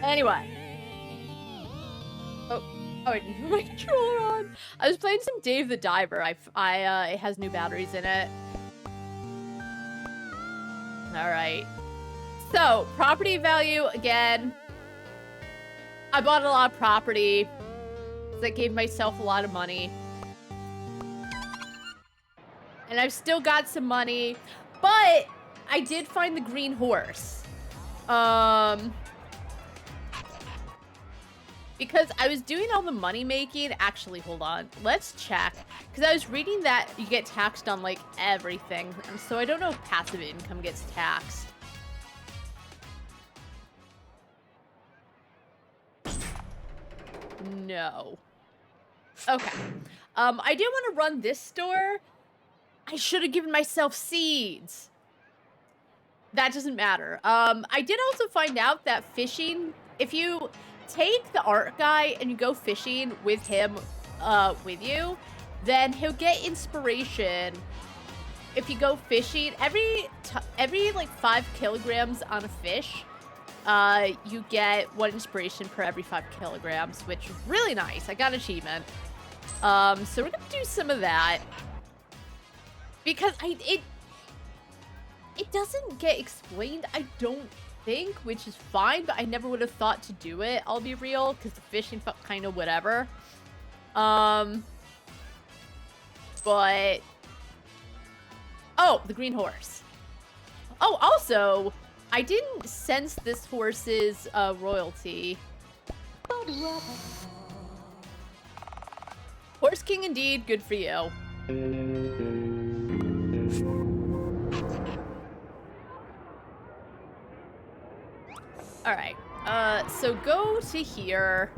Anyway. Oh, I didn't put my controller on. I was playing some Dave the Diver. It has new batteries in it. Alright. So, property value, again. I bought a lot of property. That gave myself a lot of money. And I've still got some money. But, I did find the green horse. Because I was doing all the money making. Actually, hold on. Let's check. Because I was reading that you get taxed on, like, everything. And so I don't know if passive income gets taxed. No. Okay. I did want to run this store. I should have given myself seeds. That doesn't matter. I did also find out that fishing, if you take the art guy and you go fishing with him with you, then he'll get inspiration. If you go fishing, every like 5 kilograms on a fish, you get 1 inspiration per every 5 kilograms, which is really nice. I got an achievement. So we're gonna do some of that. Because it doesn't get explained, I don't think, which is fine, but I never would have thought to do it, I'll be real, because the fishing felt kind of whatever. But... Oh, the green horse. Oh, also, I didn't sense this horse's royalty. Horse King indeed, good for you. Alright, so go to here.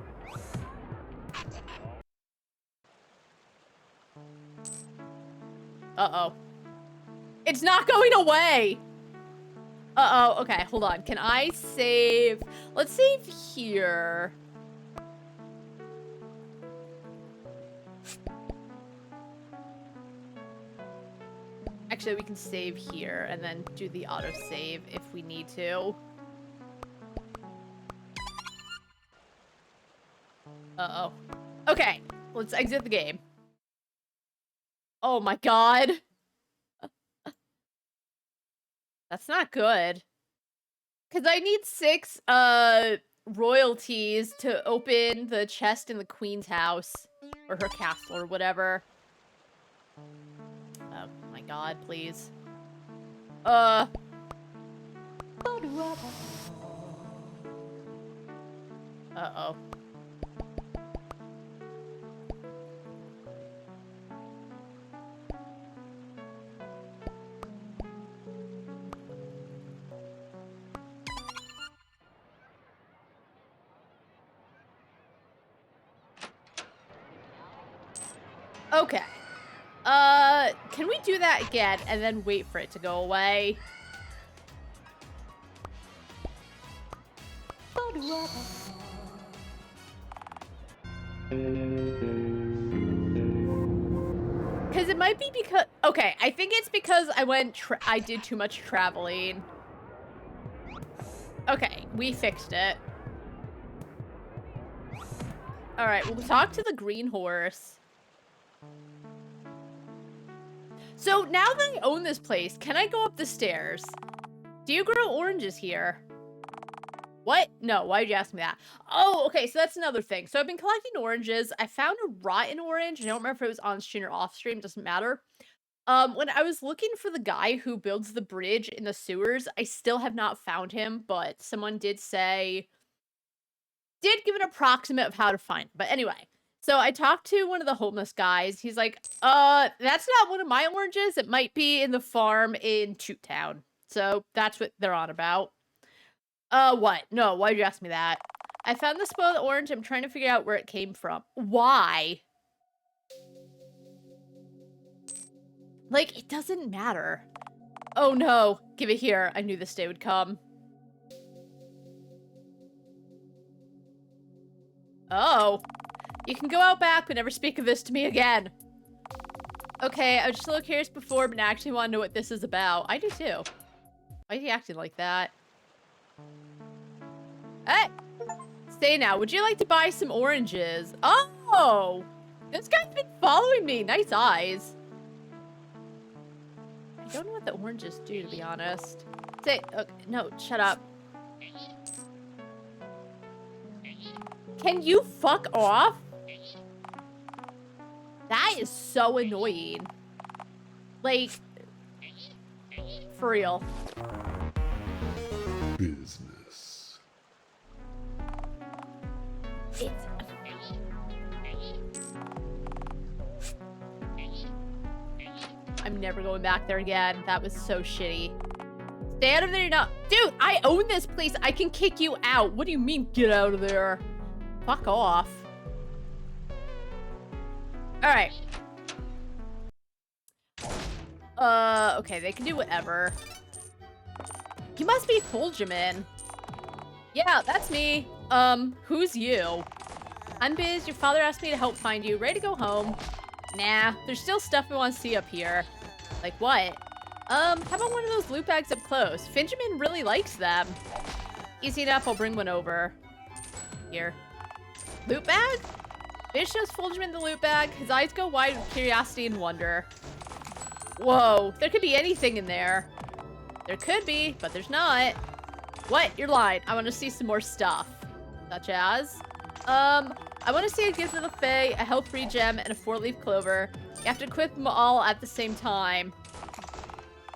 Uh-oh. It's not going away! Uh-oh, okay, hold on. Can I save? Let's save here. Actually, we can save here and then do the autosave if we need to. Uh-oh. Okay, let's exit the game. Oh my god. That's not good. Because I need 6, royalties to open the chest in the queen's house. Or her castle, or whatever. Oh my god, please. Uh-oh. Okay. Can we do that again and then wait for it to go away? Because it might be because... Okay, I think it's because I did too much traveling. Okay, we fixed it. Alright, we'll talk to the green horse. So, now that I own this place, can I go up the stairs? Do you grow oranges here? What? No, why did you ask me that? Oh, okay, so that's another thing. So I've been collecting oranges. I found a rotten orange. I don't remember if it was on stream or off stream. Doesn't matter. When I was looking for the guy who builds the bridge in the sewers, I still have not found him, but someone did give an approximate of how to find him. But anyway, so I talked to one of the homeless guys. He's like, that's not one of my oranges. It might be in the farm in Toot Town. So that's what they're on about. What? No, why did you ask me that? I found the spoiled orange. I'm trying to figure out where it came from. Why? Like, it doesn't matter. Oh no, give it here. I knew this day would come. Oh. You can go out back, but never speak of this to me again. Okay, I was just a little curious before, but now I actually want to know what this is about. I do too. Why is he acting like that? Hey! Say now, would you like to buy some oranges? Oh! This guy's been following me. Nice eyes. I don't know what the oranges do, to be honest. Say, okay, no, shut up. Can you fuck off? That is so annoying. Like, for real. Business. I'm never going back there again. That was so shitty. Stay out of there now. Dude, I own this place. I can kick you out. What do you mean, get out of there? Fuck off. Alright. Okay, they can do whatever. You must be Fulgeman. Yeah, that's me. Who's you? I'm Biz. Your father asked me to help find you. Ready to go home? Nah, there's still stuff we want to see up here. Like what? How about one of those loot bags up close? Finjamin really likes them. Easy enough, I'll bring one over. Here. Loot bag? Fish shows Fulgeman the loot bag. His eyes go wide with curiosity and wonder. Whoa, there could be anything in there. There could be, but there's not. What? You're lying. I want to see some more stuff. Such as, I want to see a gift of the Fae, a health free gem, and a 4-leaf clover. You have to equip them all at the same time.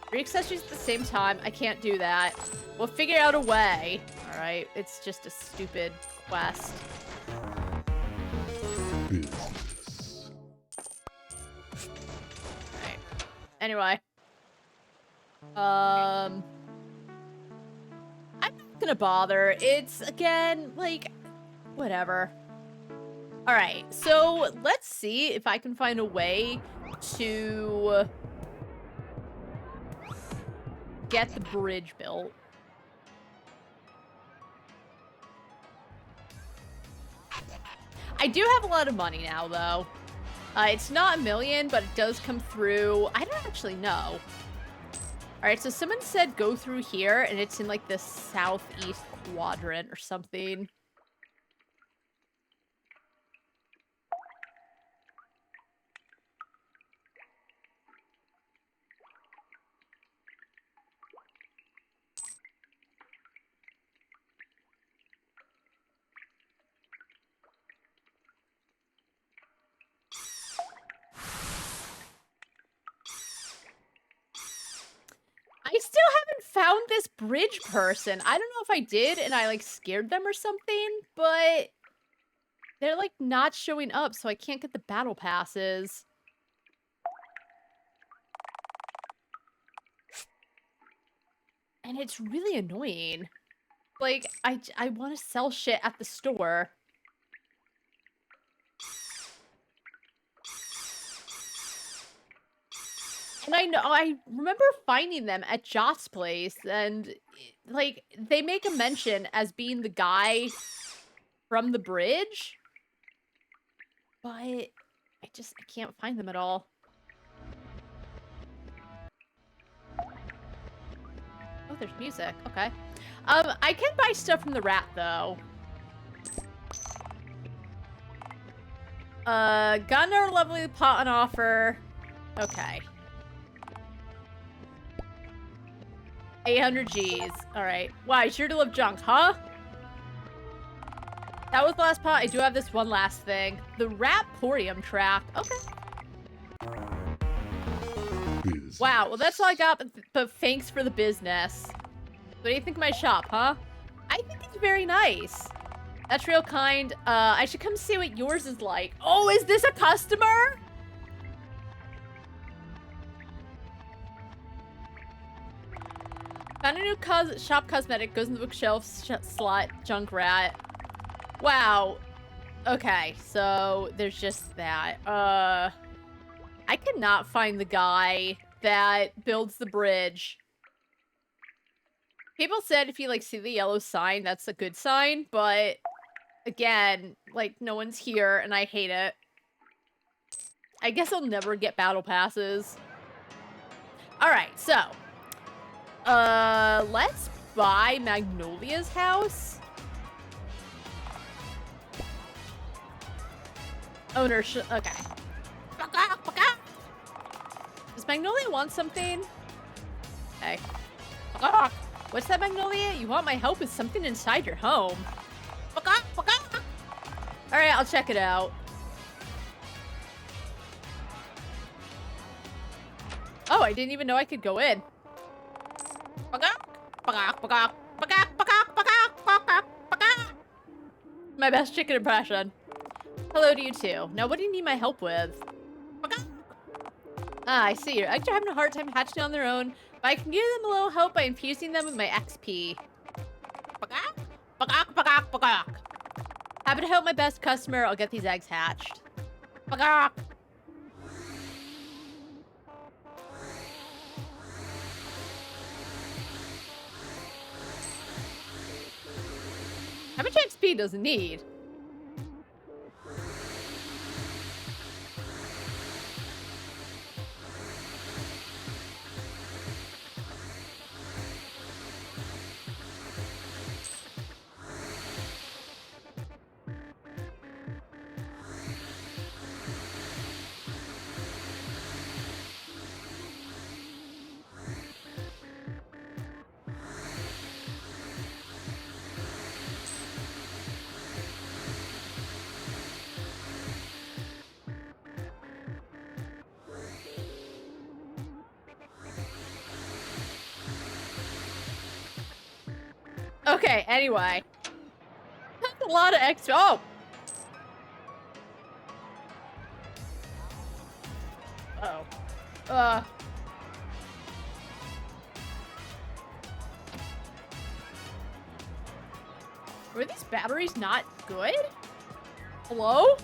3 accessories at the same time. I can't do that. We'll figure out a way. Alright, it's just a stupid quest. Business. Alright. Anyway. I'm not gonna bother. It's, again, like, whatever. Alright, so let's see if I can find a way to get the bridge built. I do have a lot of money now, though. It's not a million, but it does come through. I don't actually know. Alright, so someone said go through here, and it's in, like, the southeast quadrant or something. I still haven't found this bridge person. I don't know if I did and I, like, scared them or something, but they're, like, not showing up, so I can't get the battle passes. And it's really annoying. Like, I want to sell shit at the store. And I remember finding them at Jot's place, and, like, they make a mention as being the guy from the bridge, but I can't find them at all. Oh, there's music. Okay. I can buy stuff from the rat, though. Got another lovely pot on offer. Okay. 800 G's. Alright. Wow, I sure do love junk, huh? That was the last pot. I do have this one last thing. The Raporium track. Okay. Business. Wow, well that's all I got, but thanks for the business. What do you think of my shop, huh? I think it's very nice. That's real kind. I should come see what yours is like. Oh, is this a customer? Found a new shop cosmetic. Goes in the bookshelf slot. Junk rat. Wow. Okay, so there's just that. I cannot find the guy that builds the bridge. People said if you, like, see the yellow sign, that's a good sign, but again, like, no one's here, and I hate it. I guess I'll never get battle passes. Alright, so let's buy Magnolia's house. ownership. Okay. Does Magnolia want something? Okay. What's that, Magnolia? You want my help with something inside your home? Alright, I'll check it out. Oh, I didn't even know I could go in. My best chicken impression. Hello to you too. Now, what do you need my help with? Ah, I see. Your eggs are having a hard time hatching on their own, but I can give them a little help by infusing them with my XP. Happy to help my best customer. I'll get these eggs hatched. How much XP does it need? Okay, anyway. That's a lot of XP. Oh! Uh-oh. Were these batteries not good? Hello?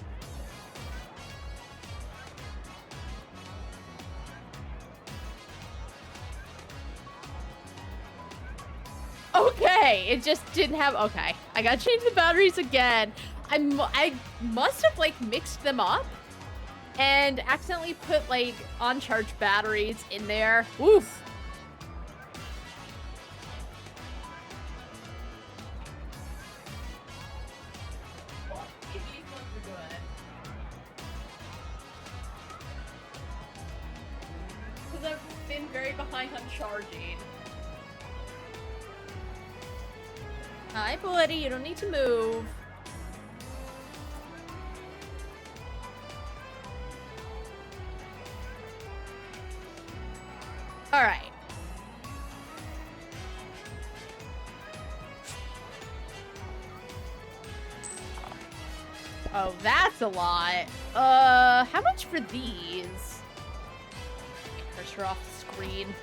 Okay, it just didn't have... Okay, I gotta change the batteries again. I must have, like, mixed them up and accidentally put, like, on-charge batteries in there. Oof. Because I've been very behind on charging. Hi, buddy. You don't need to move. All right. Oh, that's a lot. How much for these? Cursor off the screen.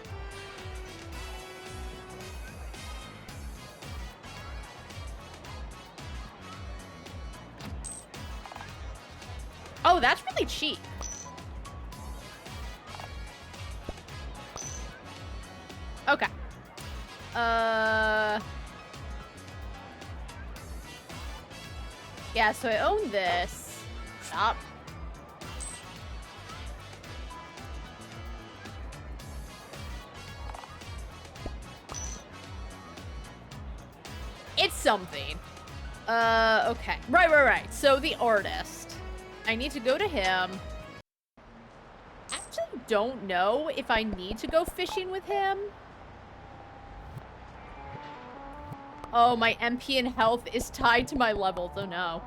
Oh, that's really cheap. Okay. Yeah, so I own this. Stop. It's something. Okay. Right. So the artist. I need to go to him. I actually don't know if I need to go fishing with him. Oh, my MP and health is tied to my levels. Oh, no.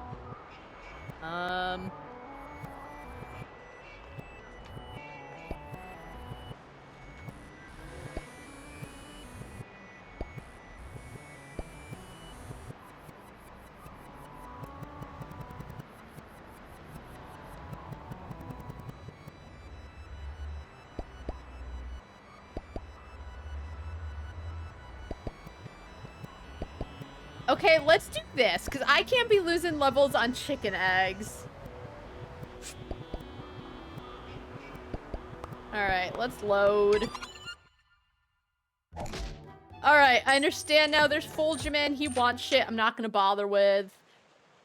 Okay, let's do this, because I can't be losing levels on chicken eggs. Alright, let's load. Alright, I understand now. There's Fulgerman. He wants shit I'm not gonna bother with.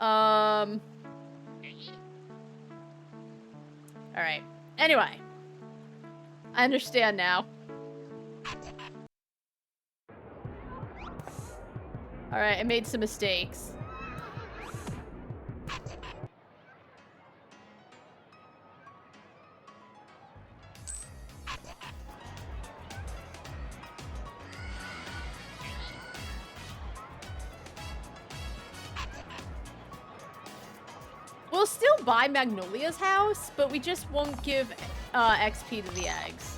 Alright. Anyway. I understand now. Alright, I made some mistakes. we'll still buy Magnolia's house, but we just won't give XP to the eggs.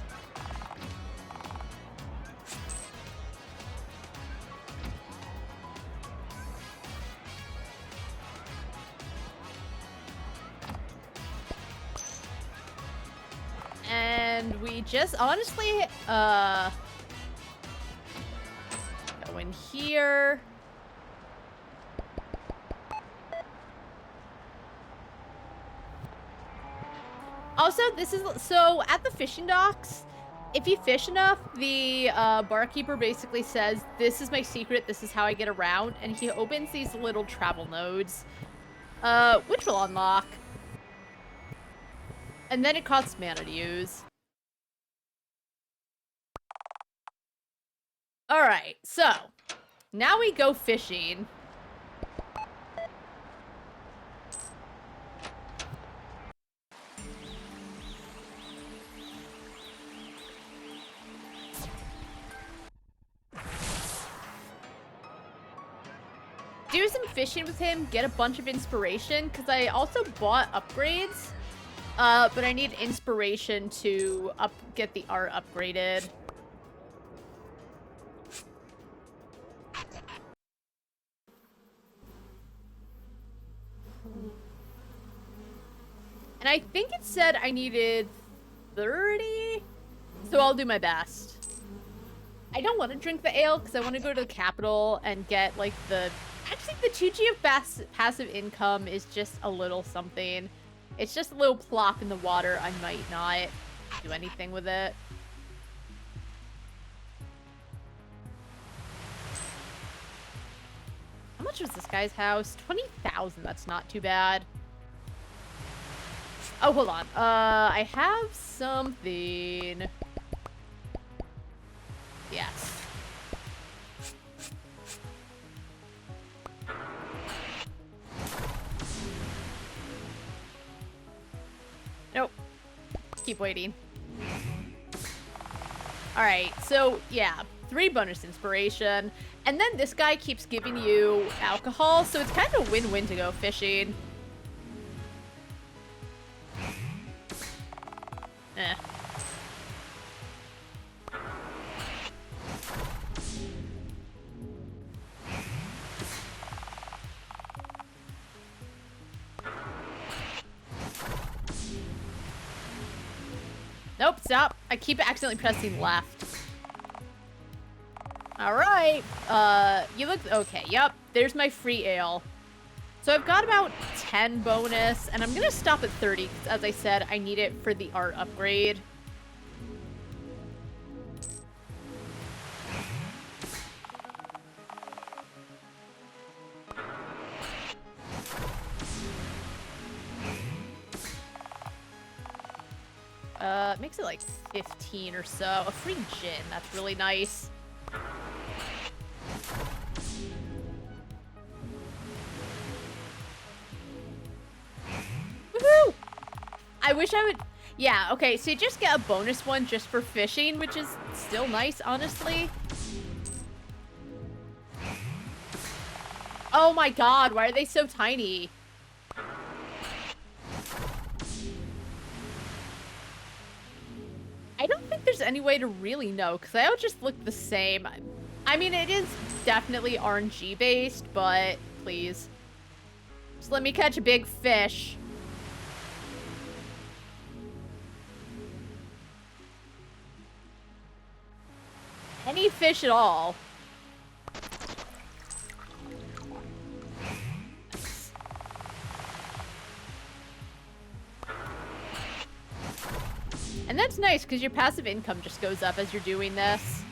And we just honestly go in here. Also, this is so at the fishing docks, if you fish enough, the barkeeper basically says, "This is my secret, this is how I get around," and he opens these little travel nodes, which will unlock. And then it costs mana to use. Alright, so now we go fishing. Do some fishing with him, get a bunch of inspiration, because I also bought upgrades, but I need inspiration to get the art upgraded. And I think it said I needed 30, so I'll do my best. I don't want to drink the ale because I want to go to the capital and get, like, the... Actually, the 2G of passive income is just a little something. It's just a little plop in the water. I might not do anything with it. How much was this guy's house? 20,000. That's not too bad. Oh, hold on. I have something. Yes. Nope. Keep waiting. Alright, so, yeah. 3 bonus inspiration. And then this guy keeps giving you alcohol, so it's kind of a win-win to go fishing. Eh. Nope, stop. I keep accidentally pressing left. Alright. You look... Okay, yep. There's my free ale. So I've got about 10 bonus, and I'm gonna stop at 30, because as I said, I need it for the art upgrade. Makes it like 15 or so. A free gin, that's really nice. Woohoo! I wish I would... Yeah, okay, so you just get a bonus one just for fishing, which is still nice, honestly. Oh my god, why are they so tiny? I don't think there's any way to really know, because they all just look the same. I mean, it is definitely RNG-based, but please. Just let me catch a big fish. Any fish at all. And that's nice, because your passive income just goes up as you're doing this.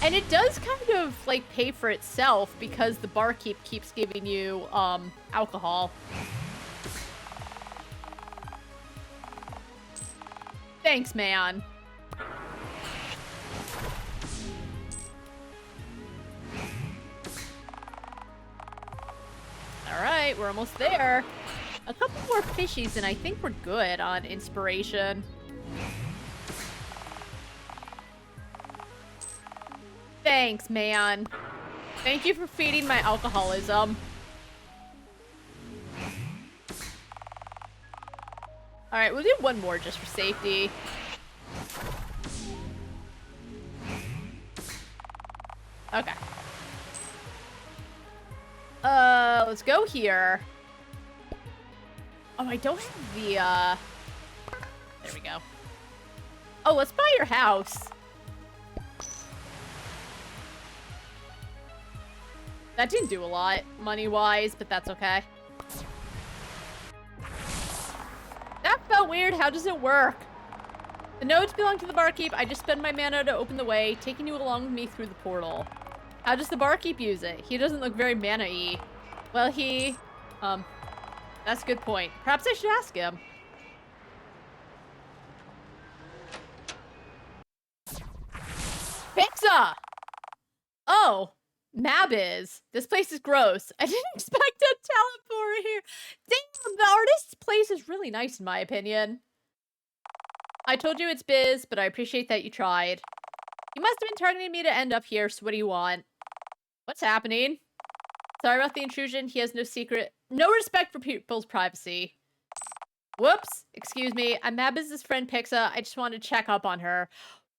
And it does kind of, like, pay for itself, because the barkeep keeps giving you, alcohol. Thanks, man. Alright, we're almost there. A couple more fishies and I think we're good on inspiration. Thanks, man. Thank you for feeding my alcoholism. Alright, we'll do one more just for safety. Okay. Let's go here. Oh, I don't have the, there we go. Oh, let's buy your house. That didn't do a lot, money-wise, but that's okay. That felt weird. How does it work? The nodes belong to the barkeep. I just spend my mana to open the way, taking you along with me through the portal. How does the barkeep use it? He doesn't look very mana-y. Well, that's a good point. Perhaps I should ask him. Pizza! Oh, Mabiz. This place is gross. I didn't expect a teleport here. Damn, the artist's place is really nice in my opinion. I told you it's biz, but I appreciate that you tried. You must have been targeting me to end up here, so what do you want? What's happening? Sorry about the intrusion. He has no respect for people's privacy. Whoops. Excuse me. I'm Mabiz's friend Pixa. I just wanted to check up on her.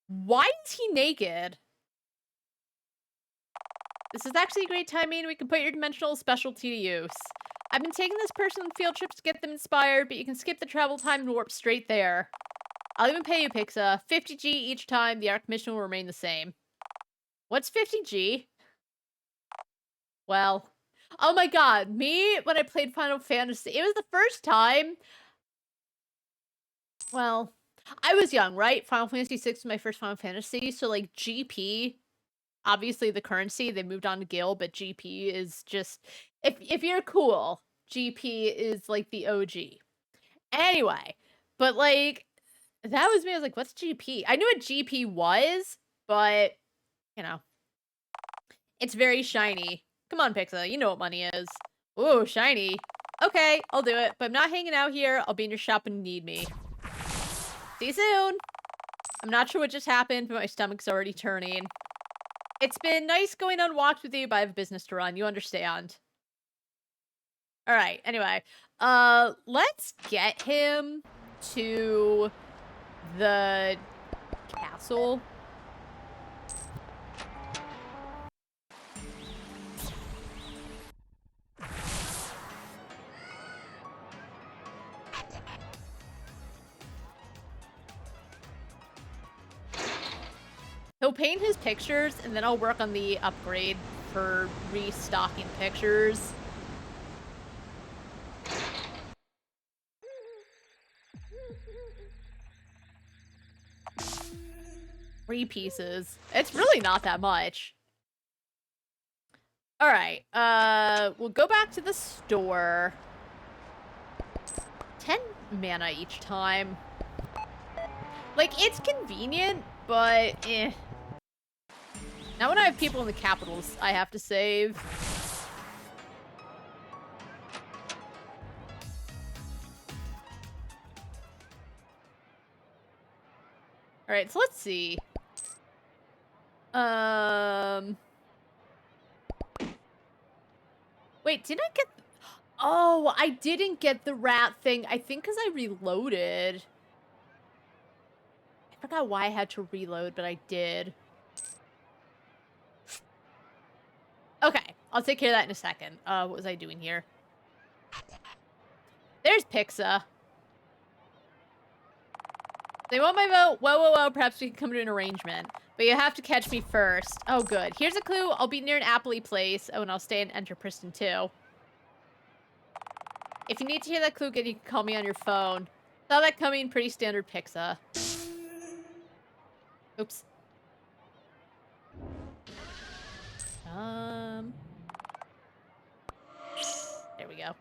Why is he naked? This is actually great timing. We can put your dimensional specialty to use. I've been taking this person on field trips to get them inspired, but you can skip the travel time and warp straight there. I'll even pay you, Pixa. 50G each time. The arc mission will remain the same. What's 50G? Well, oh my god, me, when I played Final Fantasy, it was the first time, well, I was young, right? Final Fantasy VI was my first Final Fantasy, so, like, GP, obviously the currency, they moved on to Gil, but GP is just, if you're cool, GP is, like, the OG. Anyway, but, like, that was me, I was like, what's GP? I knew what GP was, but, you know, it's very shiny. Come on, Pixa, you know what money is. Ooh, shiny. Okay, I'll do it, but I'm not hanging out here. I'll be in your shop when you need me. See you soon! I'm not sure what just happened, but my stomach's already turning. It's been nice going on walks with you, but I have a business to run. You understand. Alright, anyway. Let's get him to the castle. He'll paint his pictures, and then I'll work on the upgrade for restocking pictures. 3 pieces. It's really not that much. Alright, we'll go back to the store. 10 mana each time. Like, it's convenient, but eh. Now when I have people in the capitals, I have to save. Alright, so let's see. Wait, did I get... Oh, I didn't get the rat thing. I think because I reloaded. I forgot why I had to reload, but I did. Okay, I'll take care of that in a second. What was I doing here? There's Pixa. They want my vote. Whoa. Perhaps we can come to an arrangement. But you have to catch me first. Oh, good. Here's a clue. I'll be near an Appley place. Oh, and I'll stay in Enterpriston, too. If you need to hear that clue again, you can call me on your phone. Saw that coming. Pretty standard Pixa. Oops. There we go.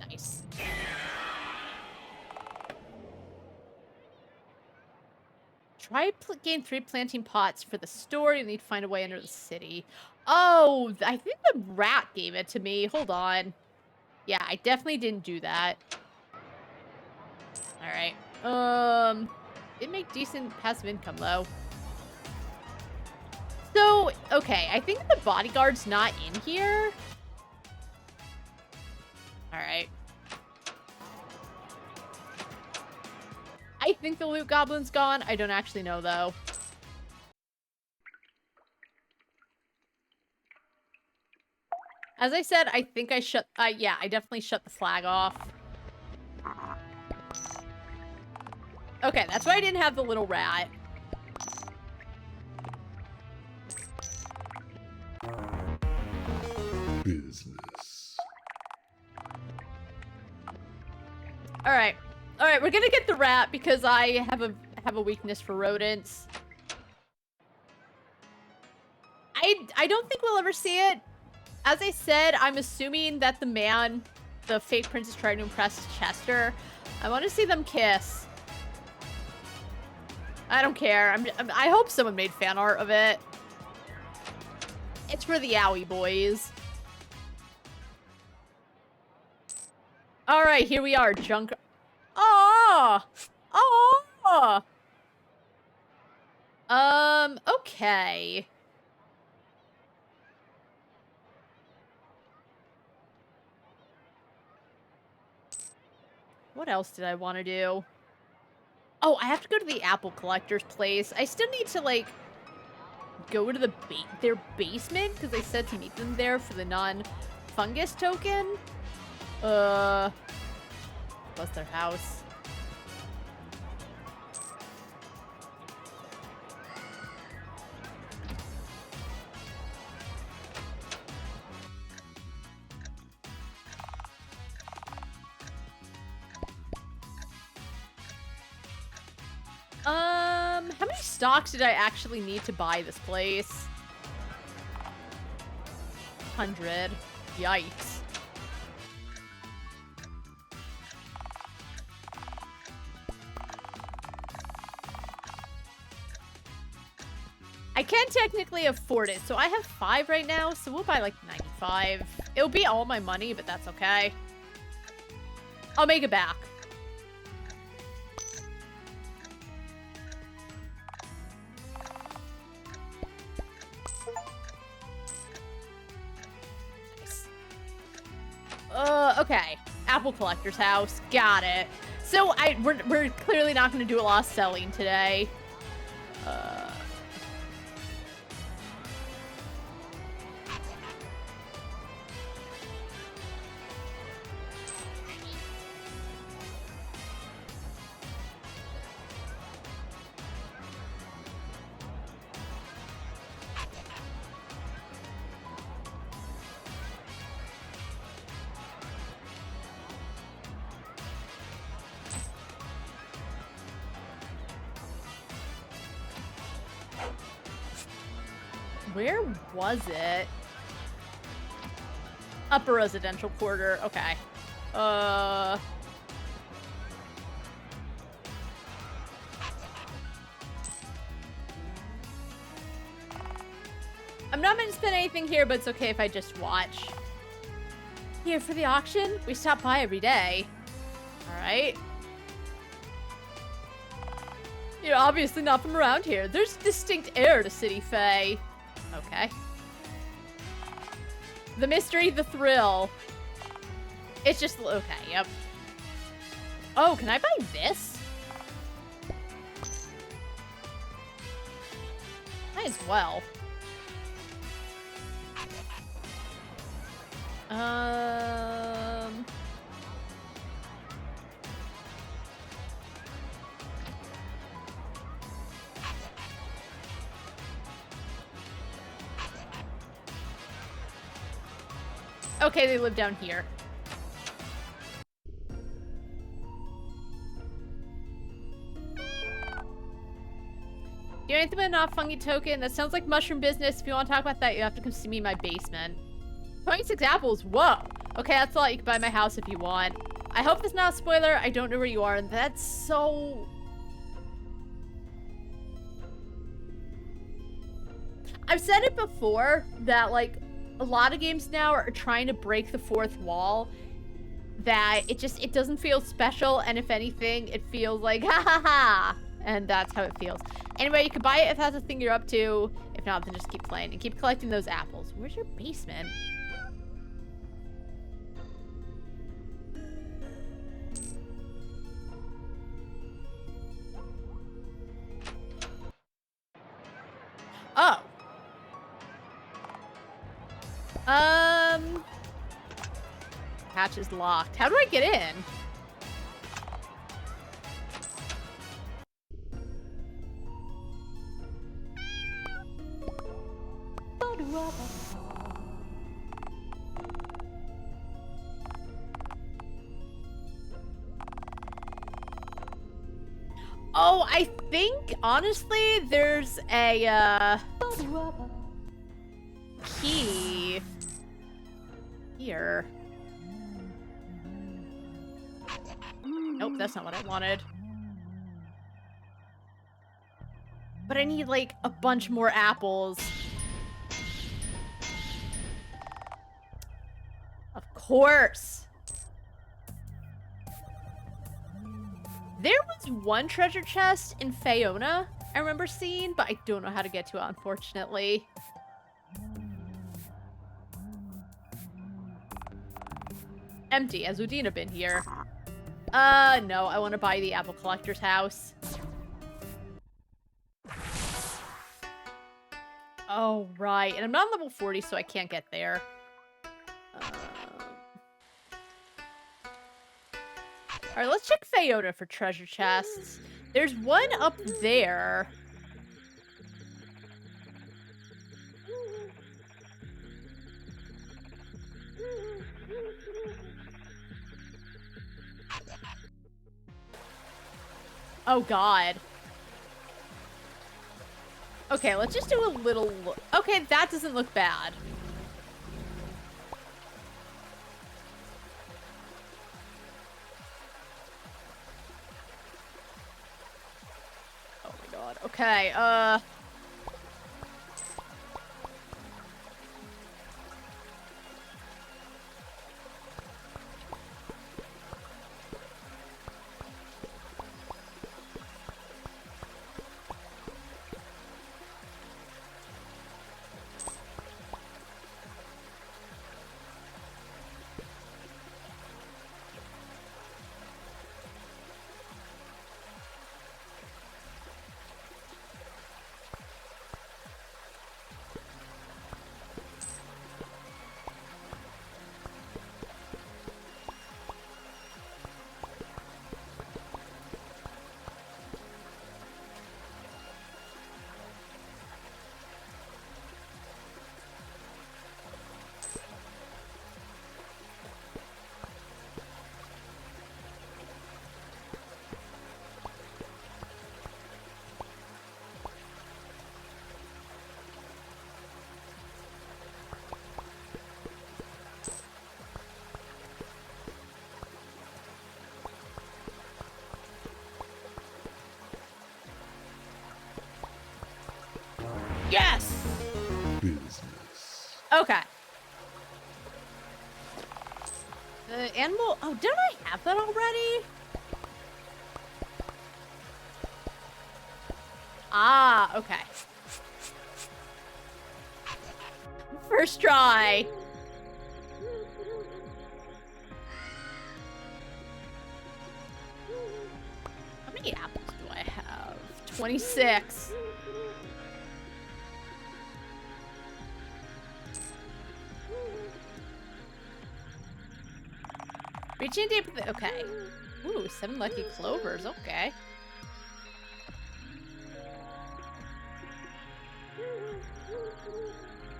Nice. Try gain 3 planting pots for the store. You need to find a way under the city. Oh, I think the rat gave it to me. Hold on. Yeah, I definitely didn't do that. Alright. Did make decent passive income, though. So, okay, I think the bodyguard's not in here. Alright. I think the loot goblin's gone. I don't actually know, though. As I said, I think I shut... yeah, I definitely shut the flag off. Okay, that's why I didn't have the little rat. Business. Alright. Alright, we're gonna get the rat because I have a weakness for rodents. I don't think we'll ever see it. As I said, I'm assuming that the fake prince is trying to impress Chester. I want to see them kiss. I don't care. I hope someone made fan art of it. It's for the owie boys. Alright, here we are, junk. Oh! Oh! Okay. What else did I want to do? Oh, I have to go to the apple collector's place. I still need to, like, go to their basement, because I said to meet them there for the non-fungus token. What's their house? How many stocks did I actually need to buy this place? 100. Yikes. I can technically afford it, so I have 5 right now, so we'll buy like 95. It'll be all my money, but that's okay. I'll make it back. Okay. Apple collector's house. Got it. So we're clearly not going to do a lot of selling today. Where was it? Upper residential quarter. Okay. I'm not meant to spend anything here, but it's okay if I just watch. Here for the auction? We stop by every day. Alright. You're obviously not from around here. There's distinct air to City Fae. Okay. The mystery, the thrill. It's just... Okay, yep. Oh, can I buy this? Might as well. Okay, they live down here. Do you know anything about not fungi token? That sounds like mushroom business. If you want to talk about that, you have to come see me in my basement. 26 apples. Whoa. Okay, that's a lot. You can buy my house if you want. I hope that's not a spoiler. I don't know where you are. And that's so... I've said it before that, like, a lot of games now are trying to break the fourth wall. that it doesn't feel special, and if anything, it feels like ha ha ha, and that's how it feels. Anyway, you can buy it if that's the thing you're up to. If not, then just keep playing and keep collecting those apples. Where's your basement? Oh. Hatch is locked. How do I get in? Oh, I think, honestly, there's a, key here. Nope, that's not what I wanted. But I need, like, a bunch more apples. Of course. There was one treasure chest in Fiona I remember seeing, but I don't know how to get to it, unfortunately. Empty. Has Udina been here? No. I want to buy the apple collector's house. Oh, right. And I'm not level 40, so I can't get there. Alright, let's check Fiona for treasure chests. There's one up there. Oh, God. Okay, let's just do a little look. Okay, that doesn't look bad. Oh my God. Okay, yes! Business. Okay. The animal... Oh, didn't I have that already? Ah, okay. First try. How many apples do I have? 26. Reaching deep. Okay. Ooh, 7 lucky clovers. Okay.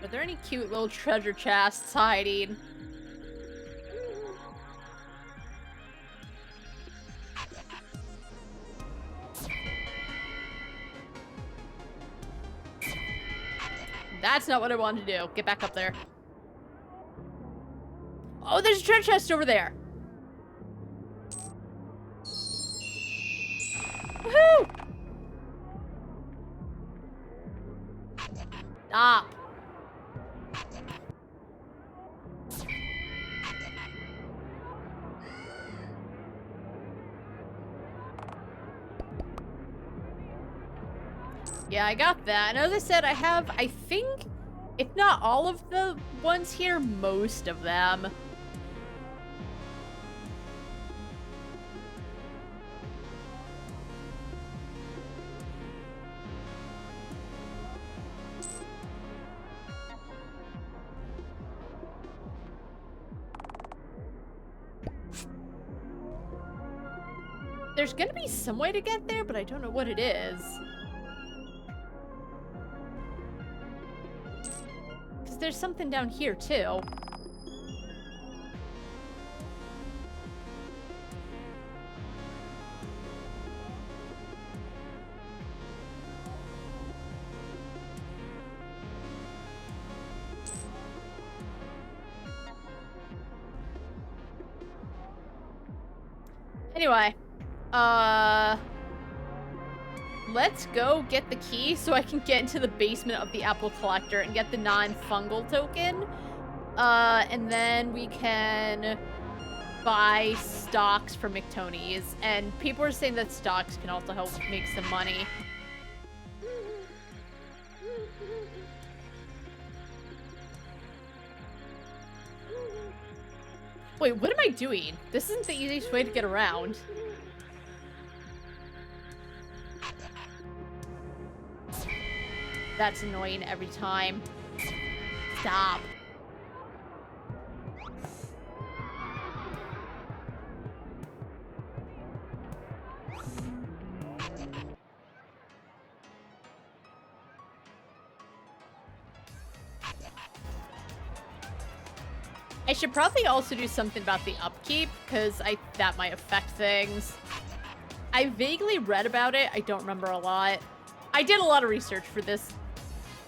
Are there any cute little treasure chests hiding? That's not what I wanted to do. Get back up there. Oh, there's a treasure chest over there. Woohoo! Stop. Yeah, I got that. And as I said, I have, I think, if not all of the ones here, most of them. There's gonna be some way to get there, but I don't know what it is. Because there's something down here, too. Anyway. Let's go get the key so I can get into the basement of the apple collector and get the non-fungal token. And then we can buy stocks for McTony's. And people are saying that stocks can also help make some money. Wait, what am I doing? This isn't the easiest way to get around. That's annoying every time. Stop. I should probably also do something about the upkeep, because that might affect things. I vaguely read about it. I don't remember a lot. I did a lot of research for this.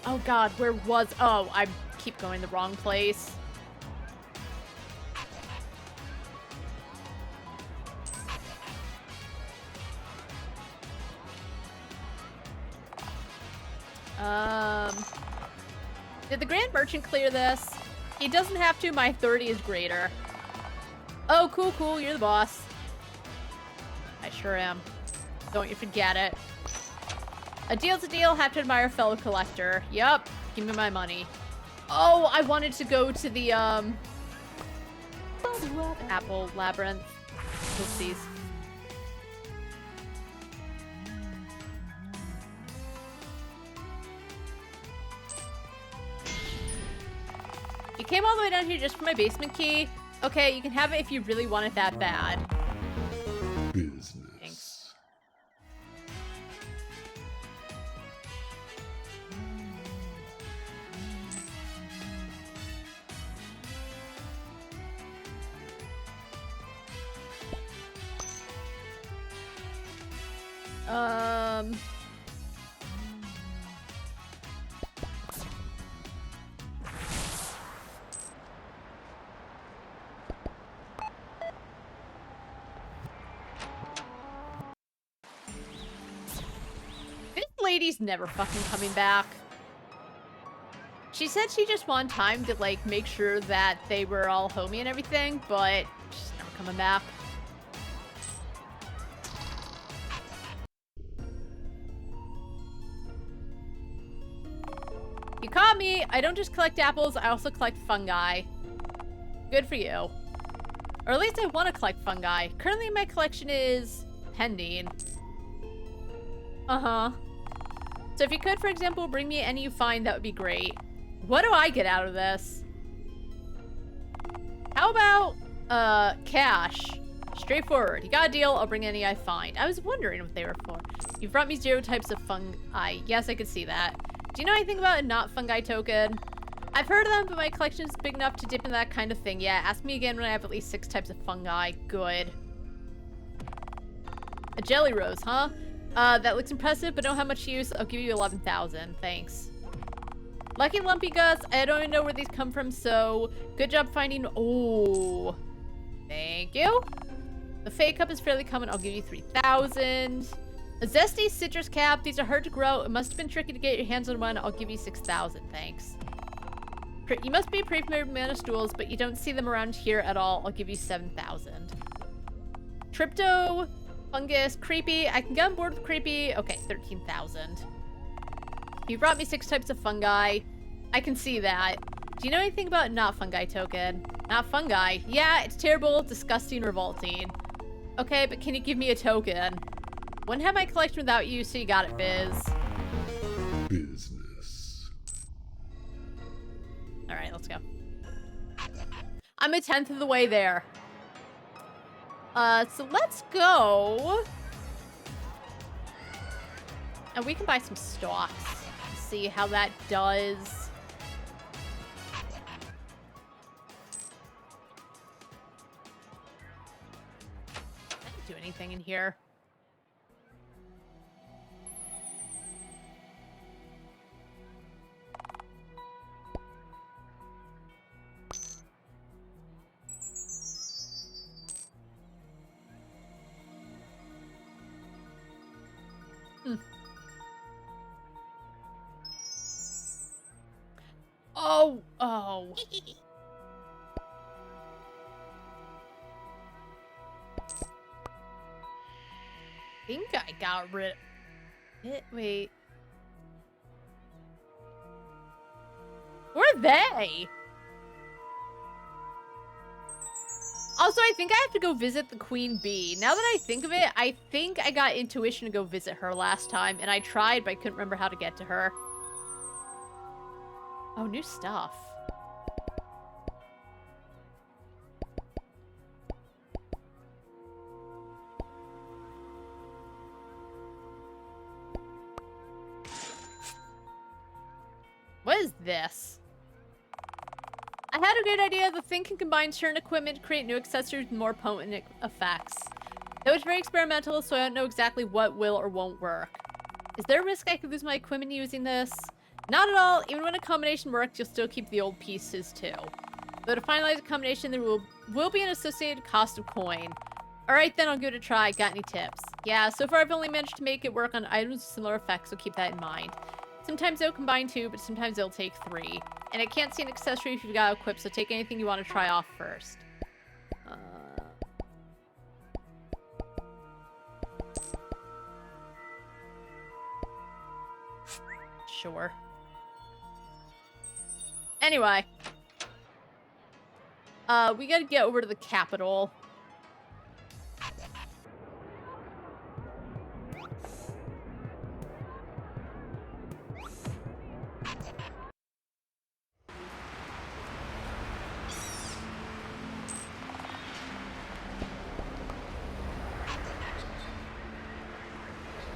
Oh god, where was... Oh, I keep going the wrong place. Did the Grand Merchant clear this? He doesn't have to. My authority is greater. Oh, cool, cool. You're the boss. I sure am. Don't you forget it. A deal's a deal. Have to admire a fellow collector. Yup. Give me my money. Oh, I wanted to go to the, Apple Labyrinth. Oopsies. You came all the way down here just for my basement key? Okay, you can have it if you really want it that bad. Business. Thanks. This lady's never fucking coming back. She said she just wanted time to, like, make sure that they were all homey and everything, but she's never coming back. You caught me! I don't just collect apples, I also collect fungi. Good for you. Or at least I want to collect fungi. Currently my collection is pending. Uh-huh. So if you could, for example, bring me any you find, that would be great. What do I get out of this? How about, cash? Straightforward. You got a deal, I'll bring any I find. I was wondering what they were for. You've brought me 0 types of fungi. Yes, I could see that. Do you know anything about a not fungi token? I've heard of them, but my collection is big enough to dip in that kind of thing. Yeah, ask me again when I have at least 6 types of fungi. Good. A jelly rose, huh? That looks impressive, but don't have much use. I'll give you 11,000. Thanks. Lucky Lumpy Gus. I don't even know where these come from, so good job finding... Oh. Thank you. The fake cup is fairly common. I'll give you 3,000. A zesty citrus cap. These are hard to grow. It must have been tricky to get your hands on one. I'll give you 6,000. Thanks. You must be pretty familiar with mana stools, but you don't see them around here at all. I'll give you 7,000. Tripto, fungus, creepy. I can get on board with creepy. Okay, 13,000. You brought me 6 types of fungi. I can see that. Do you know anything about not fungi token? Not fungi. Yeah, it's terrible, disgusting, revolting. Okay, but can you give me a token? Wouldn't have my collection without you, so you got it, Biz. Business. Alright, let's go. I'm a 10th of the way there. So let's go. And we can buy some stocks. See how that does. I didn't do anything in here. Oh. I think I got rid of it. Wait. Where are they? Also, I think I have to go visit the Queen Bee. Now that I think of it, I think I got intuition to go visit her last time, and I tried, but I couldn't remember how to get to her. Oh, new stuff. What is this? I had a great idea. The thing can combine certain equipment to create new accessories with more potent effects. It was very experimental, so I don't know exactly what will or won't work. Is there a risk I could lose my equipment using this? Not at all. Even when a combination works, you'll still keep the old pieces too. Though to finalize a combination, there will be an associated cost of coin. Alright then, I'll give it a try. Got any tips? Yeah, so far I've only managed to make it work on items with similar effects, so keep that in mind. Sometimes they'll combine 2, but sometimes they'll take 3. And I can't see an accessory if you've got it equipped, so take anything you want to try off first. Sure. Anyway. We gotta get over to the capital.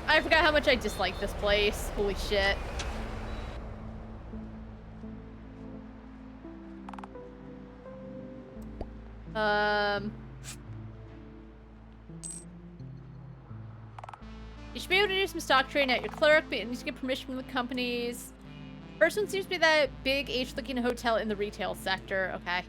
I forgot how much I dislike this place. Holy shit. You should be able to do some stock trading at your clerk, but you need to get permission from the companies. First one seems to be that big H-looking hotel in the retail sector. Okay.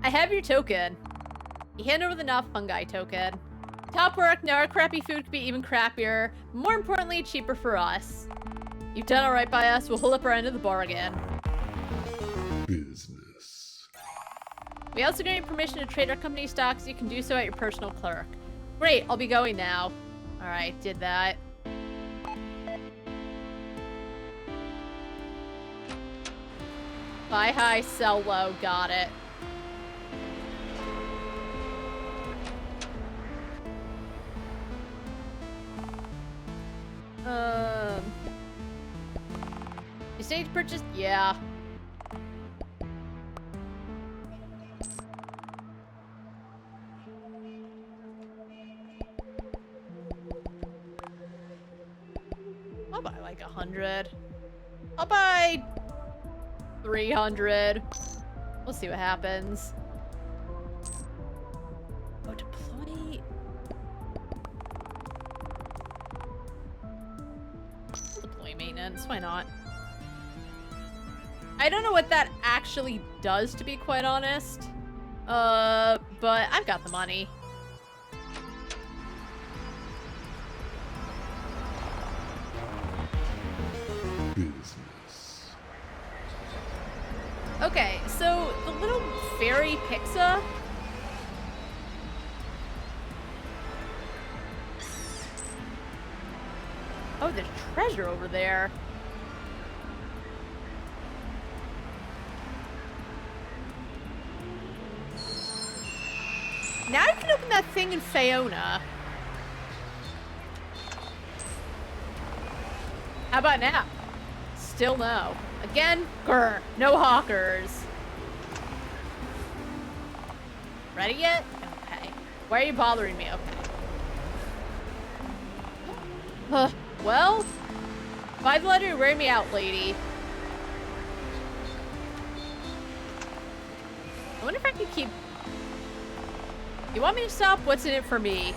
I have your token. You hand over the not fungi token. Top work. Now our crappy food could be even crappier. More importantly, cheaper for us. You've done alright by us. We'll hold up our end of the bargain. Business. We also gave you permission to trade our company stocks. You can do so at your personal clerk. Great, I'll be going now. Alright, did that. Buy high, sell low. Got it. You say to purchase? Yeah. I'll buy like 100. I'll buy 300. We'll see what happens. Oh, deploy. Deploy maintenance. Why not? I don't know what that actually does, to be quite honest. But I've got the money. Business. Okay, so the little fairy Pixa. Oh, there's treasure over there. Now I can open that thing in Fiona. How about now? Still no. Again, grr, no hawkers. Ready yet? Okay. Why are you bothering me? Okay. Well, by the letter, wear me out, lady. I wonder if I can keep... You want me to stop? What's in it for me?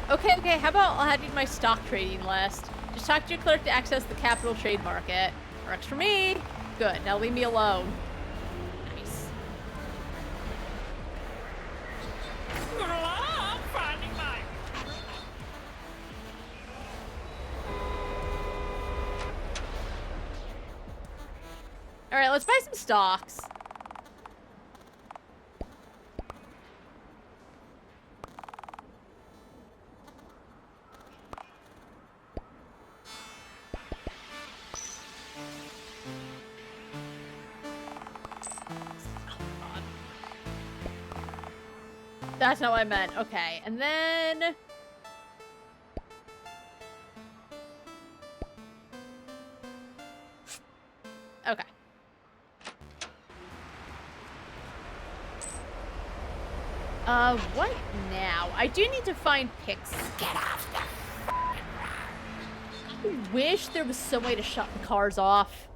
Okay, how about I'll add you to my stock trading list. Just talk to your clerk to access the capital trade market. Works for me. Good, now leave me alone. Nice. Alright, let's buy some stocks. That's not what I meant. Okay, and then... Okay. What now? I do need to find Pix. Get off the I wish there was some way to shut the cars off.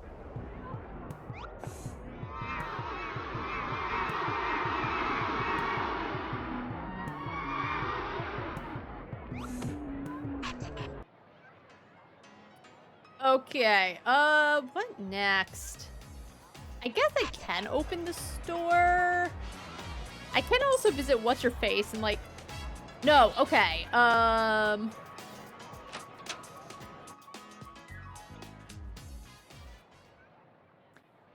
Okay, what next? I guess I can open the store. I can also visit What's-Her-Face and, like... No, okay,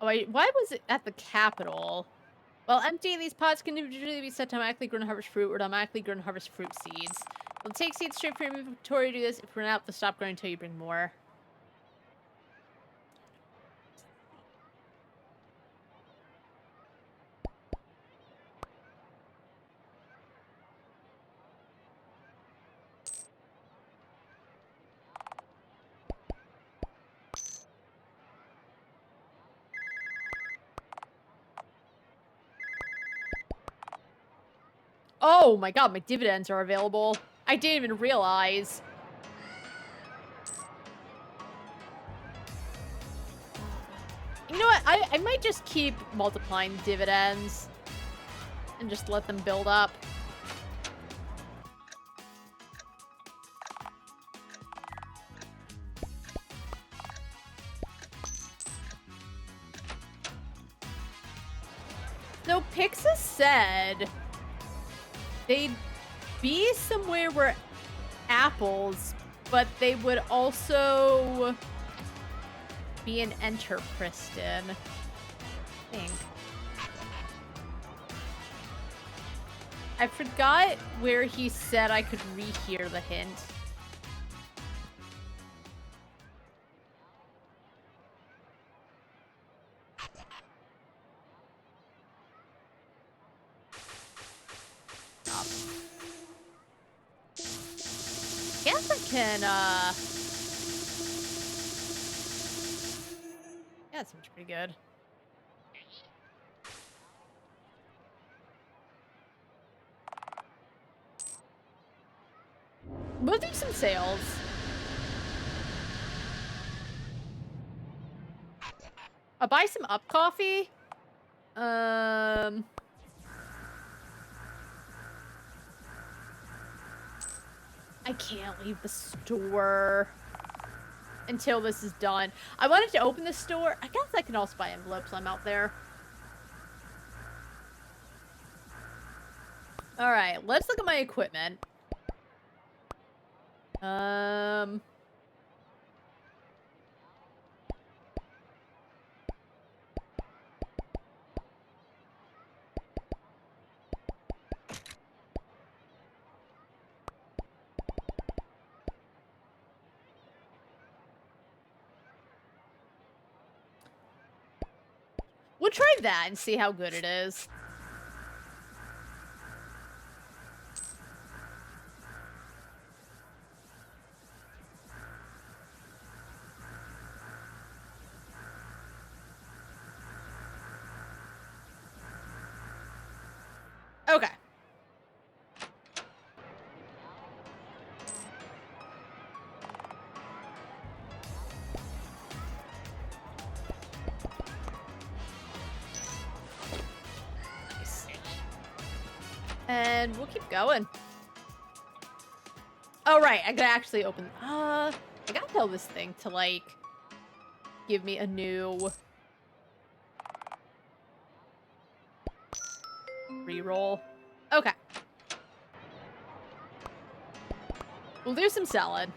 Oh, why was it at the Capitol? Well, empty, these pots can individually be set to automatically grow and harvest fruit or automatically grow and harvest fruit seeds. We'll take seeds straight from your inventory to do this. If we're out, they'll stop growing until you bring more. Oh my god, my dividends are available. I didn't even realize. You know what? I might just keep multiplying dividends and just let them build up. So Pixa said they'd be somewhere where apples, but they would also be in Enter Priston, I think. I forgot where he said I could rehear the hint. Guess I can, yeah, that seems pretty good. We'll do some sales. I'll buy some up coffee. I can't leave the store. until this is done. I wanted to open this store. I guess I can also buy envelopes while I'm out there. Alright, let's look at my equipment. We'll try that and see how good it is. Okay. Nice. And we'll keep going. Oh, right. I gotta actually open... I gotta tell this thing to, like, give me a new... reroll. Okay. We'll do some salad.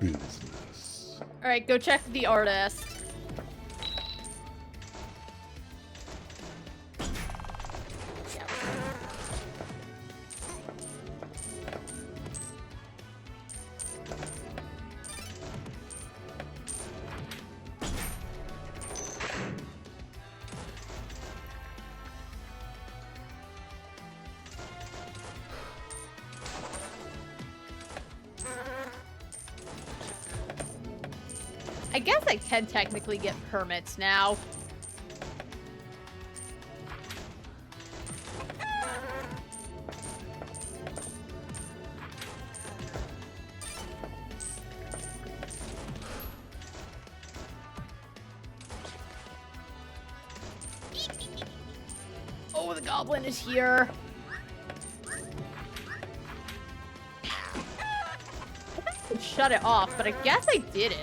Business. Alright, go check the artist. I guess I can technically get permits now. Oh, the goblin is here. I could shut it off, but I guess I didn't.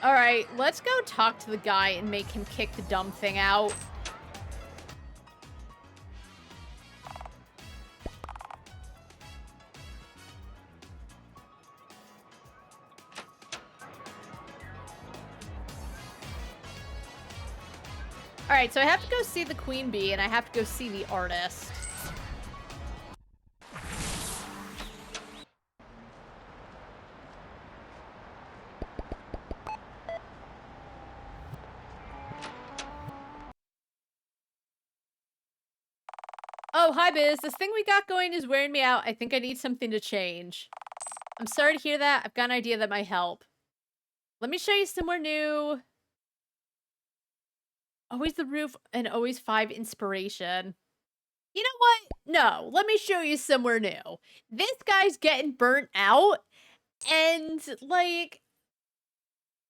Alright, let's go talk to the guy and make him kick the dumb thing out. Alright, so I have to go see the queen bee, and I have to go see the artist. Oh, hi, Biz. This thing we got going is wearing me out. I think I need something to change. I'm sorry to hear that. I've got an idea that might help. Let me show you somewhere new. Always the roof and always 5 inspiration. You know what? No, let me show you somewhere new. This guy's getting burnt out. And, like...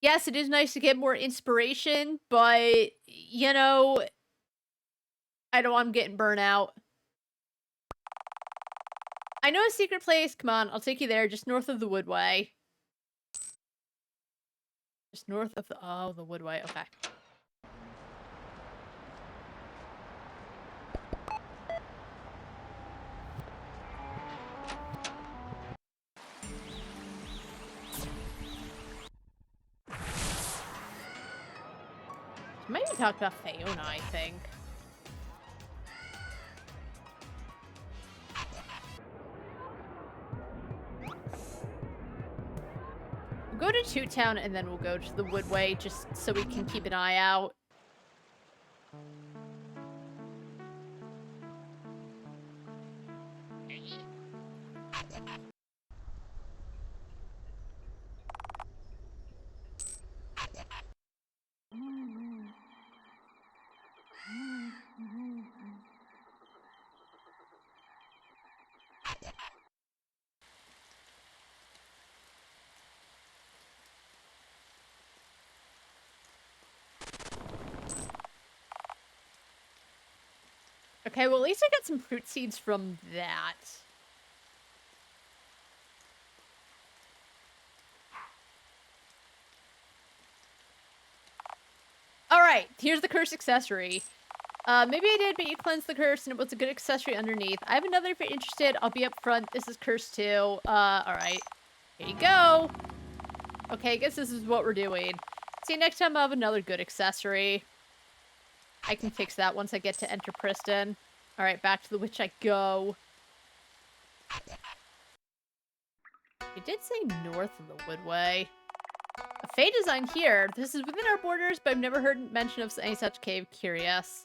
yes, it is nice to get more inspiration. But, you know... I don't want him getting burnt out. I know a secret place. Come on, I'll take you there. Just north of the Woodway. Just north of the... oh, the Woodway. Okay. Maybe talk about Fiona, I think. We'll go to Toot Town and then we'll go to the Woodway just so we can keep an eye out. Okay, well, at least I got some fruit seeds from that. Alright, here's the curse accessory. Maybe I did, but you cleansed the curse and it was a good accessory underneath. I have another if you're interested. I'll be up front. This is cursed too. Alright. Here you go. Okay, I guess this is what we're doing. See, next time I'll have another good accessory. I can fix that once I get to Enter Priston. Alright, back to the witch I go. It did say north of the Woodway. A Fey design here. This is within our borders, but I've never heard mention of any such cave. Curious.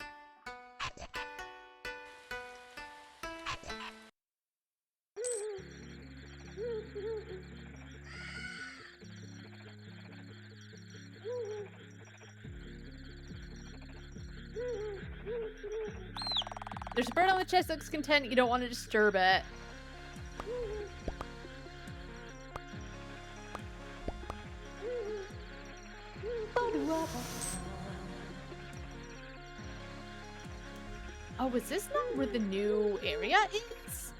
There's a bird on the chest that looks content. You don't want to disturb it. Oh, is this not where the new area is?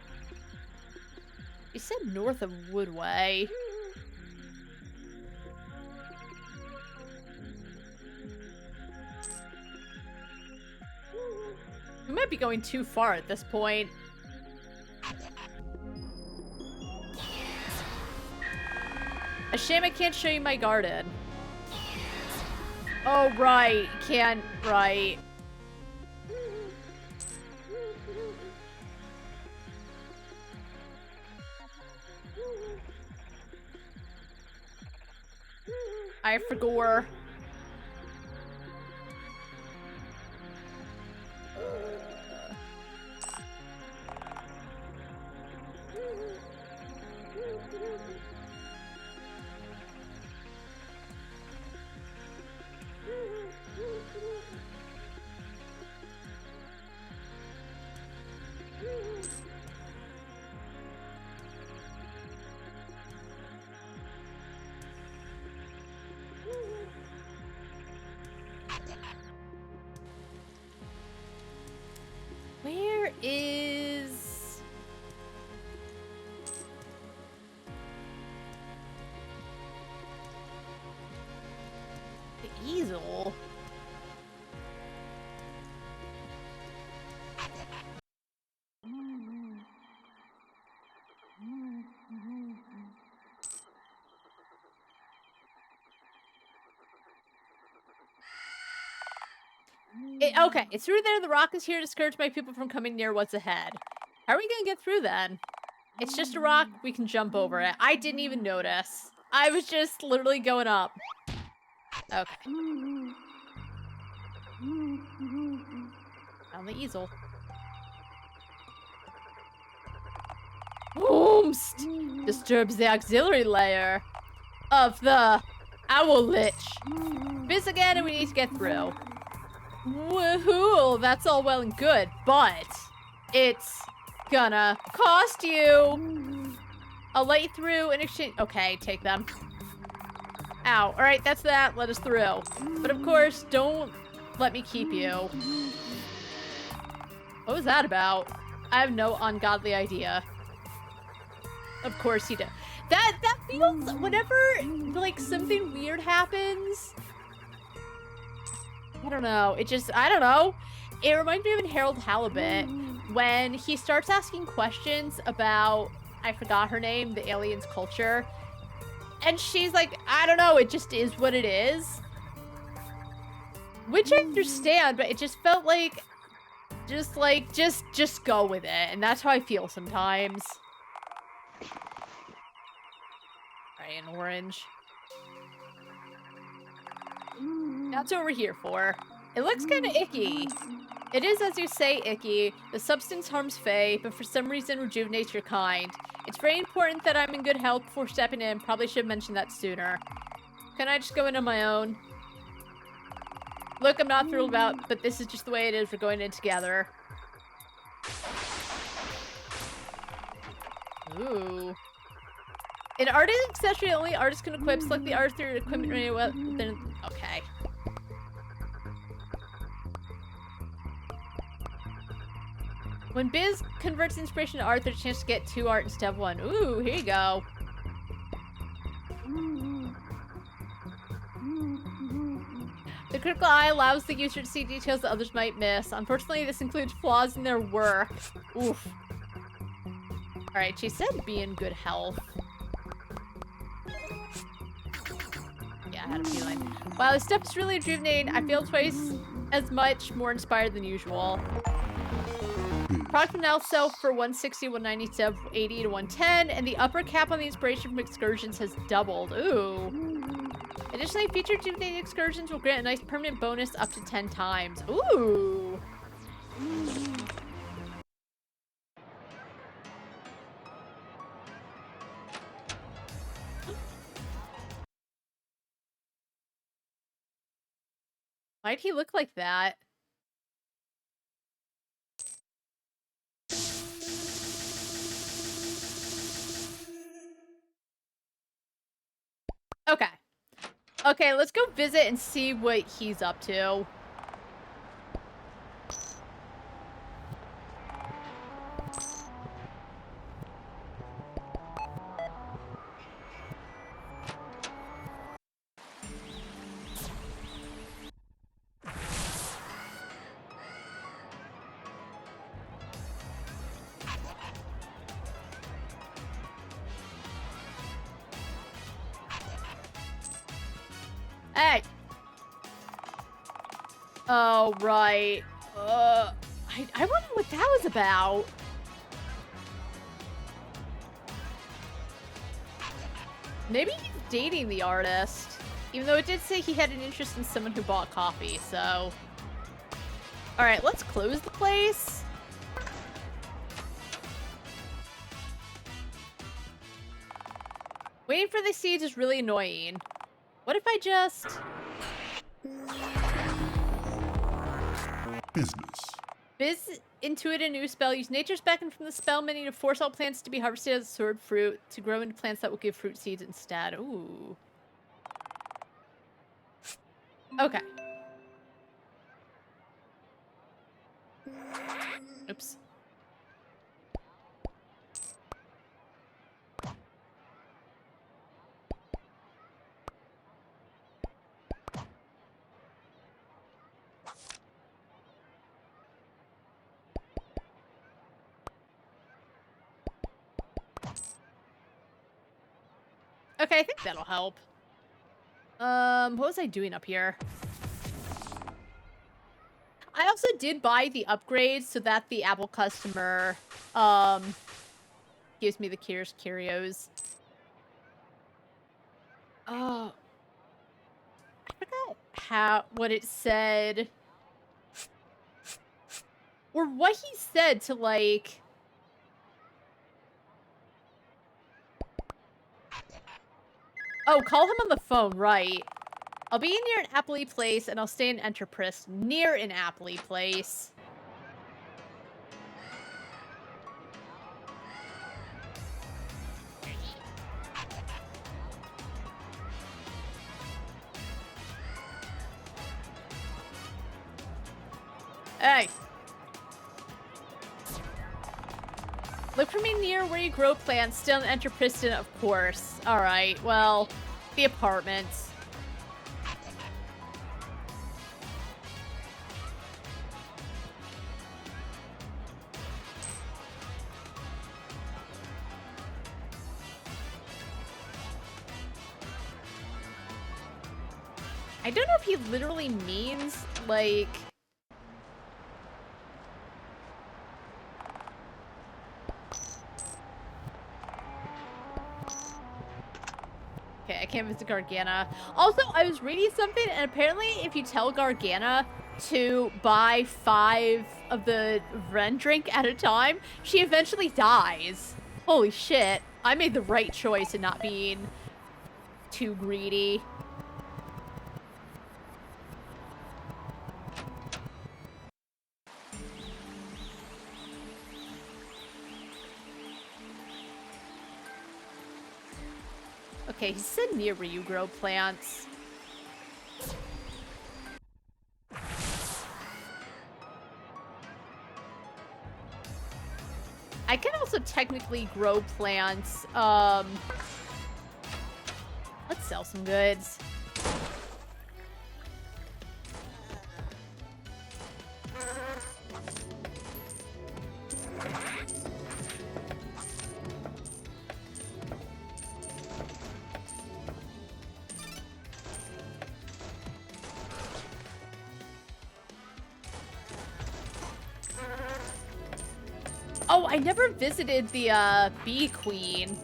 You said north of Woodway. We might be going too far at this point. A shame I can't show you my garden. Oh, right. Can't. Right. I forgot. Where is... the easel? Okay, it's through there. The rock is here to discourage my people from coming near what's ahead. How are we gonna get through then? It's just a rock. We can jump over it. I didn't even notice. I was just literally going up. Okay. Found the easel. Boomst! Disturbs the auxiliary layer of the owl lich. Biz again and we need to get through. Woohoo! That's all well and good, but it's gonna cost you. I'll let you through in exchange. Okay, take them. Ow. Alright, that's that. Let us through. But of course, don't let me keep you. What was that about? I have no ungodly idea. Of course he did. That feels, whenever, like, something weird happens, I don't know. It just, I don't know. It reminds me of in Harold Halibut when he starts asking questions about, I forgot her name, the aliens' culture. And she's like, I don't know, it just is what it is. Which I understand, but it just felt like, just go with it. And that's how I feel sometimes. Alright, an orange. That's what we're here for. It looks kind of icky. It is, as you say, icky. The substance harms Fae, but for some reason rejuvenates your kind. It's very important that I'm in good health before stepping in. Probably should have mentioned that sooner. Can I just go in on my own? Look, I'm not thrilled about, but this is just the way it is. We're going in together. Ooh. An artist accessory only artists can equip. Select the art through equipment. Then okay. When Biz converts inspiration to art, there's a chance to get 2 art instead of 1. Ooh, here you go. The critical eye allows the user to see details that others might miss. Unfortunately, this includes flaws in their work. Oof. Alright, she said be in good health. Yeah, I had a feeling. Wow, this stuff is really rejuvenating. I feel twice as much more inspired than usual. Product will now sell for 160, 190, 80 to 110, and the upper cap on the inspiration from excursions has doubled. Ooh. Additionally, featured rejuvenating excursions will grant a nice permanent bonus up to 10 times. Ooh. Why'd he look like that? Okay. Okay, let's go visit and see what he's up to. Hey! Oh, right. I wonder what that was about. Maybe he's dating the artist. Even though it did say he had an interest in someone who bought coffee, so... Alright, let's close the place. Waiting for the seeds is really annoying. What if I just... Business. Biz intuit a new spell. Use nature's beckon from the spell menu to force all plants to be harvested as sword fruit to grow into plants that will give fruit seeds instead. Ooh. Okay. Oops. Okay, I think that'll help. What was I doing up here? I also did buy the upgrades so that the Apple customer, gives me the curios. Oh. I forgot what it said. Or what he said to, like... Oh, call him on the phone, right. I'll be near an Appley place, and I'll stay in Enterprise near an Appley place. Hey! Look for me near where you grow plants, still in Enterprise, of course. Alright, well, the apartments. I don't know if he literally means, like... Okay, I can't visit Gargana. Also, I was reading something, and apparently if you tell Gargana to buy 5 of the Ren drink at a time, she eventually dies. Holy shit. I made the right choice in not being too greedy. Okay, he said near where you grow plants. I can also technically grow plants. Let's sell some goods. Oh, I never visited the bee queen.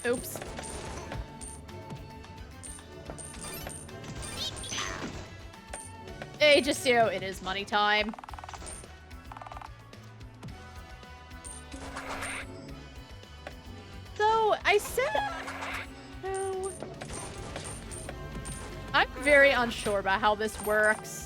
Oops. Hey, just so it is money time. So, I said... No. I'm very unsure about how this works.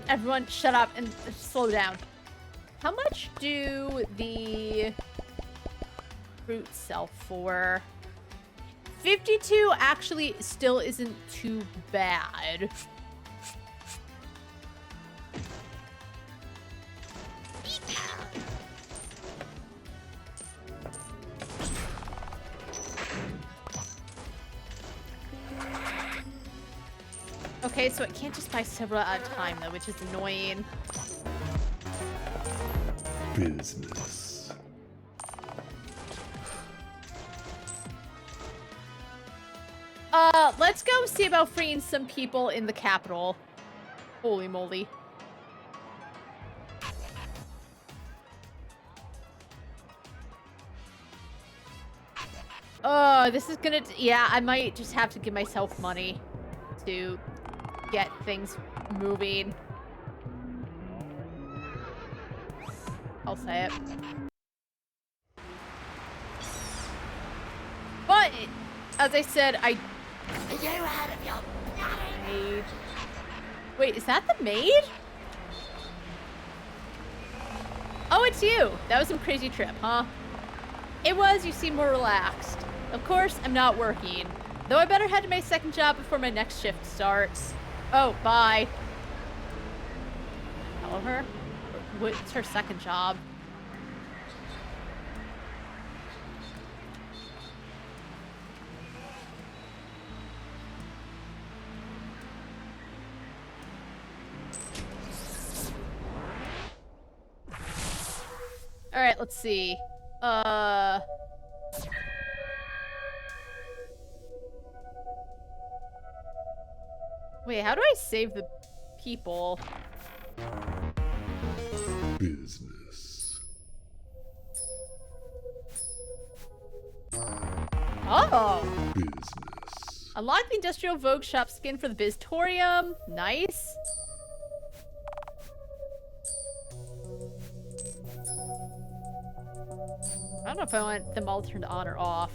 Everyone shut up and slow down. How much do the fruits sell for? 52 actually still isn't too bad. Okay, so it can't just buy several at a time, though, which is annoying. Business. Let's go see about freeing some people in the capital. Holy moly. This is gonna... Yeah, I might just have to give myself money to get things moving. I'll say it. But, as I said, I... Maid. Wait, is that the maid? Oh, it's you. That was some crazy trip, huh? It was. You seem more relaxed. Of course, I'm not working. Though I better head to my second job before my next shift starts. Oh, bye. Tell her? What's her second job? Alright, let's see. Wait, how do I save the people? Business. Oh! Business. Unlock the Industrial Vogue Shop skin for the Biztorium. Nice. I don't know if I want them all turned on or off.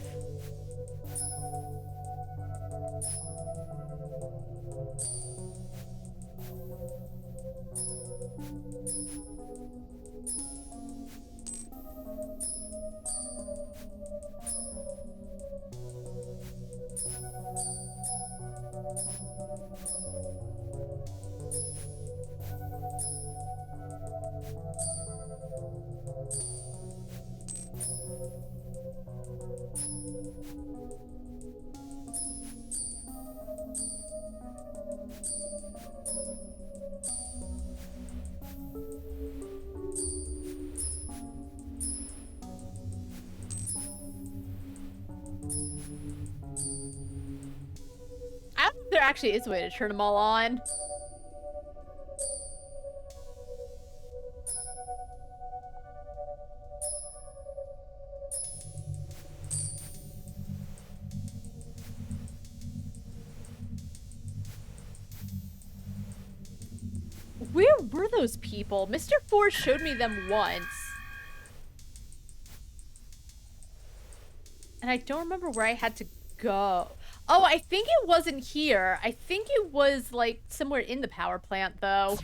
There actually is a way to turn them all on. Where were those people? Mr. Ford showed me them once. And I don't remember where I had to go. Oh, I think it wasn't here. I think it was, like, somewhere in the power plant, though.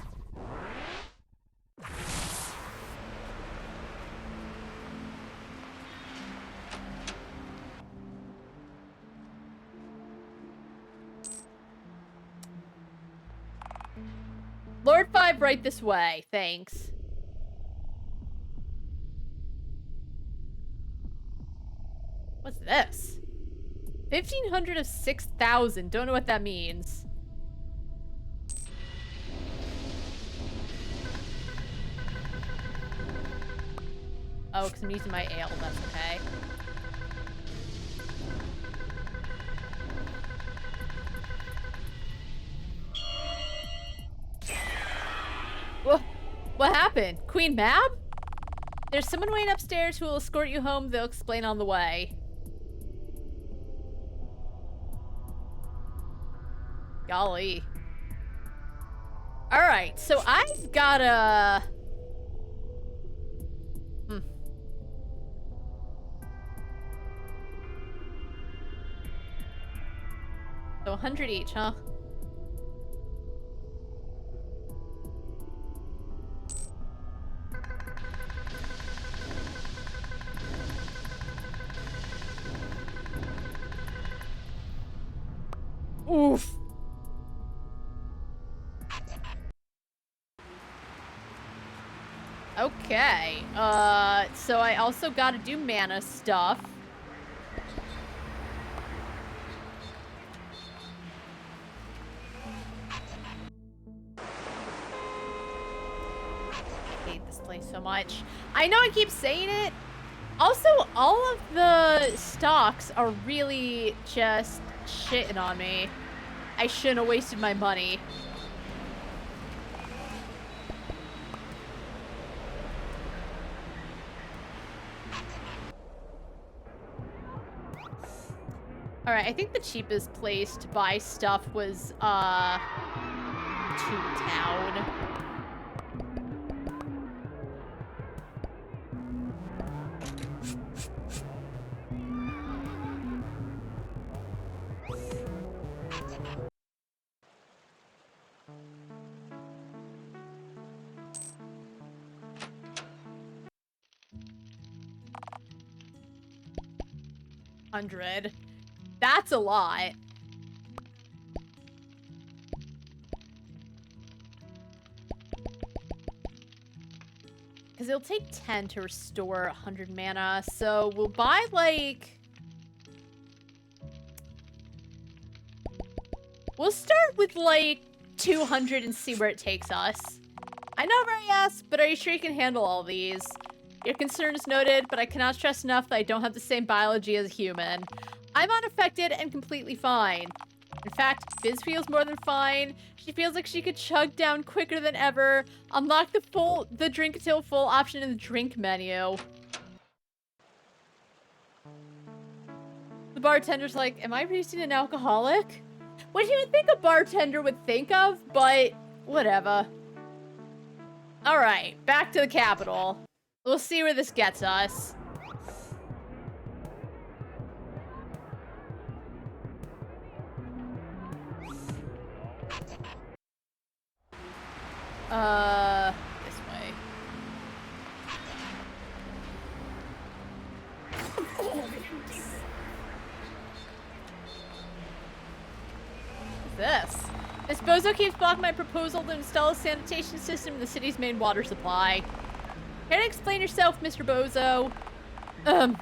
Lord 5 right this way. Thanks. What's this? 1,500 of 6,000. Don't know what that means. Oh, because I'm using my ale. That's okay. What happened? Queen Mab? There's someone waiting upstairs who will escort you home. They'll explain on the way. Golly. Alright, so I've got a... So 100 each, huh? Oof. Okay, so I also gotta do mana stuff. I hate this place so much. I know I keep saying it. Also, all of the stocks are really just shitting on me. I shouldn't have wasted my money. Alright, I think the cheapest place to buy stuff was, to town. $100. That's a lot. Because it'll take 10 to restore 100 mana, so we'll buy, like... We'll start with, like, 200 and see where it takes us. I know where I asked, but are you sure you can handle all these? Your concern is noted, but I cannot stress enough that I don't have the same biology as a human. I'm unaffected and completely fine. In fact, Biz feels more than fine. She feels like she could chug down quicker than ever. Unlock the drink until full option in the drink menu. The bartender's like, am I producing an alcoholic? What you would think a bartender would think of, but whatever. Alright, back to the capital. We'll see where this gets us. This way. What's this? This bozo keeps blocking my proposal to install a sanitation system in the city's main water supply. Care to explain yourself, Mr. Bozo?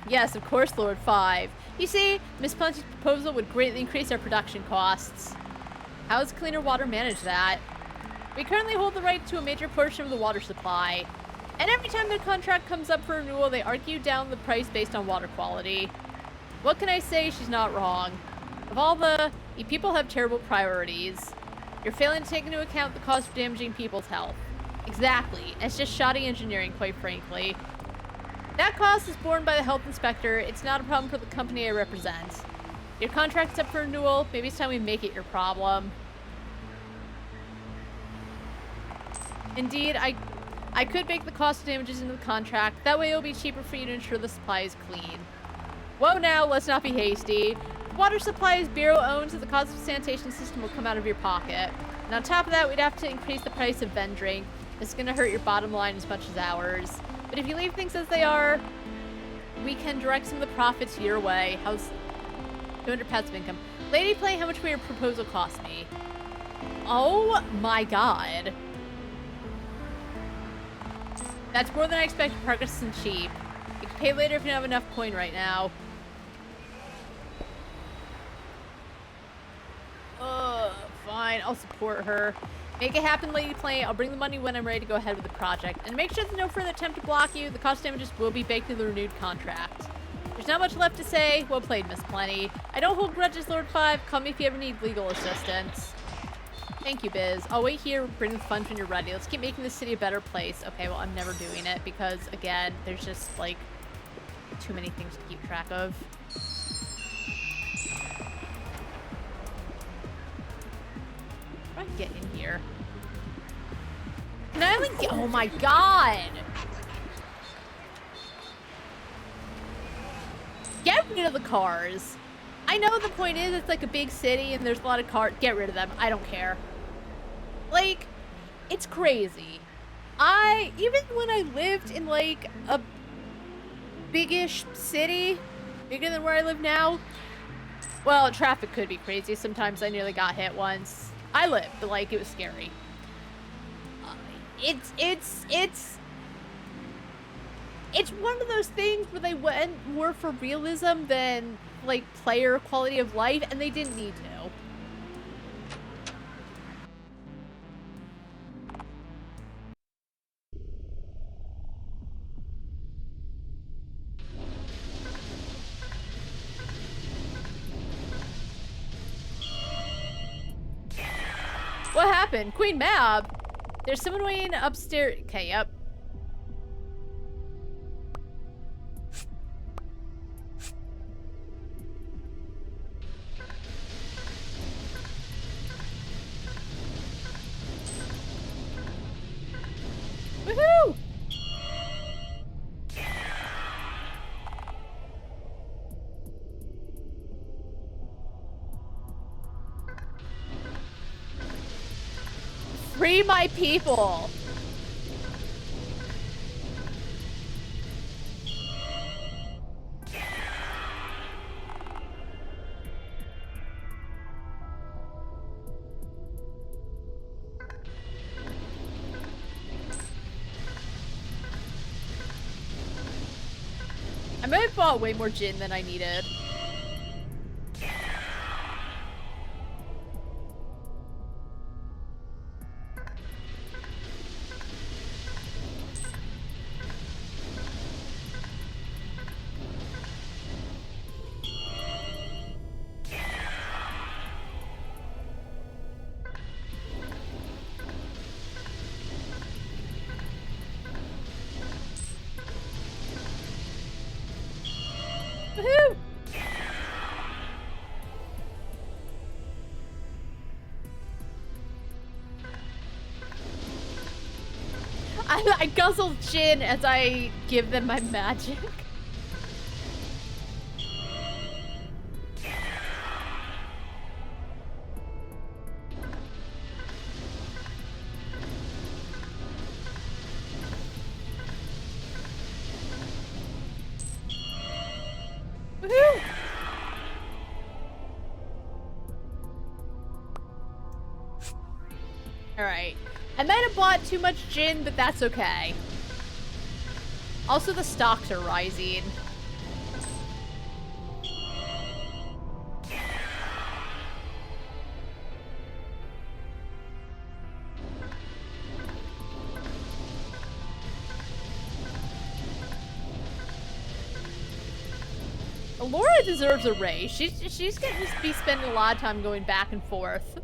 Yes, of course, Lord 5. You see, Miss Punch's proposal would greatly increase our production costs. How does Cleaner Water manage that? We currently hold the right to a major portion of the water supply. And every time their contract comes up for renewal, they argue down the price based on water quality. What can I say? She's not wrong. Of all you people have terrible priorities. You're failing to take into account the cost of damaging people's health. Exactly. It's just shoddy engineering, quite frankly. That cost is borne by the health inspector. It's not a problem for the company I represent. Your contract's up for renewal. Maybe it's time we make it your problem. Indeed, I could bake the cost of damages into the contract. That way it'll be cheaper for you to ensure the supply is clean. Whoa now, let's not be hasty. The water supply is Bureau owned, so the cost of the sanitation system will come out of your pocket. And on top of that, we'd have to increase the price of vending. This is gonna hurt your bottom line as much as ours. But if you leave things as they are, we can direct some of the profits your way. How's 200 passive income? Lady Play, how much will your proposal cost me? Oh my god. That's more than I expected. Progress isn't cheap. You can pay later if you don't have enough coin right now. Fine. I'll support her. Make it happen, Lady Play. I'll bring the money when I'm ready to go ahead with the project. And make sure there's no further attempt to block you. The cost damages will be baked into the renewed contract. There's not much left to say. Well played, Miss Plenty. I don't hold grudges, Lord 5. Call me if you ever need legal assistance. Thank you, Biz. I'll wait here, bring the funds when you're ready. Let's keep making this city a better place. Okay, well, I'm never doing it because, again, there's just, like, too many things to keep track of. How do I get in here? Can I only get— oh my god! Get rid of the cars. I know the point is it's like a big city and there's a lot of cars. Get rid of them. I don't care. Like, it's crazy. Even when I lived in like a big-ish city, bigger than where I live now, well, traffic could be crazy. Sometimes I nearly got hit once. I lived, but like, it was scary. It's one of those things where they went more for realism than like player quality of life, and they didn't need to. What happened? Queen Mab? There's someone waiting upstairs. Okay, yep. Woohoo! Free my people! I might have bought way more gin than I needed. Woohoo! I guzzle gin as I give them my magic. Woohoo! Alright. I might have bought too much gin, but that's okay. Also, the stocks are rising. Laura deserves a raise. She's gonna be spending a lot of time going back and forth.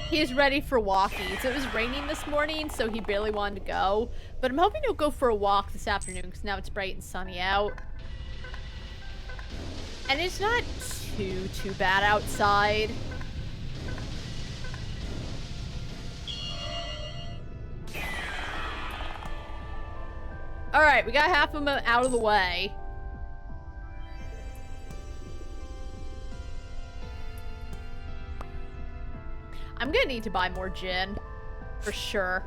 He's ready for walkies. It was raining this morning, so he barely wanted to go. But I'm hoping he'll go for a walk this afternoon, because now it's bright and sunny out. And it's not too bad outside. Alright, we got half of them out of the way. I'm gonna need to buy more gin. For sure.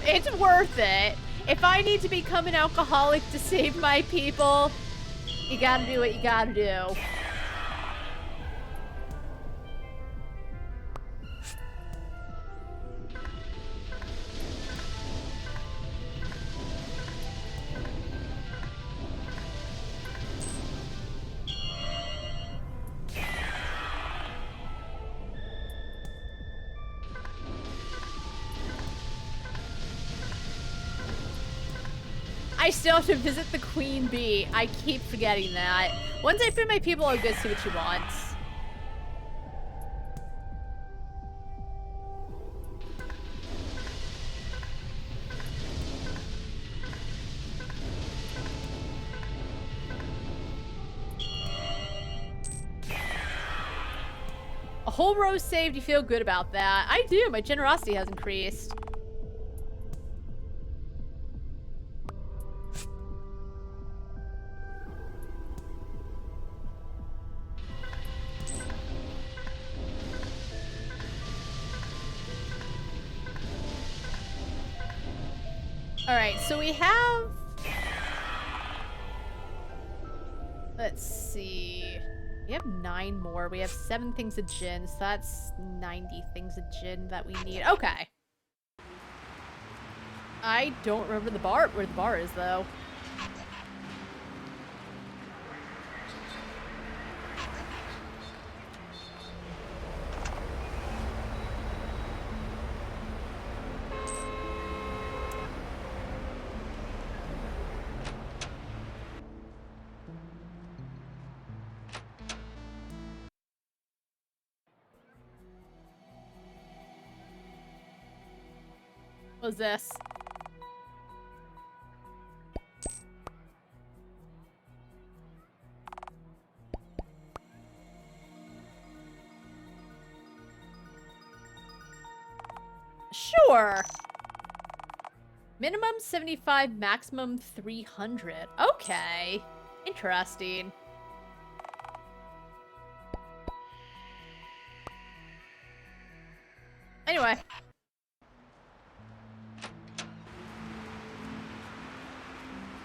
It's worth it. If I need to become an alcoholic to save my people, you gotta do what you gotta do. I still have to visit the queen bee. I keep forgetting that. Once I free my people, I'll go see what she wants. A whole row saved. You feel good about that? I do. My generosity has increased. Alright, so we have... Let's see... We have 9 more. We have 7 things of gin, so that's 90 things of gin that we need. Okay. I don't remember where the bar is, though. What was this? Sure. Minimum 75, maximum 300. Okay. Interesting. Anyway.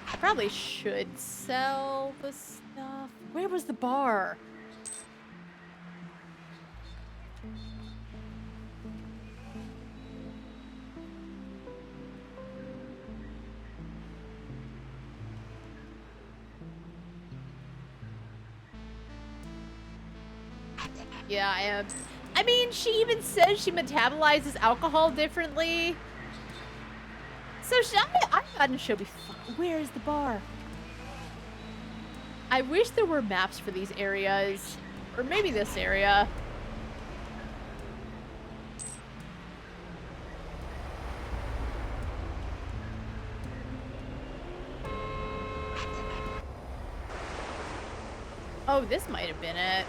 I probably should sell the stuff. Where was the bar? Yeah, I am. I mean, she even says she metabolizes alcohol differently. So I imagine she'll be fine. Where is the bar? I wish there were maps for these areas. Or maybe this area. Oh, this might have been it.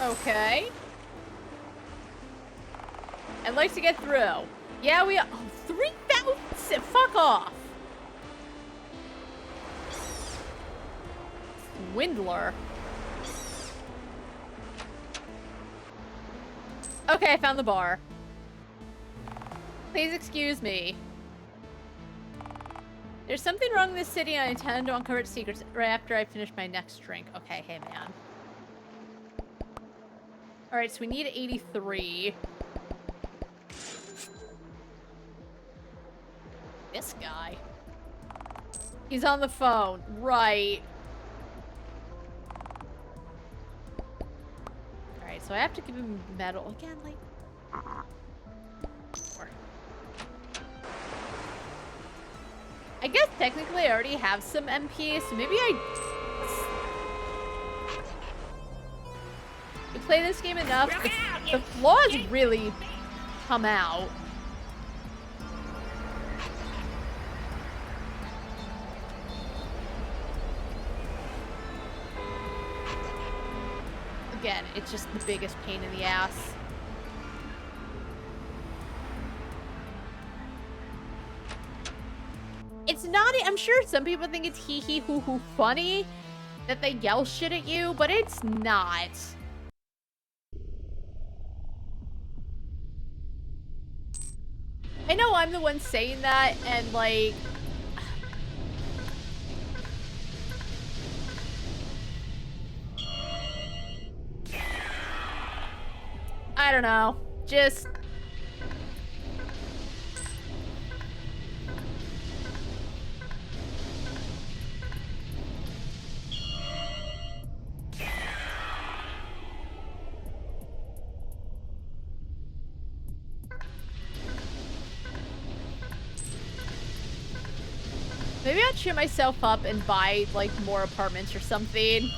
Okay. I'd like to get through. Yeah, we... Oh, 3,000! Fuck off! Swindler. Okay, I found the bar. Please excuse me. There's something wrong in this city and I intend to uncover its secrets right after I finish my next drink. Okay, hey man. Alright, so we need 83. This guy. He's on the phone. Right. Alright, so I have to give him metal. Again, like... I guess technically I already have some MP, so maybe I... You play this game enough, the flaws really come out. Again, it's just the biggest pain in the ass. It's not, I'm sure some people think it's hee hee hoo hoo funny that they yell shit at you, but it's not. I know I'm the one saying that, and like... I don't know. Just... Maybe I'll cheer myself up and buy, like, more apartments or something.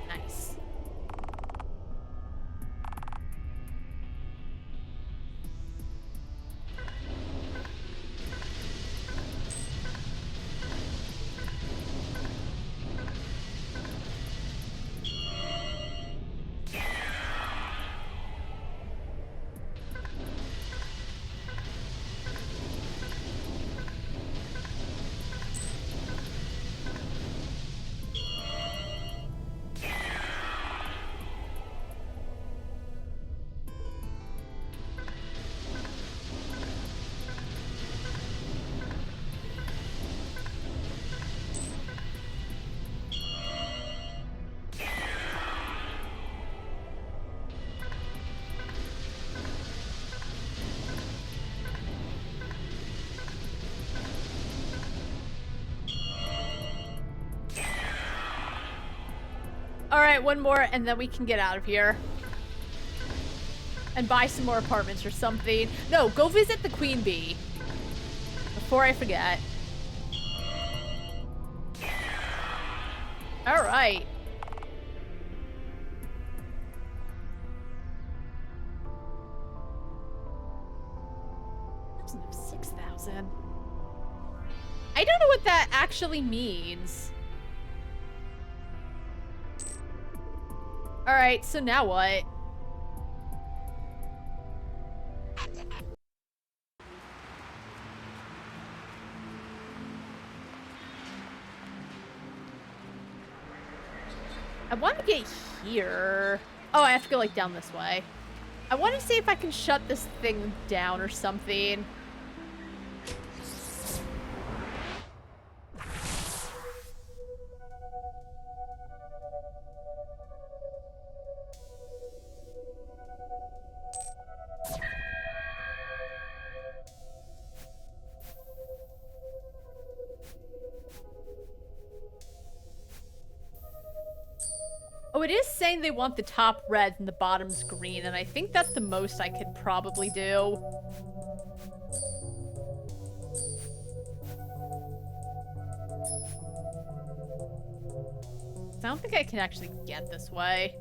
Nice. Alright, one more, and then we can get out of here. And buy some more apartments or something. No, go visit the Queen Bee. Before I forget. Alright. 6,000. I don't know what that actually means. Alright, so now what? I want to get here. Oh, I have to go, like, down this way. I want to see if I can shut this thing down or something. Oh, it is saying they want the top red and the bottom's green, and I think that's the most I could probably do. I don't think I can actually get this way.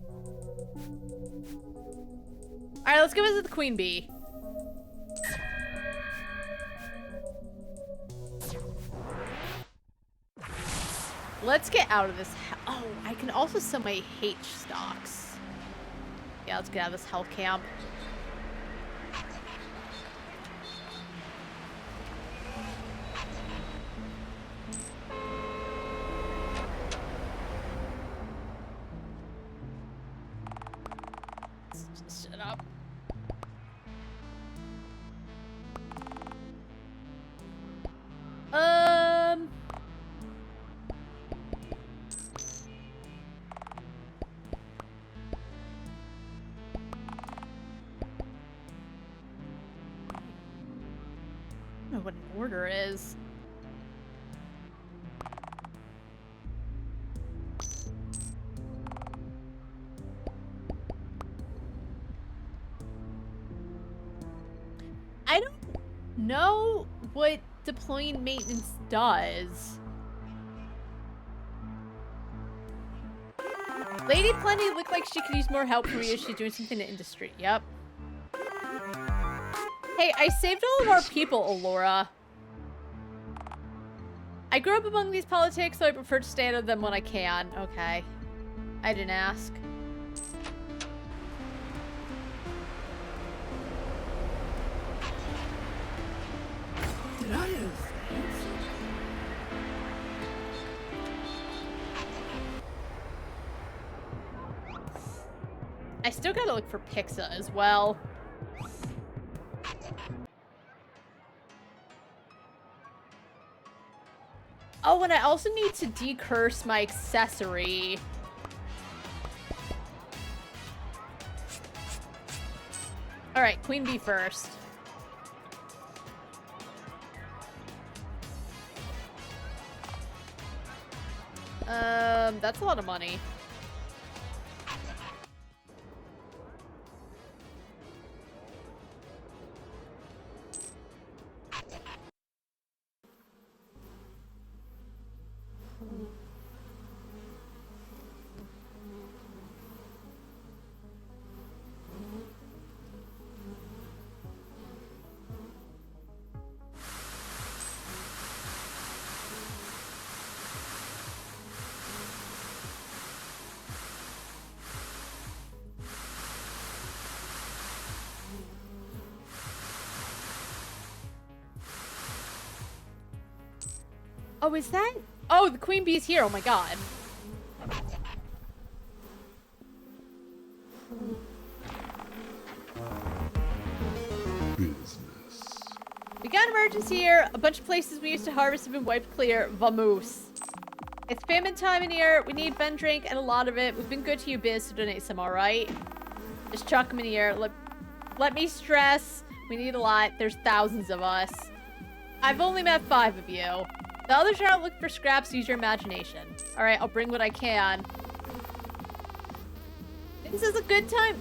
Alright, let's go visit the queen bee. Let's get out of this. Oh, I can also sell my H stocks. Yeah, let's get out of this hell camp. Shut up. I don't know what an order is. I don't know what deploying maintenance does. Lady Plenty looked like she could use more help from you. She's doing something in industry. Yep. Hey, I saved all of our people, Allura. I grew up among these politics, so I prefer to stay out of them when I can. Okay. I didn't ask. Did I ask? I still gotta look for Pixa as well. Oh, and I also need to decurse my accessory. Alright, queen bee first. That's a lot of money. Oh, is that? Oh, the queen bee's here. Oh my god. Business. We got an emergency here. A bunch of places we used to harvest have been wiped clear. Vamoose. It's famine time in here. We need Ben drink and a lot of it. We've been good to you, Biz, so donate some, alright? Just chuck them in here. Let me stress. We need a lot. There's thousands of us. I've only met 5 of you. The others are out looking for scraps. Use your imagination. Alright, I'll bring what I can. This is a good time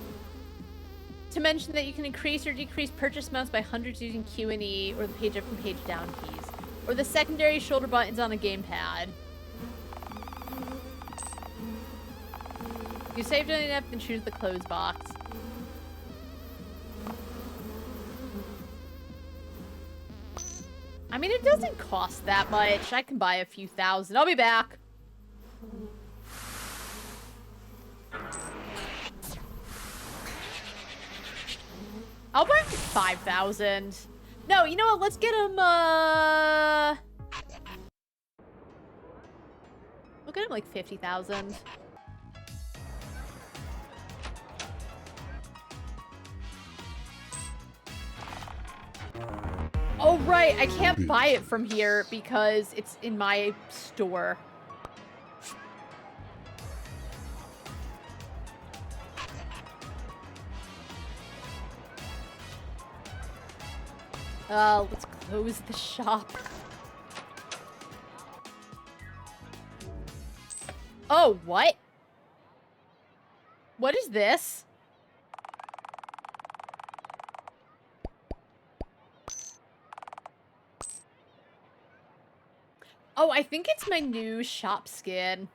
to mention that you can increase or decrease purchase amounts by hundreds using Q and E or the page up and page down keys. Or the secondary shoulder buttons on a gamepad. You saved it enough, then choose the close box. I mean, it doesn't cost that much. I can buy a few thousand. I'll be back. I'll buy 5,000. No, you know what? Let's get him, we'll get him like 50,000. Oh, right. I can't buy it from here because it's in my store. Let's close the shop. Oh, what? What is this? Oh, I think it's my new shop skin.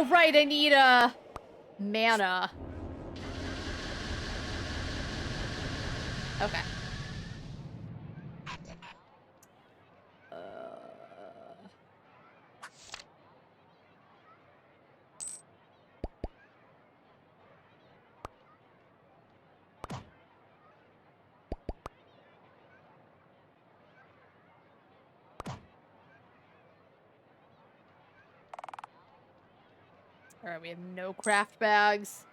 Oh, right, I need, mana. Okay. Alright, we have no craft bags.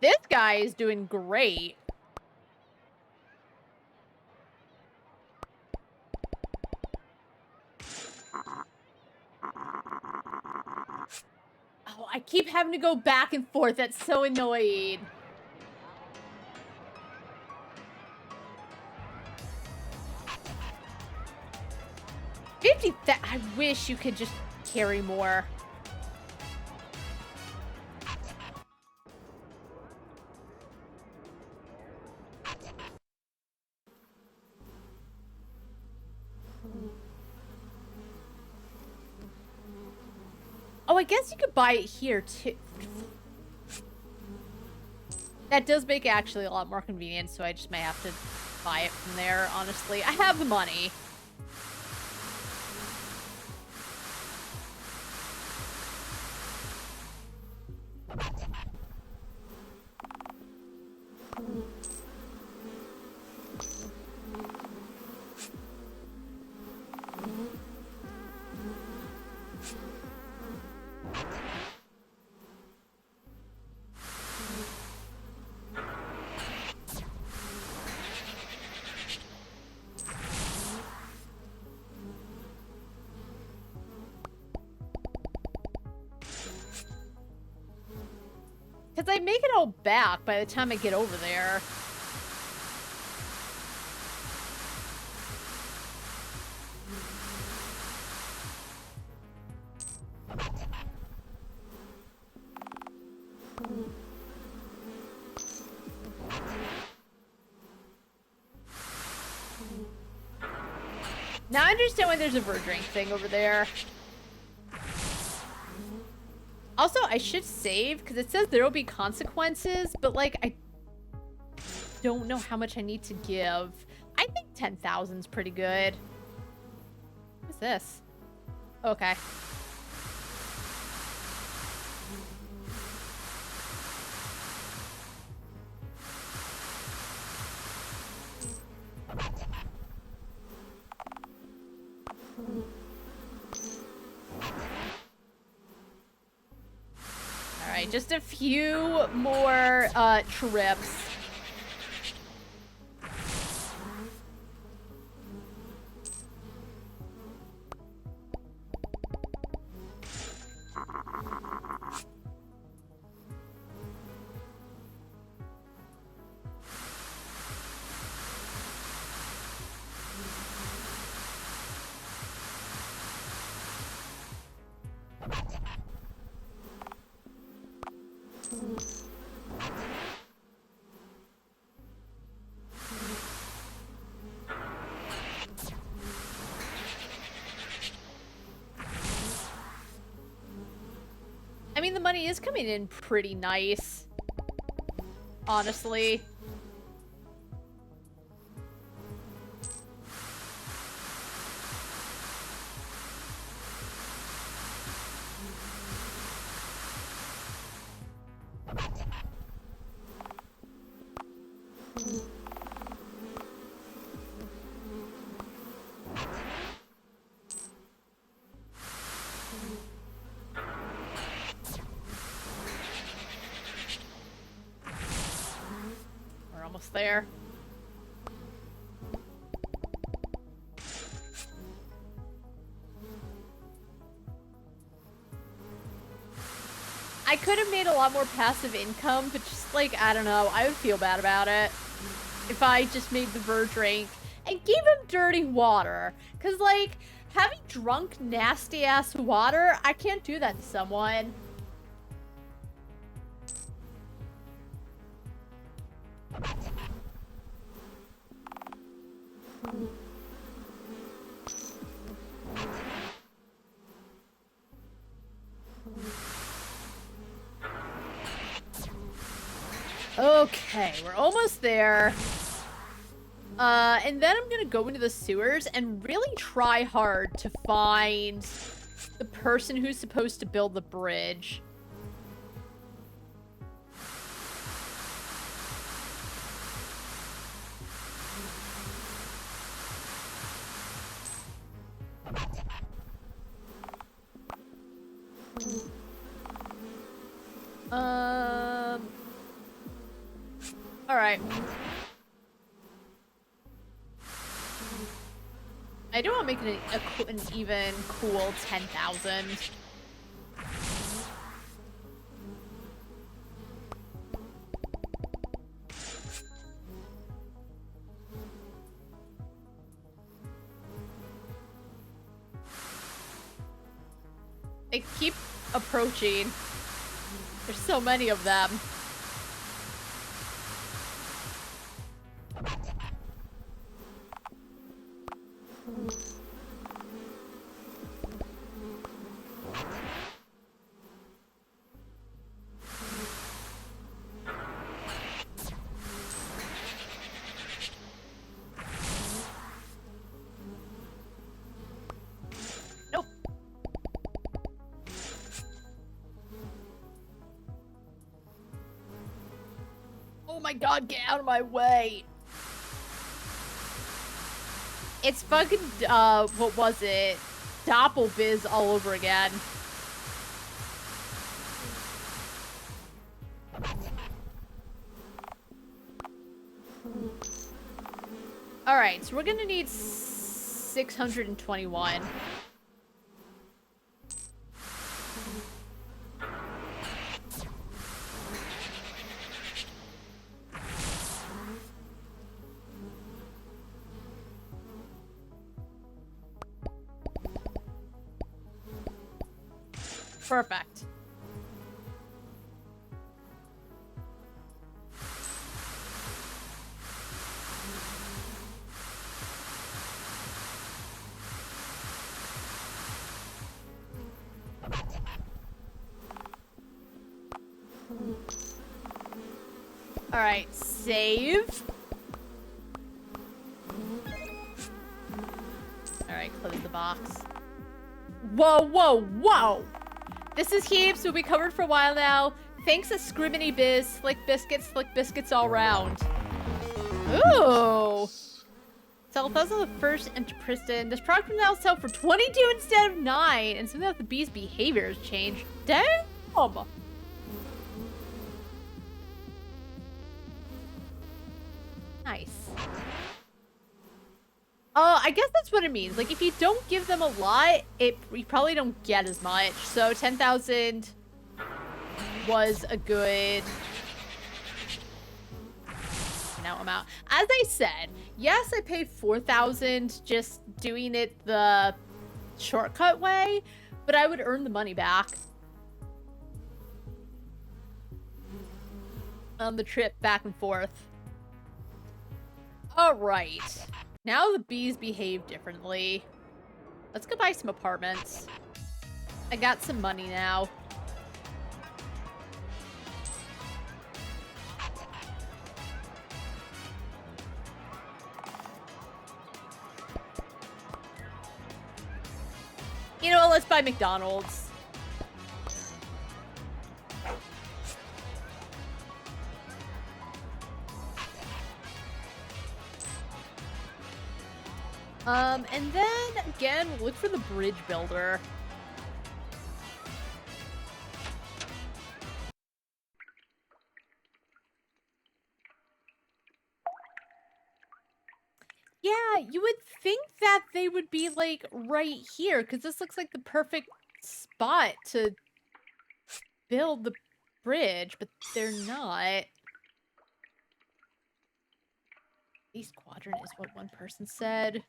This guy is doing great. Oh, I keep having to go back and forth. That's so annoying. I wish you could just carry more. Oh, I guess you could buy it here, too. That does make it actually a lot more convenient, so I just may have to buy it from there, honestly. I have the money. Because I make it all back by the time I get over there. Now I understand why there's a Verdrink thing over there. Also, I should save, because it says there will be consequences, but, like, I don't know how much I need to give. I think 10,000 is pretty good. What's this? Okay. Alright, just a few more trips. I mean, the money is coming in pretty nice, honestly. We're almost there. I could have made a lot more passive income, but just, like, I don't know. I would feel bad about it if I just made the Verdrink and gave him dirty water. Because, like, having drunk, nasty-ass water, I can't do that to someone. Okay, we're almost there. And then I'm gonna go into the sewers and really try hard to find the person who's supposed to build the bridge. Alright. I do want to make it an even cool 10,000. They keep approaching. There's so many of them. Nope. Oh my god, get out of my way. It's fucking, what was it? Doppelbiz all over again. Alright, so we're gonna need 621. Perfect. Alright, save. Alright, close the box. Whoa, whoa, whoa! This is Heaps, we'll be covered for a while now. Thanks to Scriminy Biz, slick biscuits all round. Ooh! Sell 1,000 of the first and Priston. This product will now sell for 22 instead of 9, and something about the bee's behavior has changed. Damn! Nice. I guess that's what it means. Like, if you don't give them a lot, you probably don't get as much. So 10,000 was a good amount. As I said, yes, I paid 4,000 just doing it the shortcut way, but I would earn the money back on the trip back and forth. All right. Now the bees behave differently. Let's go buy some apartments. I got some money now. You know what? Let's buy McDonald's. And then, again, we'll look for the bridge builder. Yeah, you would think that they would be, like, right here, because this looks like the perfect spot to build the bridge, but they're not. East quadrant is what one person said.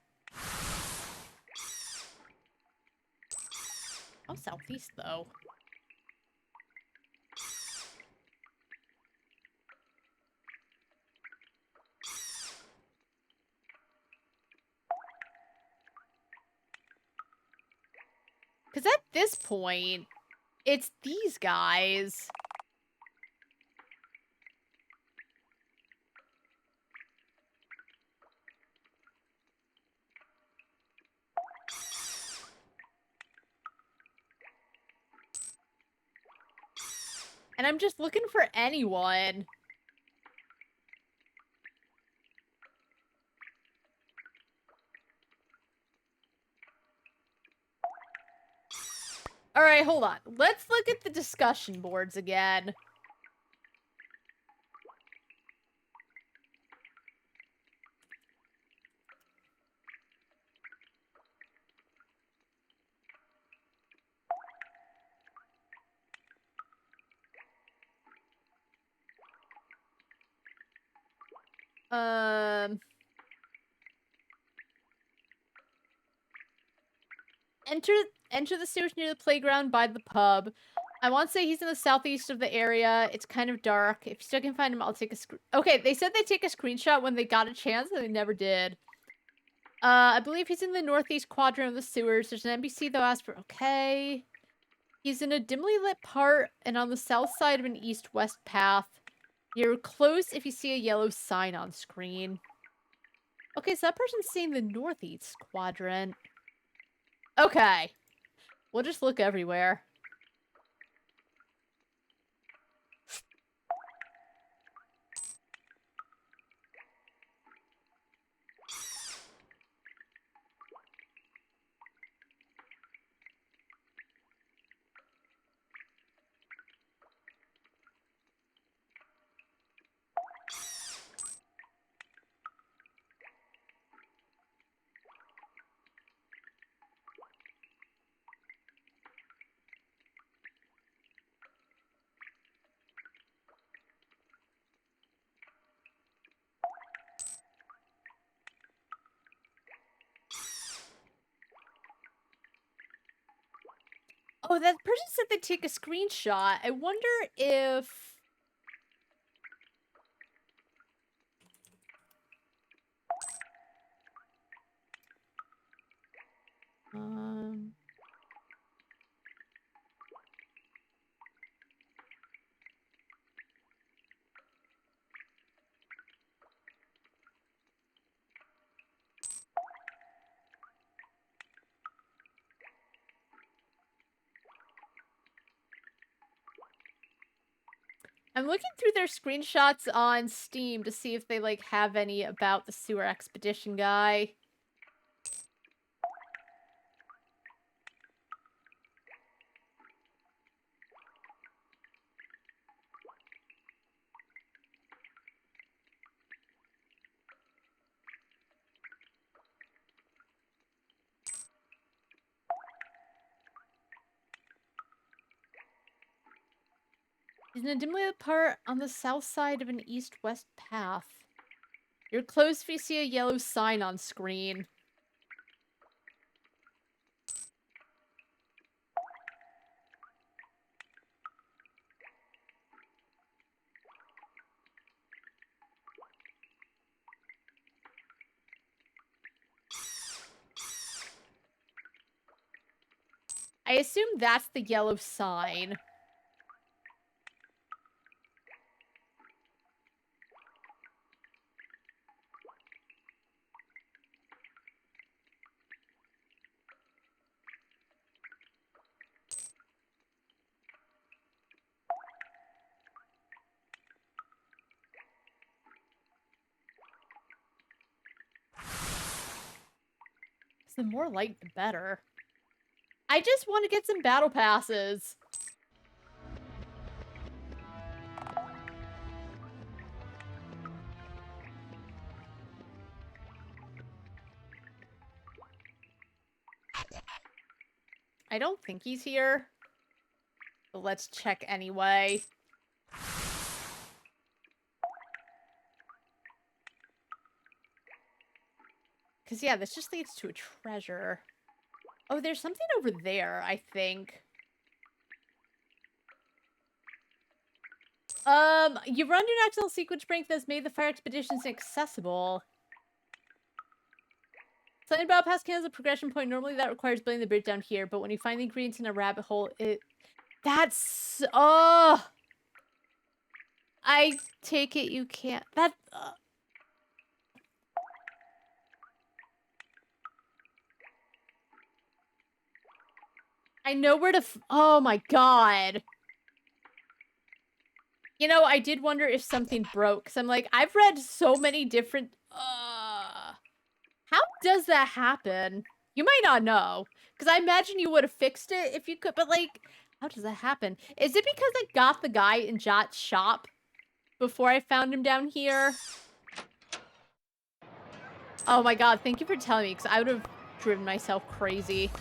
Oh, southeast, though. Because at this point, it's these guys. And I'm just looking for anyone. Alright, hold on. Let's look at the discussion boards again. Enter the sewers near the playground by the pub. I want to say he's in the southeast of the area. It's kind of dark. If you still can find him, I'll take a Okay, they said they'd take a screenshot when they got a chance, and they never did. I believe he's in the northeast quadrant of the sewers. There's an NPC though asked for... Okay. He's in a dimly lit part and on the south side of an east-west path. You're close if you see a yellow sign on screen. Okay, so that person's seeing the northeast quadrant. Okay. We'll just look everywhere. Oh, that person said they'd take a screenshot. I wonder if... I'm looking through their screenshots on Steam to see if they, like, have any about the sewer expedition guy. He's in a dimly lit part on the south side of an east-west path. You're close if you see a yellow sign on screen. I assume that's the yellow sign. The more light, the better. I just want to get some battle passes. I don't think he's here. But let's check anyway. Because, yeah, this just leads to a treasure. Oh, there's something over there, I think. You run an accidental sequence break that's made the fire expeditions inaccessible. Something about past can is a progression point. Normally that requires building the bridge down here, but when you find the ingredients in a rabbit hole, that's... Oh! I take it you can't... That... I know where to oh my god. You know, I did wonder if something broke. Because I'm like, I've read so many different... how does that happen? You might not know. Because I imagine you would have fixed it if you could. But, like, how does that happen? Is it because I got the guy in Jot's shop before I found him down here? Oh my god, thank you for telling me. Because I would have driven myself crazy.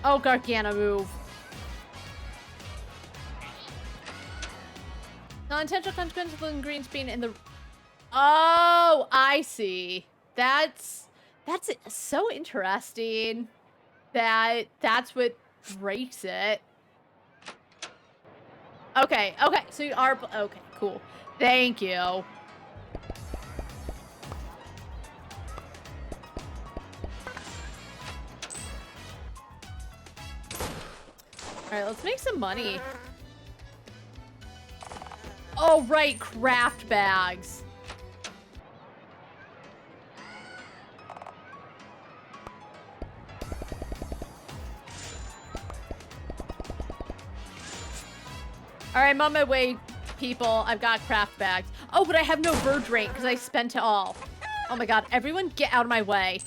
Oh, Gargano move. Non-intentional consequences of the ingredients being in the... Oh, I see. That's so interesting that that's what breaks it. Okay, okay, so you are... Okay, cool. Thank you. Alright, let's make some money. Oh, right, craft bags. Alright, I'm on my way, people. I've got craft bags. Oh, but I have no bird drink because I spent it all. Oh my god, everyone get out of my way.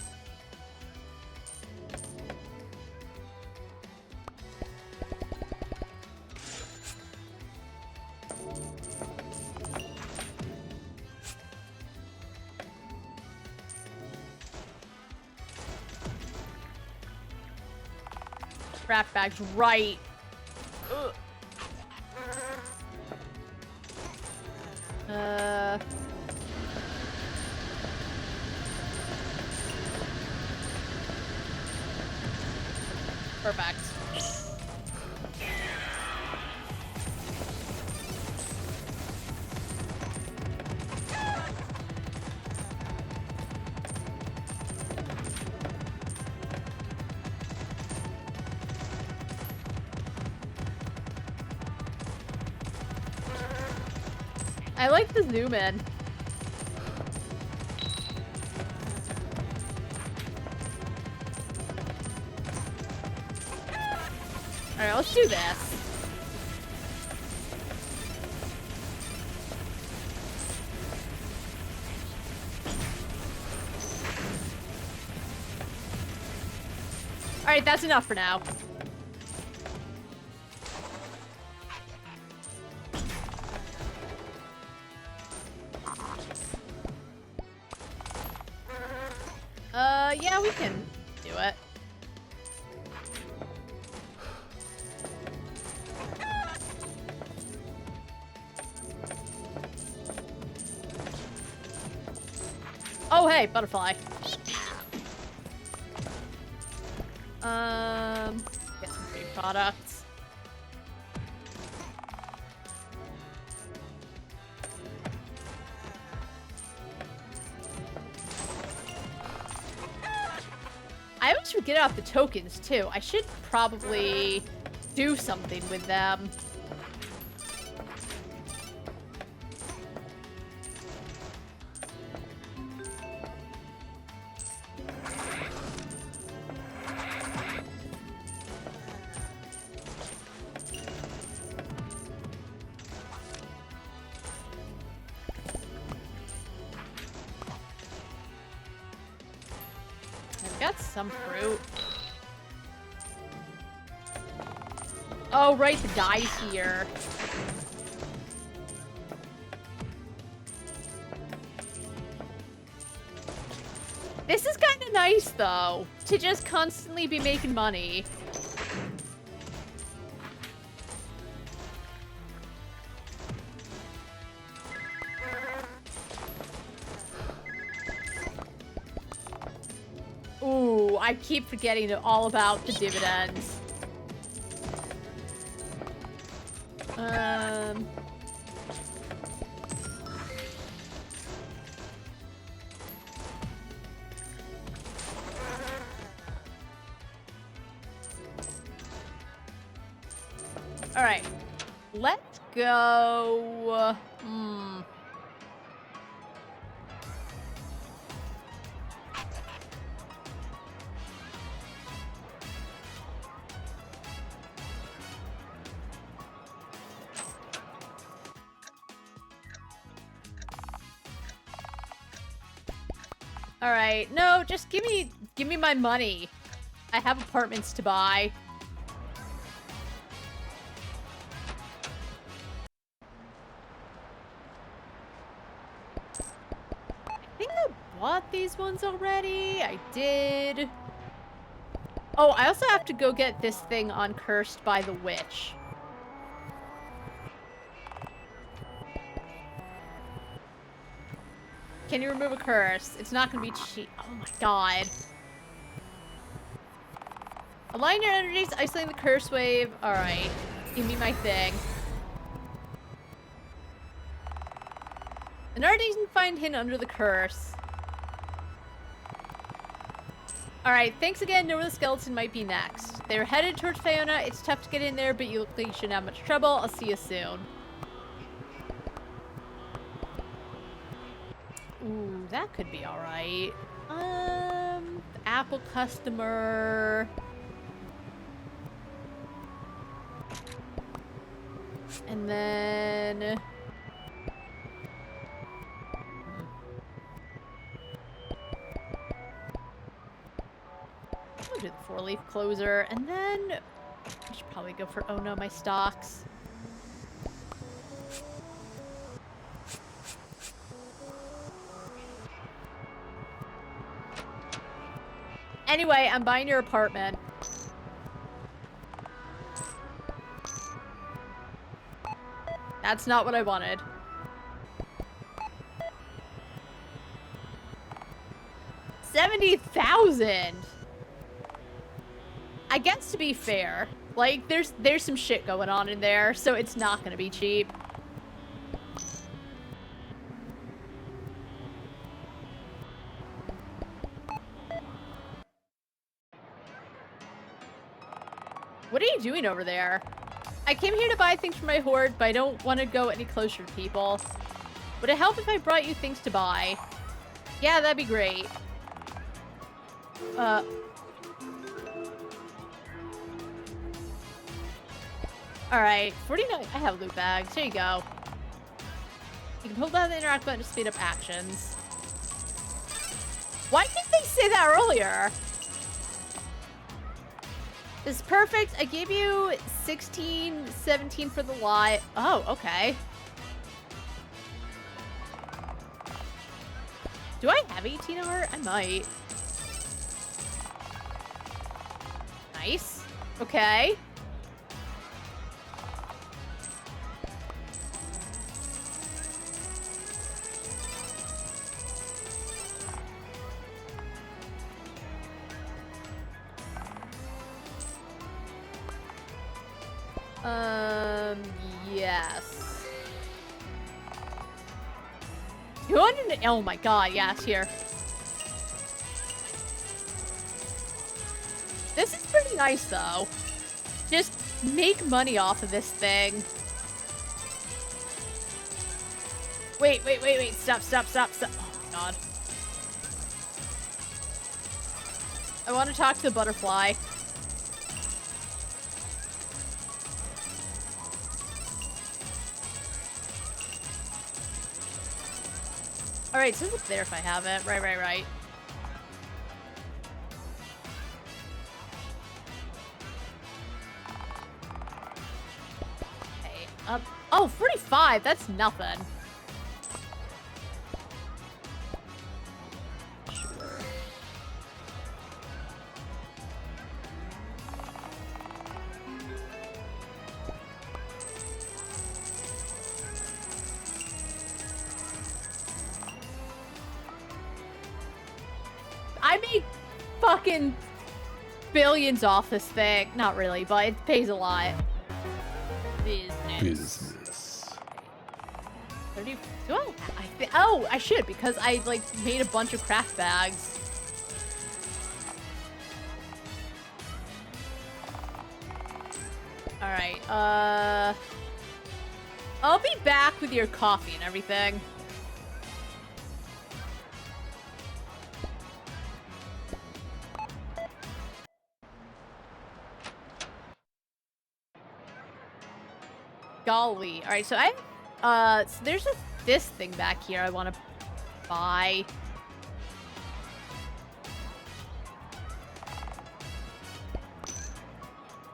Craft bags, right. Ugh. Perfect. I like the zoom in. Alright, let's do this. Alright, that's enough for now. Yeah, we can do it. Oh, hey, butterfly. Get some free products. I always forget about the tokens, too. I should probably do something with them. Got some fruit. Oh, right, the guy's here. This is kind of nice, though, to just constantly be making money. Ooh, I keep forgetting all about the dividends. Alright. Let's go... Alright, no, just give me my money. I have apartments to buy. I think I bought these ones already. I did. Oh, I also have to go get this thing on Cursed by the Witch. Can you remove a curse? It's not gonna be cheap. Oh my god. Align your energies, isolating the curse wave. Alright. Give me my thing. An artist can find hidden under the curse. Alright, thanks again. Know where the skeleton might be next. They're headed towards Fiona. It's tough to get in there, but you look like you shouldn't have much trouble. I'll see you soon. Ooh, that could be alright. Apple customer. And then... I'll do the 4-leaf closer, and then... I should probably go for, oh no, my stocks. Anyway, I'm buying your apartment. That's not what I wanted. $70,000! I guess to be fair, like, there's some shit going on in there, so it's not gonna be cheap. What are you doing over there? I came here to buy things for my hoard, but I don't want to go any closer to people. Would it help if I brought you things to buy? Yeah, that'd be great. Alright, 49. I have loot bags. Here you go. You can hold down the interact button to speed up actions. Why didn't they say that earlier? This is perfect. I gave you 16, 17 for the lot. Oh, okay. Do I have 18 art? I might. Nice. Okay. Yes. 200, oh my god, yes, here. This is pretty nice, though. Just make money off of this thing. Wait. Stop. Oh my god. I want to talk to the butterfly. Alright, so it's there if I have it. Right. Okay, up. Oh, 45! That's nothing. Sure. I make fucking billions off this thing. Not really, but it pays a lot. Business. 30. Do I? Oh, I should because I like made a bunch of craft bags. Alright, I'll be back with your coffee and everything. Golly. Alright, so so there's this thing back here I want to buy.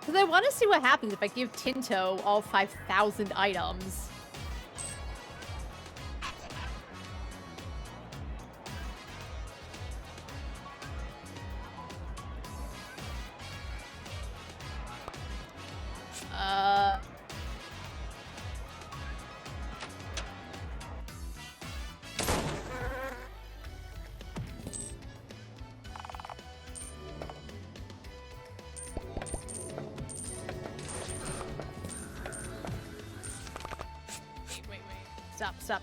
Because I want to see what happens if I give Tinto all 5,000 items.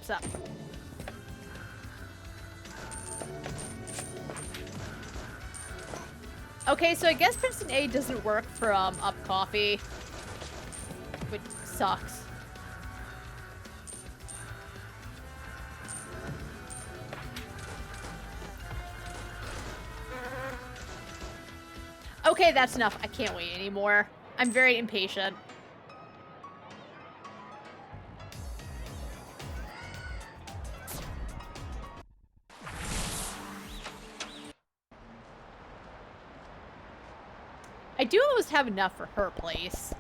Stop. Okay, so I guess Princeton A doesn't work for up coffee, which sucks. Okay, that's enough. I can't wait anymore. I'm very impatient. I do almost have enough for her place.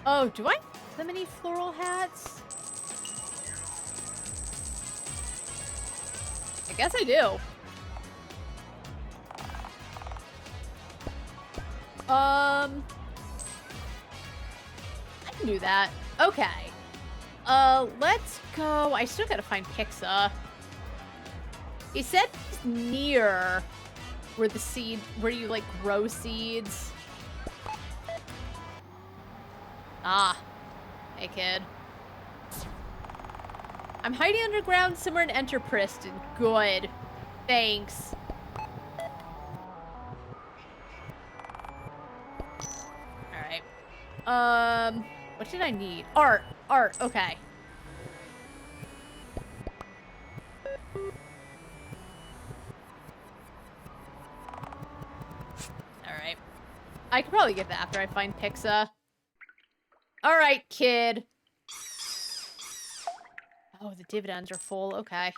Oh, do I have that many floral hats? I guess I do. I can do that. Okay. Let's go. I still gotta find Pixa. He said it's near where the seed, where you like grow seeds. Ah. Hey, kid. I'm hiding underground somewhere in Enter Priston. Good. Thanks. Alright. What did I need? Art. Okay. Alright. I could probably get that after I find Pixa. Alright, kid. Oh, the dividends are full. Okay.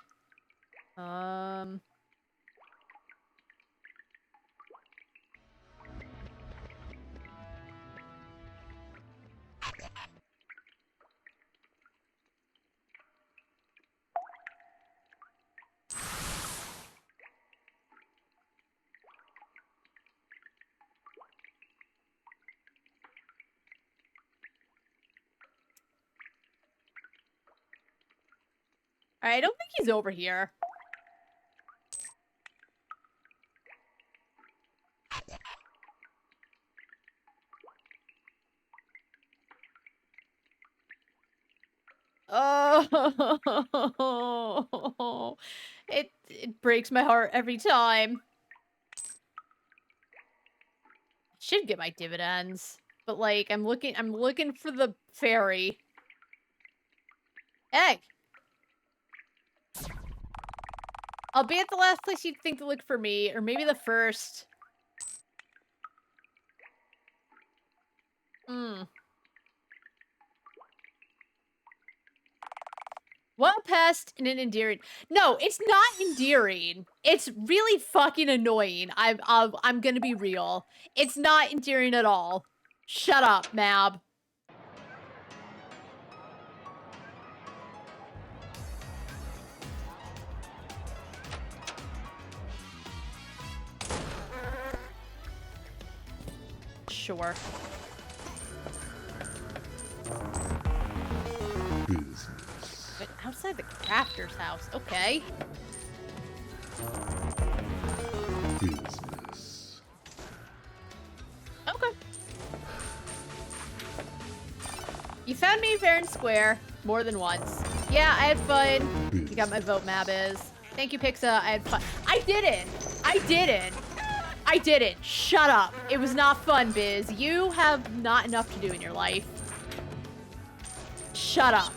Alright, I don't think he's over here. Oh, it breaks my heart every time. I should get my dividends, but like I'm looking for the fairy. Egg. I'll be at the last place you'd think to look for me, or maybe the first. One pest and an endearing. No, it's not endearing. It's really fucking annoying. I'm gonna be real. It's not endearing at all. Shut up, Mab. Sure. Business. But outside the crafter's house, okay. Business. Okay. You found me fair and square more than once. Yeah, I had fun. You got my vote, Mabiz. Thank you, Pixa. I had fun. I didn't. I didn't. I didn't. Shut up. It was not fun, Biz. You have not enough to do in your life. Shut up.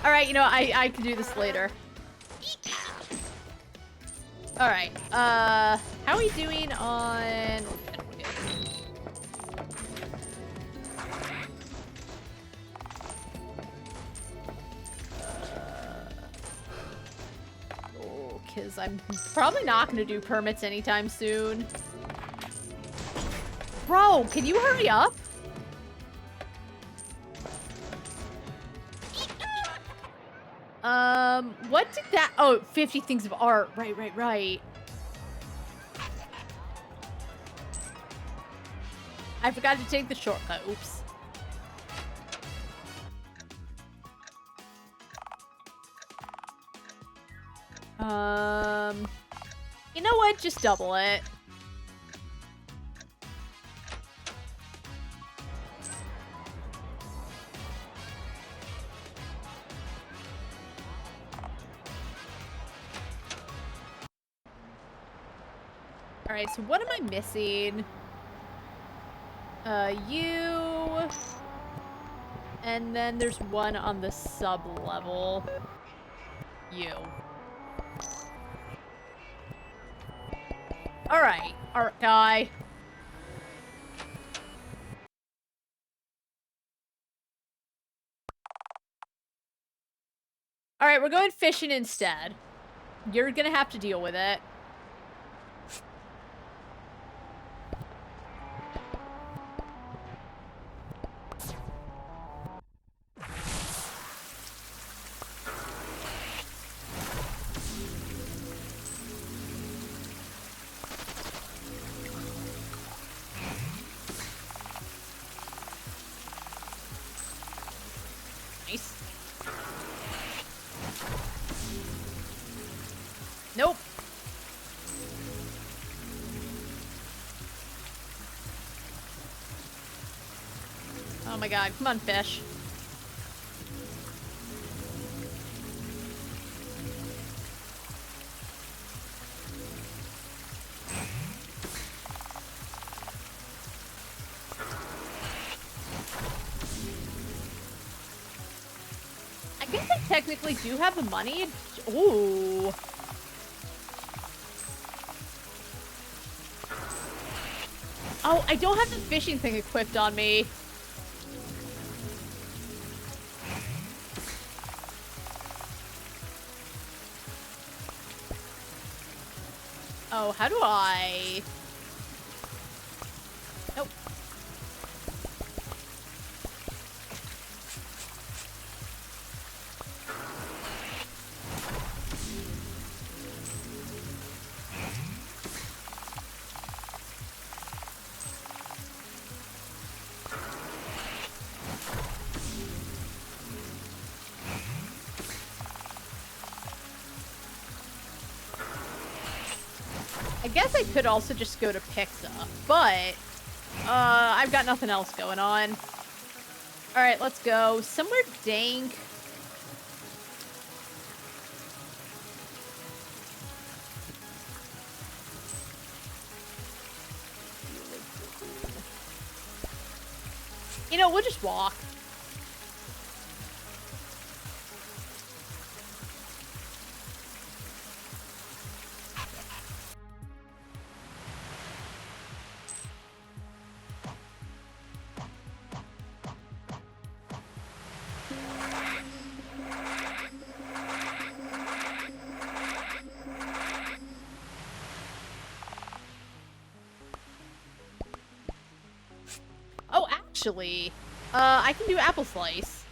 Alright, you know, I can do this later. Alright, how are we doing on... Oh, because I'm probably not going to do permits anytime soon. Bro, can you hurry up? What did that... Oh, 50 things of art. Right. I forgot to take the shortcut. Oops. You know what? Just double it. Alright, so what am I missing? You... And then there's one on the sub-level. You. Alright, art guy. Alright, we're going fishing instead. You're gonna have to deal with it. Nice. Nope. Oh my god, come on, fish. I guess I technically do have the money. Ooh. Oh, I don't have the fishing thing equipped on me. Oh, how do I... Nope. I guess I could also just go to Pixa, but I've got nothing else going on. All right, let's go somewhere dank. You know, we'll just walk. Oh, actually, I can do apple slice.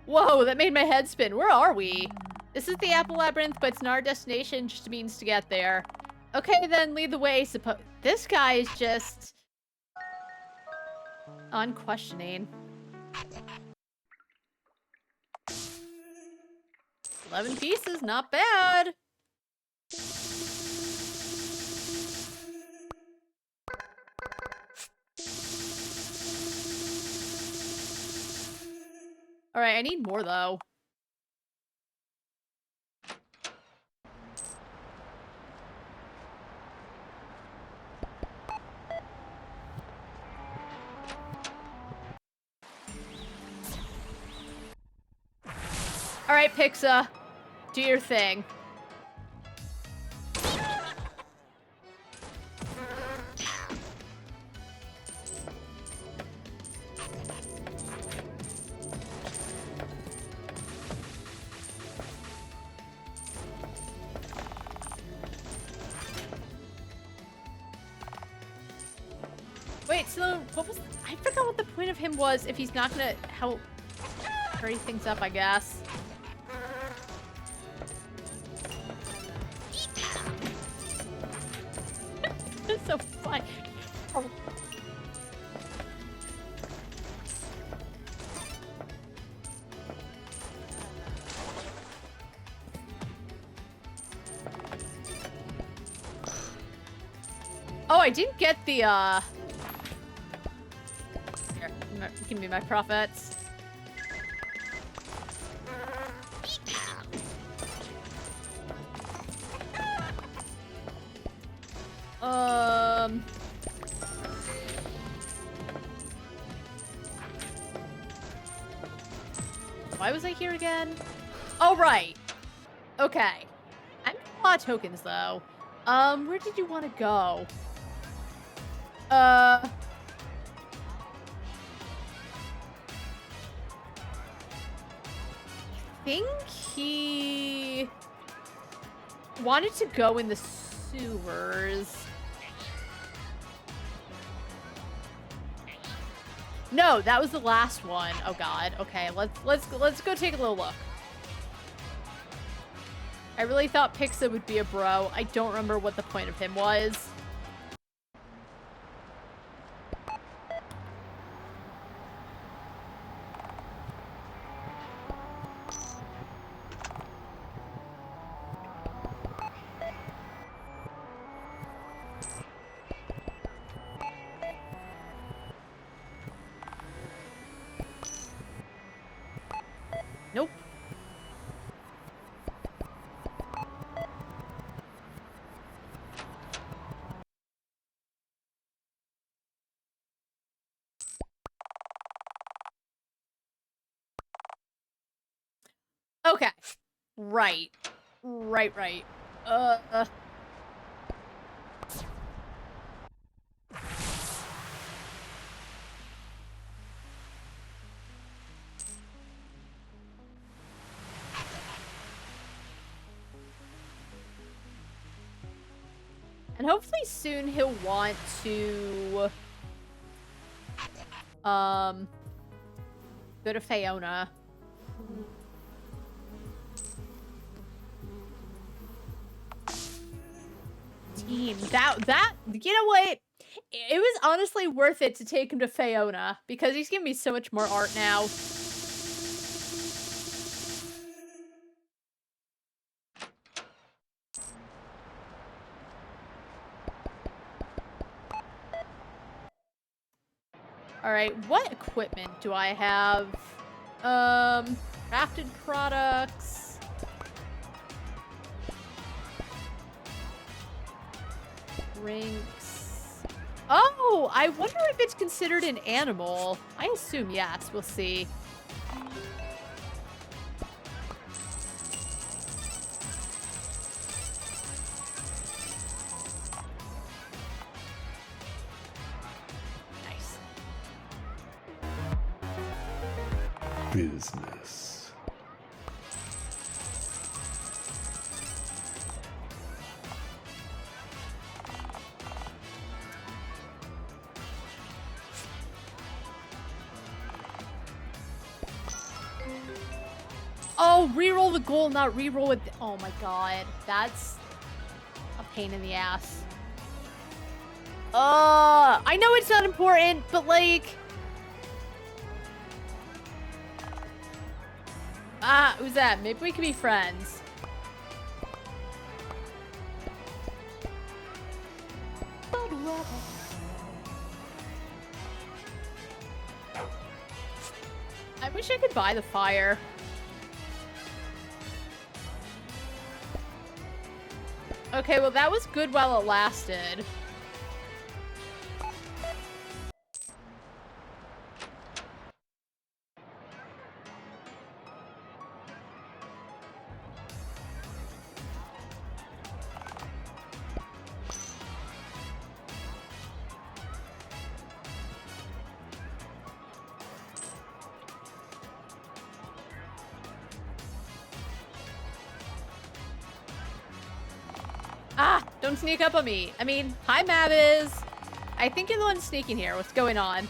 Whoa, that made my head spin. Where are we? This is the Apple Labyrinth, but it's not our destination, just a means to get there. Okay, then lead the way, This guy is just... unquestioning. 11 pieces, not bad. Alright, I need more, though. Alright, Pixa. Do your thing. Wait, so what was... I forgot what the point of him was if he's not gonna help hurry things up, I guess. It's so fun. Oh. Oh, I didn't get the, Here, give me my profits. Why was I here again? Oh, right. Okay. I'm getting a lot of tokens, though. Where did you want to go? I think he wanted to go in the sewers. No, that was the last one. Oh god. Okay, let's go take a little look. I really thought Pixa would be a bro. I don't remember what the point of him was. Nope. Okay. Right. Right. And hopefully soon he'll want to go to Fiona. Team, that you know what? It was honestly worth it to take him to Fiona because he's giving me so much more art now. Alright, what equipment do I have? Crafted products. Drinks. Oh, I wonder if it's considered an animal. I assume yes. We'll see. Nice. Business. Oh, reroll the goal, not reroll it. Oh my god. That's a pain in the ass. I know it's not important, but like... who's that? Maybe we can be friends. I wish I could buy the fire. Okay, well that was good while it lasted. Don't sneak up on me. I mean, hi, Mavis. I think you're the one sneaking here. What's going on?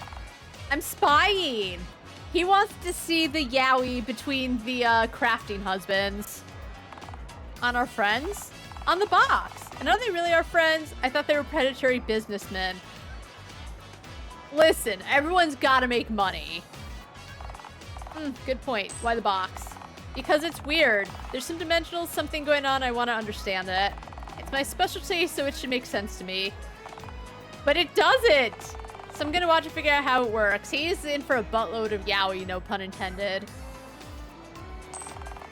I'm spying. He wants to see the yaoi between the crafting husbands. On our friends? On the box. And are they really our friends? I thought they were predatory businessmen. Listen, everyone's gotta make money. Good point. Why the box? Because it's weird. There's some dimensional something going on. I want to understand it. It's my specialty, so it should make sense to me. But it doesn't! So I'm gonna watch and figure out how it works. He's in for a buttload of yaoi, no pun intended.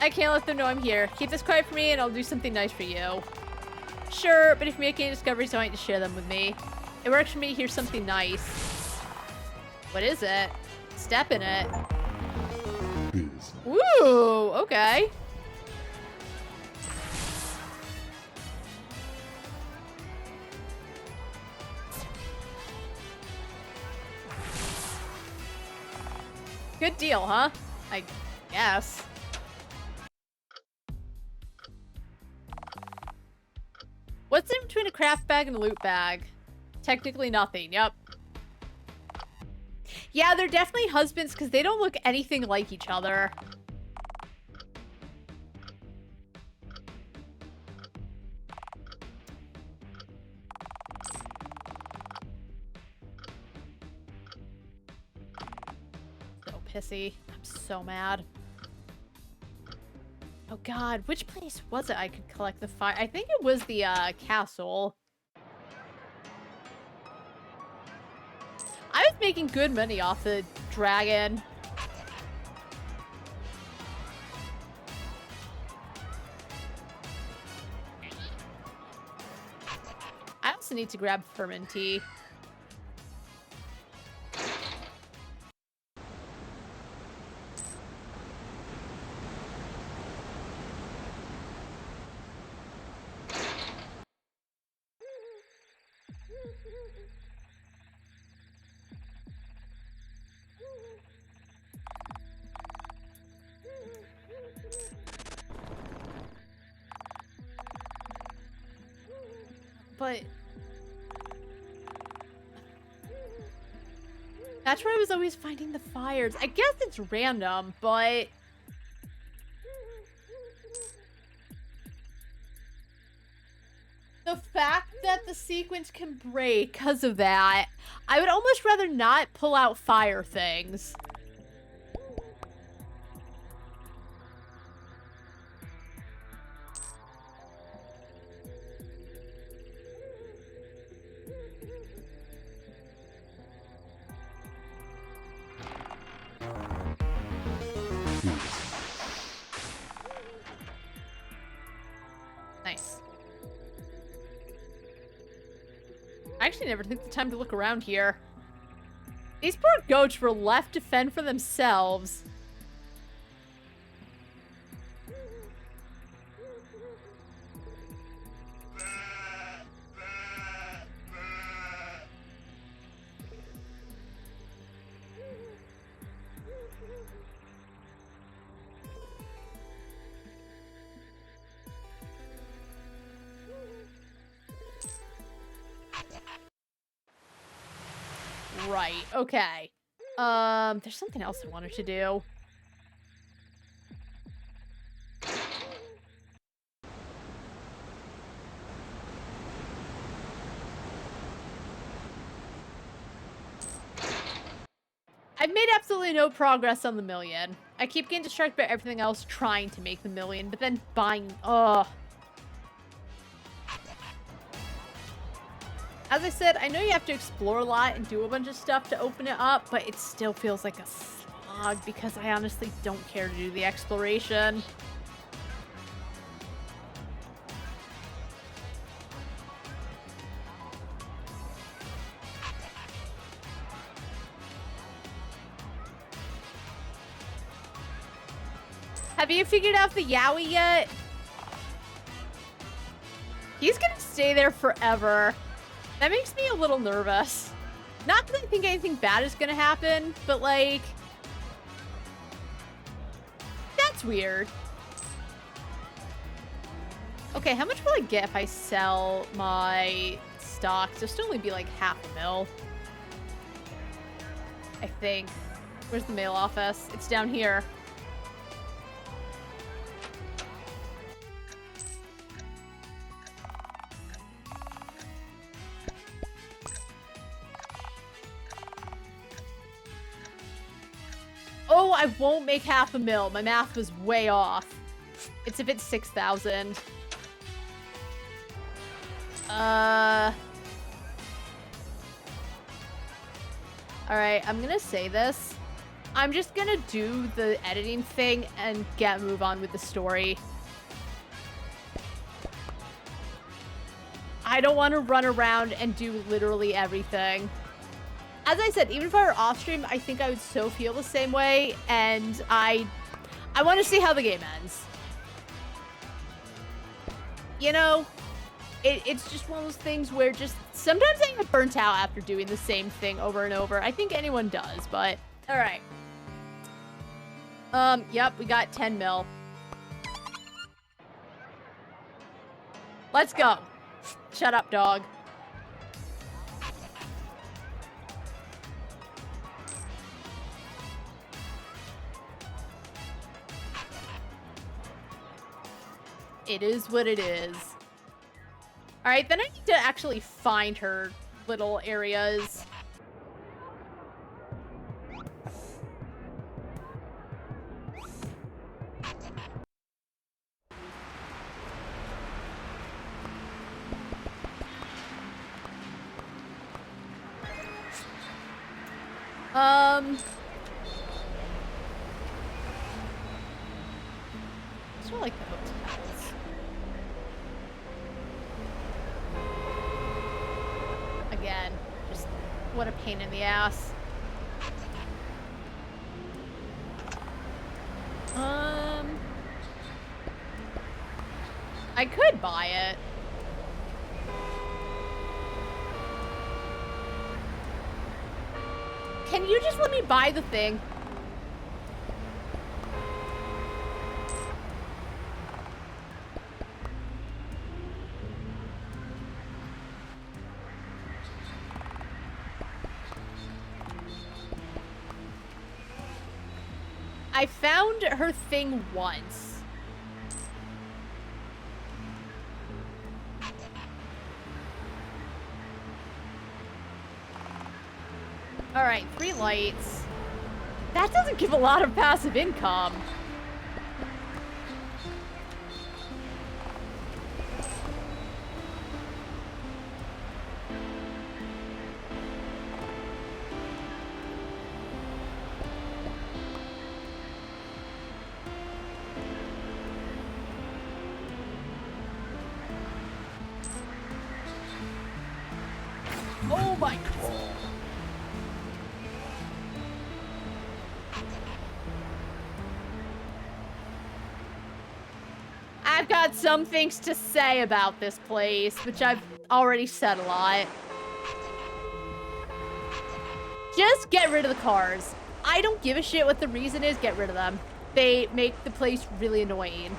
I can't let them know I'm here. Keep this quiet for me and I'll do something nice for you. Sure, but if you make any discoveries, I want you to share them with me. It works for me to hear something nice. What is it? Step in it. Business. Ooh, okay. Good deal, huh? I guess. What's in between a craft bag and a loot bag? Technically nothing, yep. Yeah, they're definitely husbands because they don't look anything like each other. So pissy. I'm so mad. Oh god, which place was it I could collect the fire? I think it was the castle. I was making good money off the dragon. I also need to grab ferment tea. But that's where I was always finding the fires. I guess it's random, but the fact that the sequence can break because of that, I would almost rather not pull out fire things. I actually never took the time to look around here. These poor goats were left to fend for themselves. Right, okay. There's something else I wanted to do. I've made absolutely no progress on the million. I keep getting distracted by everything else trying to make the million, but then buying, ugh. As I said, I know you have to explore a lot and do a bunch of stuff to open it up, but it still feels like a slog because I honestly don't care to do the exploration. Have you figured out the Yowie yet? He's gonna stay there forever. That makes me a little nervous. Not that I think anything bad is gonna happen, but like... that's weird. Okay, how much will I get if I sell my stocks? It'll still only be like $500,000. I think. Where's the mail office? It's down here. Oh, I won't make $500,000. My math was way off. It's if it's 6,000. Alright, I'm gonna say this. I'm just gonna do the editing thing and move on with the story. I don't want to run around and do literally everything. As I said, even if I were off stream, I think I would so feel the same way, and I want to see how the game ends. You know, it's just one of those things where just sometimes I get burnt out after doing the same thing over and over. I think anyone does, but all right. Yep, we got 10 mil. Let's go. Shut up, dog. It is what it is. Alright, then I need to actually find her little areas. Sort of like the hotels. Again, just what a pain in the ass. I could buy it. Can you just let me buy the thing? I found her thing once. Alright, 3 lights. That doesn't give a lot of passive income. Oh my. I've got some things to say about this place, which I've already said a lot. Just get rid of the cars. I don't give a shit what the reason is, get rid of them. They make the place really annoying.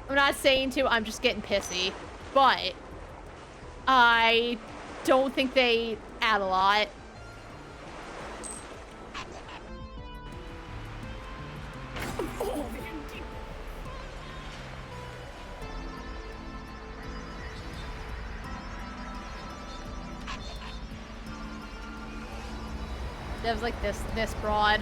I'm not saying to, I'm just getting pissy. But I don't think they add a lot. That was like this broad.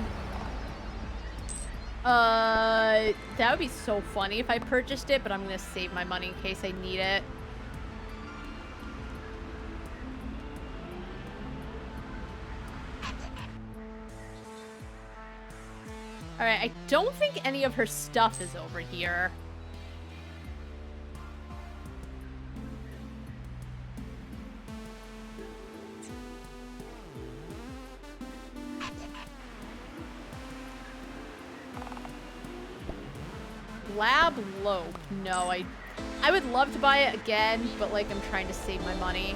That would be so funny if I purchased it, but I'm gonna save my money in case I need it. Alright, I don't think any of her stuff is over here. Lab Lope. No, I would love to buy it again, but like I'm trying to save my money.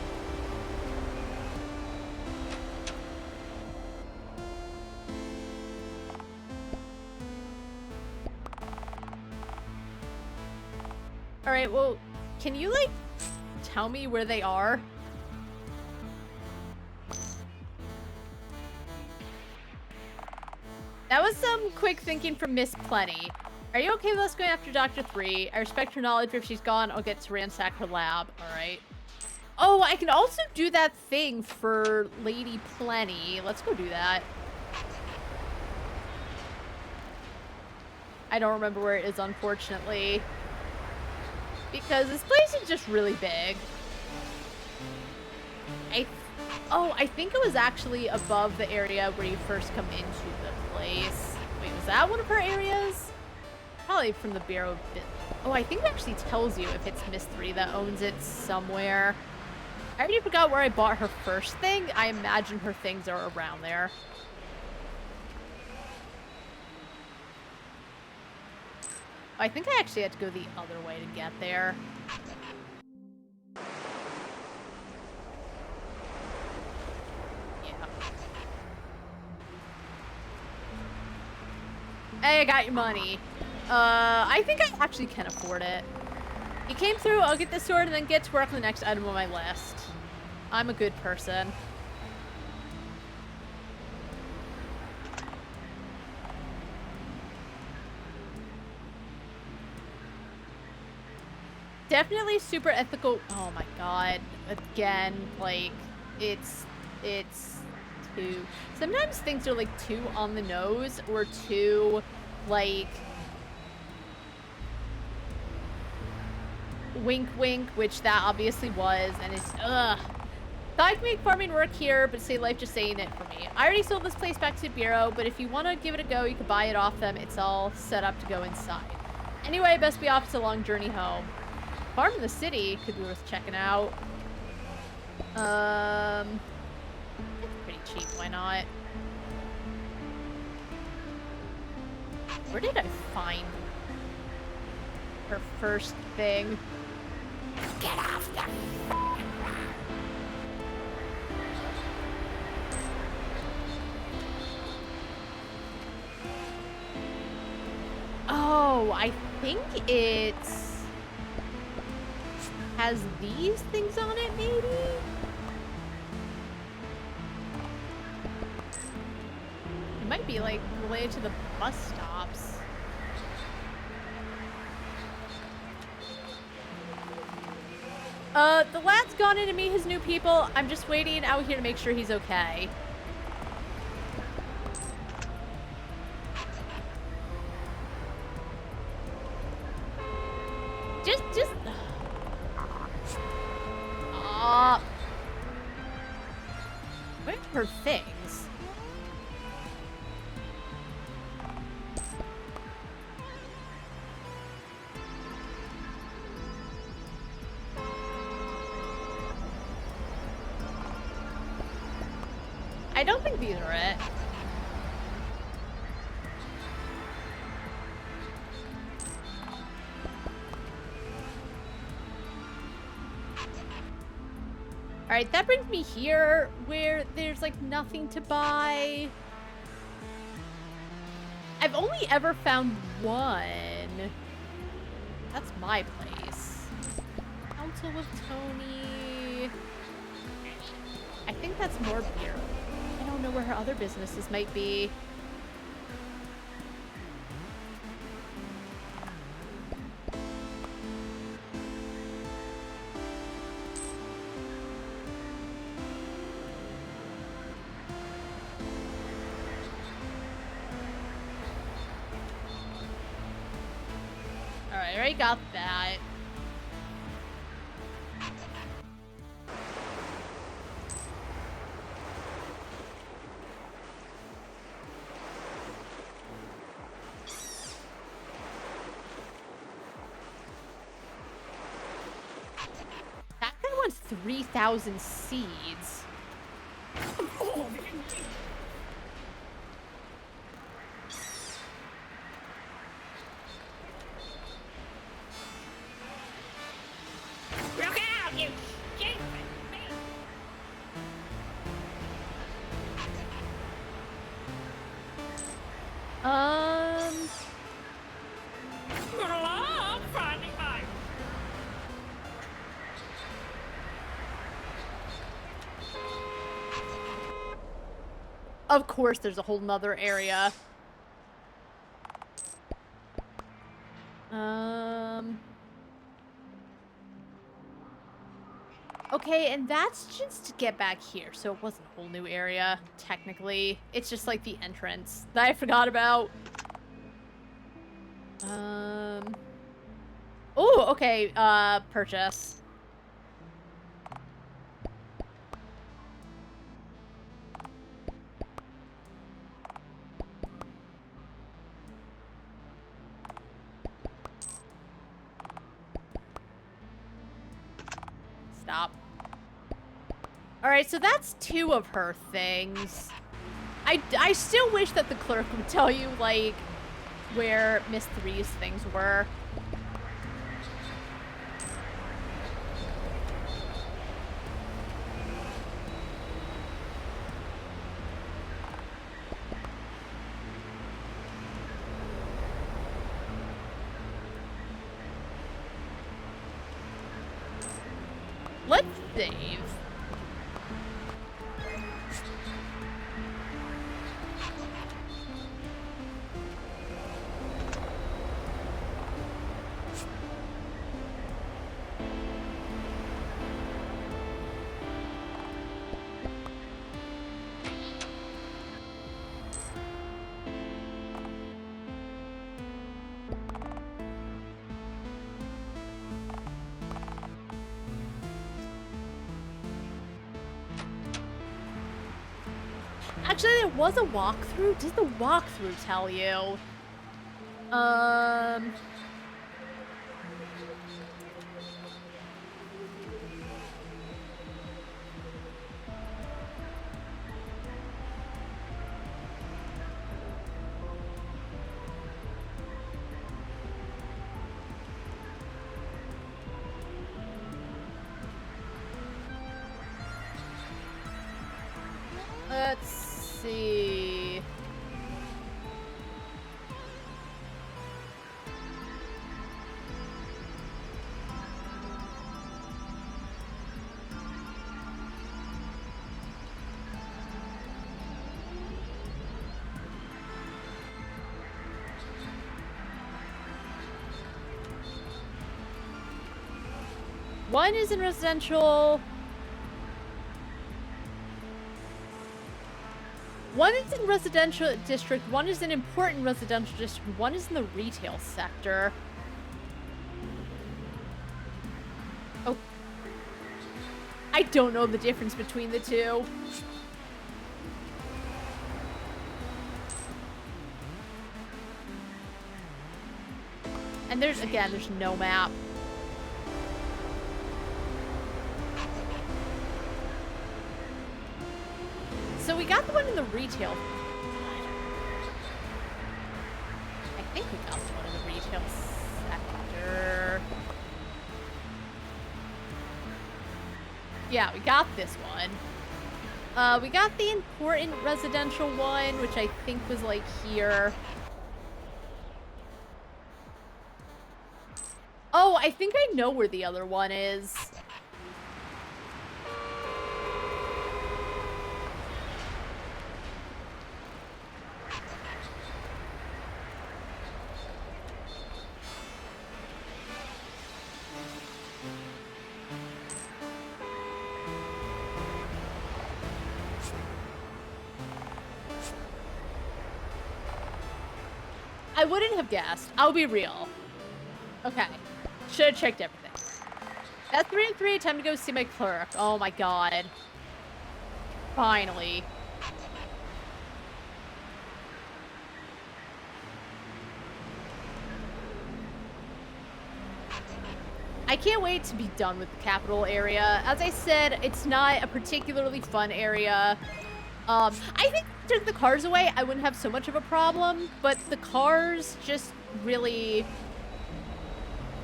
Alright, well, can you like tell me where they are? That was some quick thinking from Miss Plenty. Are you okay with us going after Dr. 3? I respect her knowledge, but if she's gone, I'll get to ransack her lab. Alright. Oh, I can also do that thing for Lady Plenty. Let's go do that. I don't remember where it is, unfortunately. Because this place is just really big. I think it was actually above the area where you first come into the place. Wait, was that one of her areas? Probably from the Bureau of Oh, I think it actually tells you if it's Miss 3 that owns it somewhere. I already forgot where I bought her first thing. I imagine her things are around there. I think I actually had to go the other way to get there. Yeah. Hey, I got your money. I think I actually can afford it. You came through, I'll get this sword and then get to work on the next item on my list. I'm a good person. Definitely super ethical. Oh my god. Again, like, it's too... Sometimes things are, like, too on the nose or too, like... wink wink, which that obviously was, and it's, ugh. Thought I could make farming work here, but say life just saying it for me. I already sold this place back to the Bureau, but if you want to give it a go, you can buy it off them. It's all set up to go inside. Anyway, best be off. It's a long journey home. Farm in the city could be worth checking out. It's pretty cheap, why not? Where did I find her first thing? Get off the... Oh, I think it's... has these things on it, maybe? It might be, like, related to the bus stops. The lad's gone in to meet his new people. I'm just waiting out here to make sure he's okay. Just... Where's her things? I don't think these are it. Alright, that brings me here where there's like nothing to buy. I've only ever found one. That's my place. Council with Tony. I think that's more beer. I don't know where her other businesses might be. Alright, I already got that. That guy wants 3,000 seeds. Look out, you stupid Good luck finding my... Of course there's a whole nother area. Okay, and that's just to get back here, so it wasn't a whole new area, technically. It's just like the entrance that I forgot about. Oh, okay, purchase. Stop. Alright, so that's 2 of her things. I still wish that the clerk would tell you, like, where Miss 3's things were. Let's save. Actually, there was a walkthrough. Does the walkthrough tell you? Let's see. One is in residential. One is in residential district, one is in important residential district, one is in the retail sector. Oh. I don't know the difference between the two. And there's no map. So we got the one in the retail. I think we got the one in the retail sector. Yeah, we got this one. We got the important residential one, which I think was like here. Oh, I think I know where the other one is. I wouldn't have guessed. I'll be real. Okay. Should have checked everything. That's 3 and 3. Time to go see my clerk. Oh my god. Finally. I can't wait to be done with the capital area. As I said, it's not a particularly fun area. I think if I took the cars away, I wouldn't have so much of a problem, but the cars just really...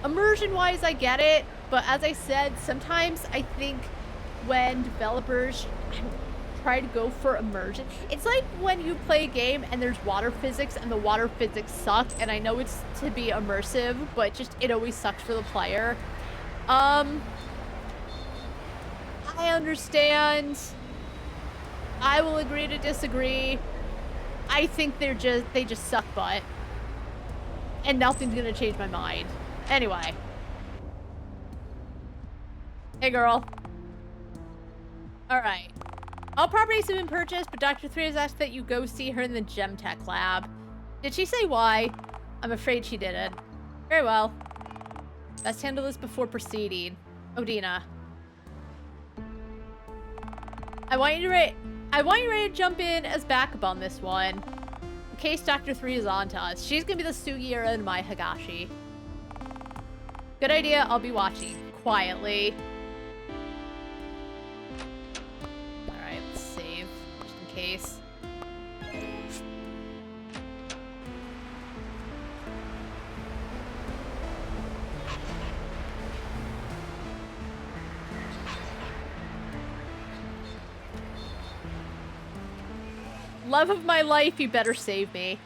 Immersion-wise, I get it, but as I said, sometimes I think when developers try to go for immersion, it's like when you play a game and there's water physics and the water physics suck, and I know it's to be immersive, but just it always sucks for the player. I understand. I will agree to disagree. I think they just suck butt. And nothing's gonna change my mind. Anyway. Hey, girl. Alright. All properties have been purchased, but Dr. 3 has asked that you go see her in the Gemtech lab. Did she say why? I'm afraid she didn't. Very well. Best handle this before proceeding. Odina. I want you ready to jump in as backup on this one. In case Dr. 3 is on to us. She's gonna be the Sugiura and my Hagashi. Good idea, I'll be watching. Quietly. Alright, let's save. Just in case. Love of my life, you better save me.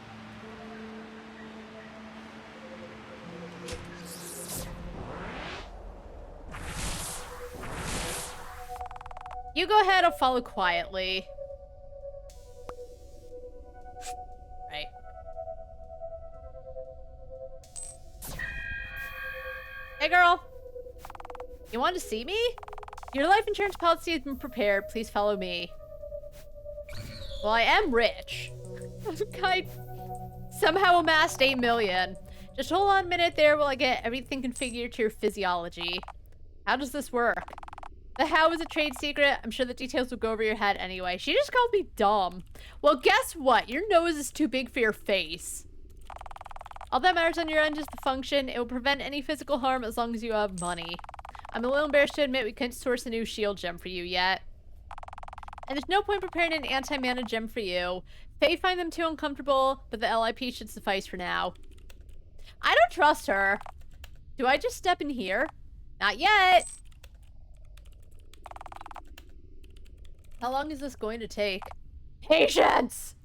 You go ahead, I'll follow quietly. Right. Hey, girl. You want to see me? Your life insurance policy has been prepared. Please follow me. Well, I am rich. I somehow amassed 8 million. Just hold on a minute there while I get everything configured to your physiology. How does this work? The how is a trade secret. I'm sure the details will go over your head anyway. She just called me dumb. Well, guess what? Your nose is too big for your face. All that matters on your end is the function. It will prevent any physical harm as long as you have money. I'm a little embarrassed to admit we couldn't source a new shield gem for you yet. And there's no point preparing an anti-mana gem for you. Faye find them too uncomfortable, but the LIP should suffice for now. I don't trust her. Do I just step in here? Not yet. How long is this going to take? Patience!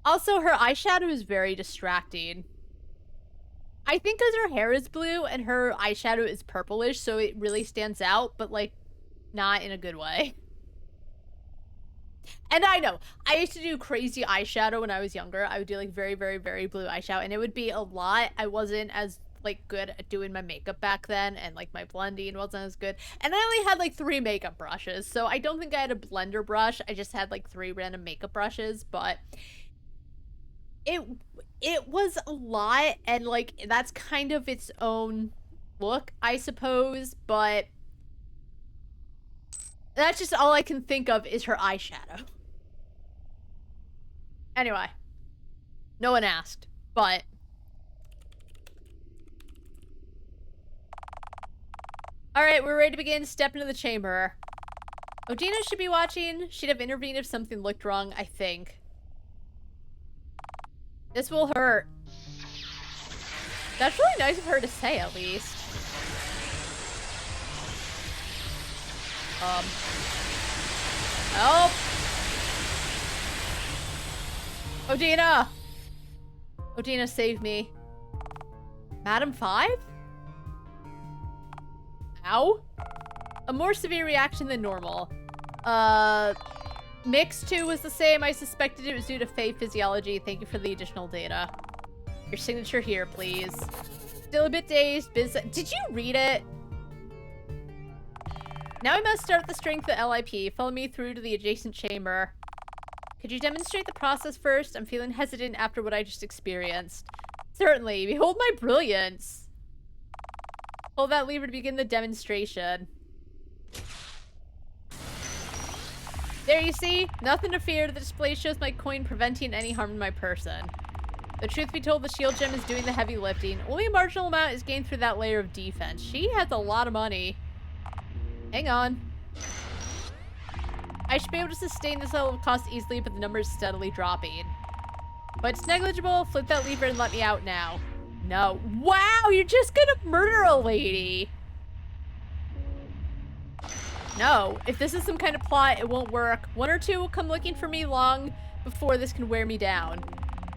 Also, her eyeshadow is very distracting. I think because her hair is blue and her eyeshadow is purplish, so it really stands out, but like, not in a good way. And I know, I used to do crazy eyeshadow when I was younger. I would do like very, very, very blue eyeshadow, and it would be a lot. I wasn't as like good at doing my makeup back then, and like my blending wasn't as good. And I only had like 3 makeup brushes, so I don't think I had a blender brush. I just had like 3 random makeup brushes, but it was a lot, and like that's kind of its own look, I suppose, but that's just all I can think of is her eyeshadow. Anyway, no one asked, but all right, we're ready to begin. Step into the chamber. Odina should be watching. She'd have intervened if something looked wrong, I think. This will hurt. That's really nice of her to say, at least. Help! Odina! Odina, save me. Madam 5? Ow? A more severe reaction than normal. Mix 2 was the same. I suspected it was due to Fae physiology. Thank you for the additional data. Your signature here, please. Still a bit dazed. Did you read it? Now I must start the strength of LIP. Follow me through to the adjacent chamber. Could you demonstrate the process first? I'm feeling hesitant after what I just experienced. Certainly. Behold my brilliance. Hold that lever to begin the demonstration. There you see? Nothing to fear. The display shows my coin preventing any harm to my person. The truth be told, the shield gem is doing the heavy lifting. Only a marginal amount is gained through that layer of defense. She has a lot of money. Hang on. I should be able to sustain this level of cost easily, but the number is steadily dropping. But it's negligible. Flip that lever and let me out now. No. Wow, you're just gonna murder a lady. No. If this is some kind of plot, it won't work. One or two will come looking for me long before this can wear me down.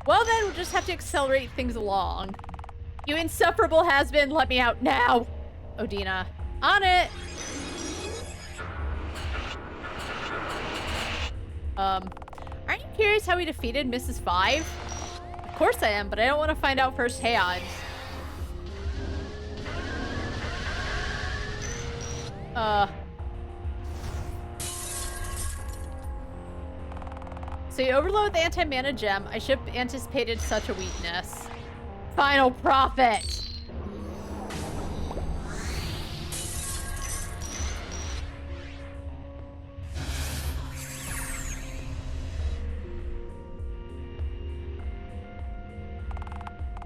Well then, we'll just have to accelerate things along. You insufferable has-been, let me out now. Odina. On it. Aren't you curious how we defeated Mrs. 5? Of course I am, but I don't want to find out firsthand. So you overload the anti-mana gem. I should have anticipated such a weakness. Final profit!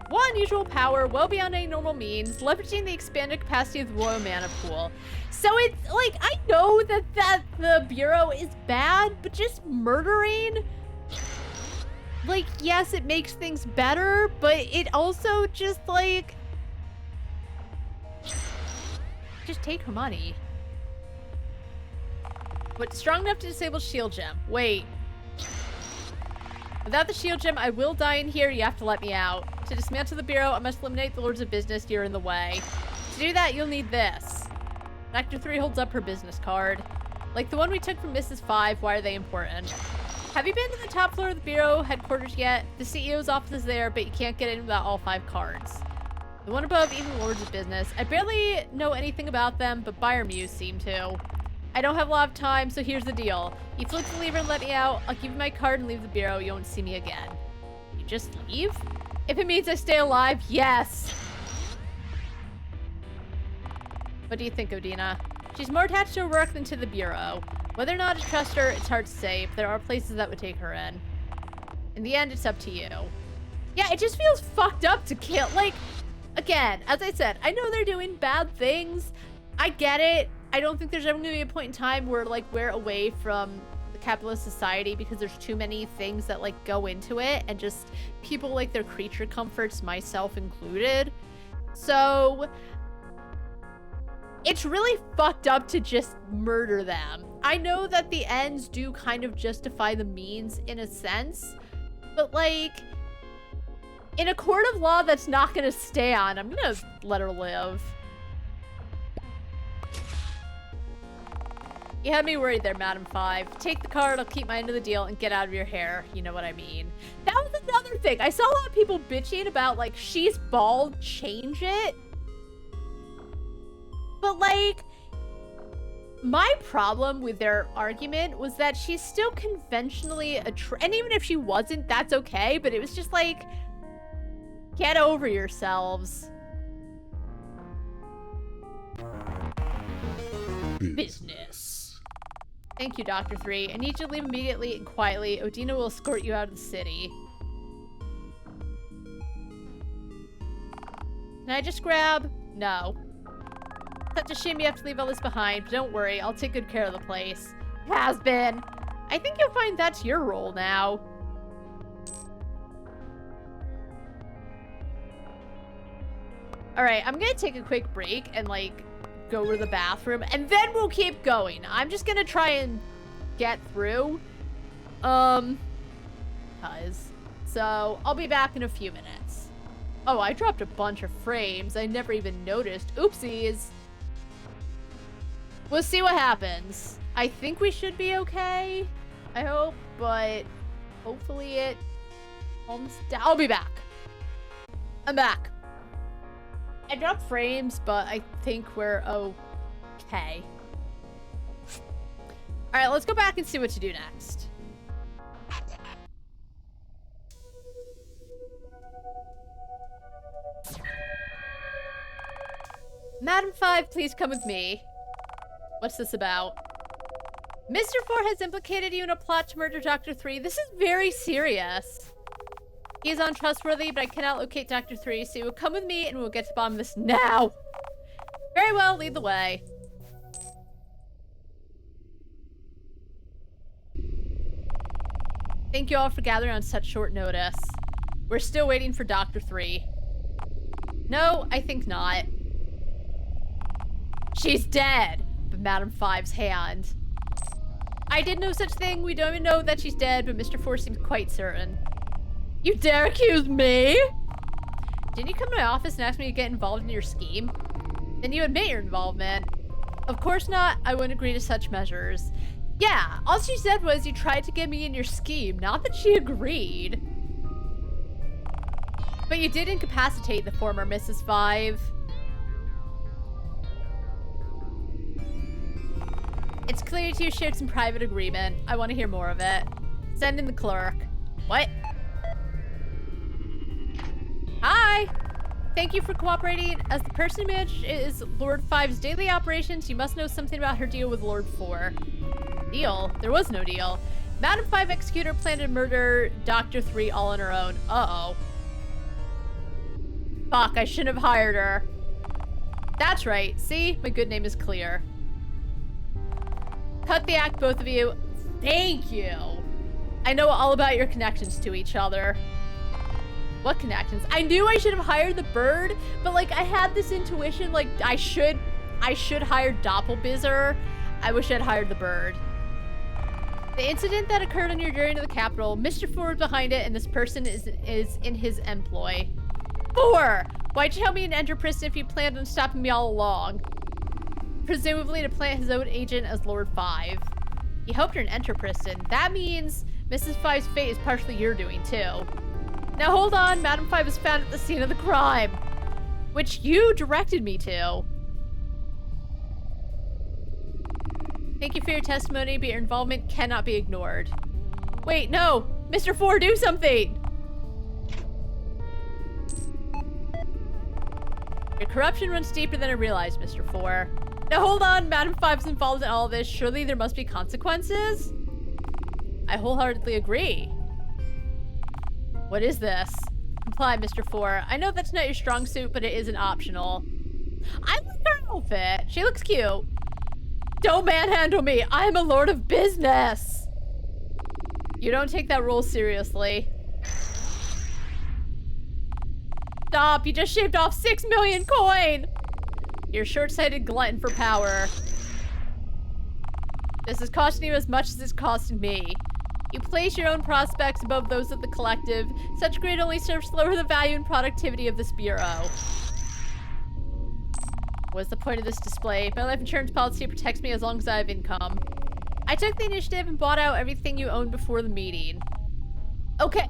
One unusual power, well beyond any normal means, leveraging the expanded capacity of the royal mana pool. So it's like, I know that the Bureau is bad, but just murdering, like, yes, it makes things better, but it also just like, just take her money. But strong enough to disable shield gem. Wait. Without the shield gem, I will die in here. You have to let me out. To dismantle the Bureau, I must eliminate the Lords of Business. You're in the way. To do that, you'll need this. Factor 3 holds up her business card. Like the one we took from Mrs. 5, why are they important? Have you been to the top floor of the Bureau headquarters yet? The CEO's office is there, but you can't get in without all 5 cards. The one above, even Lords of Business. I barely know anything about them, but Buyer Muse seem to. I don't have a lot of time, so here's the deal. You flip the lever and let me out. I'll give you my card and leave the Bureau. You won't see me again. You just leave? If it means I stay alive, yes! What do you think, Odina? She's more attached to her work than to the Bureau. Whether or not to trust her, it's hard to say, but there are places that would take her in. In the end, it's up to you. Yeah, it just feels fucked up to kill. Like, again, as I said, I know they're doing bad things. I get it. I don't think there's ever going to be a point in time where, like, we're away from the capitalist society because there's too many things that, like, go into it and just people like their creature comforts, myself included. So it's really fucked up to just murder them. I know that the ends do kind of justify the means in a sense, but, like, in a court of law that's not going to stay on, I'm going to let her live. You had me worried there, Madam 5. Take the card, I'll keep my end of the deal, and get out of your hair. You know what I mean. That was another thing. I saw a lot of people bitching about, like, she's bald, change it. But, like, my problem with their argument was that she's still conventionally and even if she wasn't, that's okay. But it was just like, get over yourselves. Business. Thank you, Dr. 3. I need you to leave immediately and quietly. Odina will escort you out of the city. Can I just grab? No. Such a shame you have to leave all this behind, but don't worry, I'll take good care of the place. Has been. I think you'll find that's your role now. Alright, I'm gonna take a quick break and, like, go to the bathroom, and then we'll keep going. I'm just gonna try and get through. So, I'll be back in a few minutes. Oh, I dropped a bunch of frames. I never even noticed. Oopsies. We'll see what happens. I think we should be okay. I hope, but hopefully it calms down. I'll be back. I'm back. I dropped frames, but I think we're okay. Alright, let's go back and see what to do next. Madam 5, please come with me. What's this about? Mr. 4 has implicated you in a plot to murder Dr. 3. This is very serious. He is untrustworthy, but I cannot locate Dr. 3, so you will come with me and we'll get to the bottom of this now. Very well, lead the way. Thank you all for gathering on such short notice. We're still waiting for Dr. 3. No, I think not. She's dead, but Madam 5's hand. I did no such thing. We don't even know that she's dead, but Mr. 4 seems quite certain. You dare accuse me? Didn't you come to my office and ask me to get involved in your scheme? Then you admit your involvement. Of course not. I wouldn't agree to such measures. Yeah, all she said was you tried to get me in your scheme, not that she agreed. But you did incapacitate the former Mrs. 5. It's clear you shared some private agreement. I want to hear more of it. Send in the clerk. What? Hi! Thank you for cooperating. As the person who manages Lord 5's daily operations, you must know something about her deal with Lord 4. Deal? There was no deal. Madam 5 Executor planned to murder Dr. 3 all on her own. Uh-oh. Fuck, I shouldn't have hired her. That's right. See? My good name is clear. Cut the act, both of you. Thank you. I know all about your connections to each other. What connections? I knew I should have hired the bird, but like I had this intuition, like I should hire Doppelbizer. I wish I'd hired the bird. The incident that occurred on your journey to the capital, Mr. 4 is behind it, and this person is in his employ. 4! Why'd you help me in Enterprise if you planned on stopping me all along? Presumably to plant his own agent as Lord 5. He helped her in Enterprise. That means Mrs. 5's fate is partially your doing too. Now hold on, Madam 5 was found at the scene of the crime, which you directed me to. Thank you for your testimony, but your involvement cannot be ignored. Wait, no! Mr. 4, do something! Your corruption runs deeper than I realized, Mr. 4. Now hold on, Madam 5's involved in all this. Surely there must be consequences? I wholeheartedly agree. What is this? Comply, Mr. 4. I know that's not your strong suit, but it isn't optional. I like her outfit. She looks cute. Don't manhandle me. I'm a lord of business. You don't take that role seriously. Stop. You just shaved off 6 million coin. You're a short-sighted glutton for power. This is costing you as much as it's costing me. You place your own prospects above those of the collective. Such greed only serves to lower the value and productivity of this bureau. What's the point of this display? My life insurance policy protects me as long as I have income. I took the initiative and bought out everything you owned before the meeting. Okay,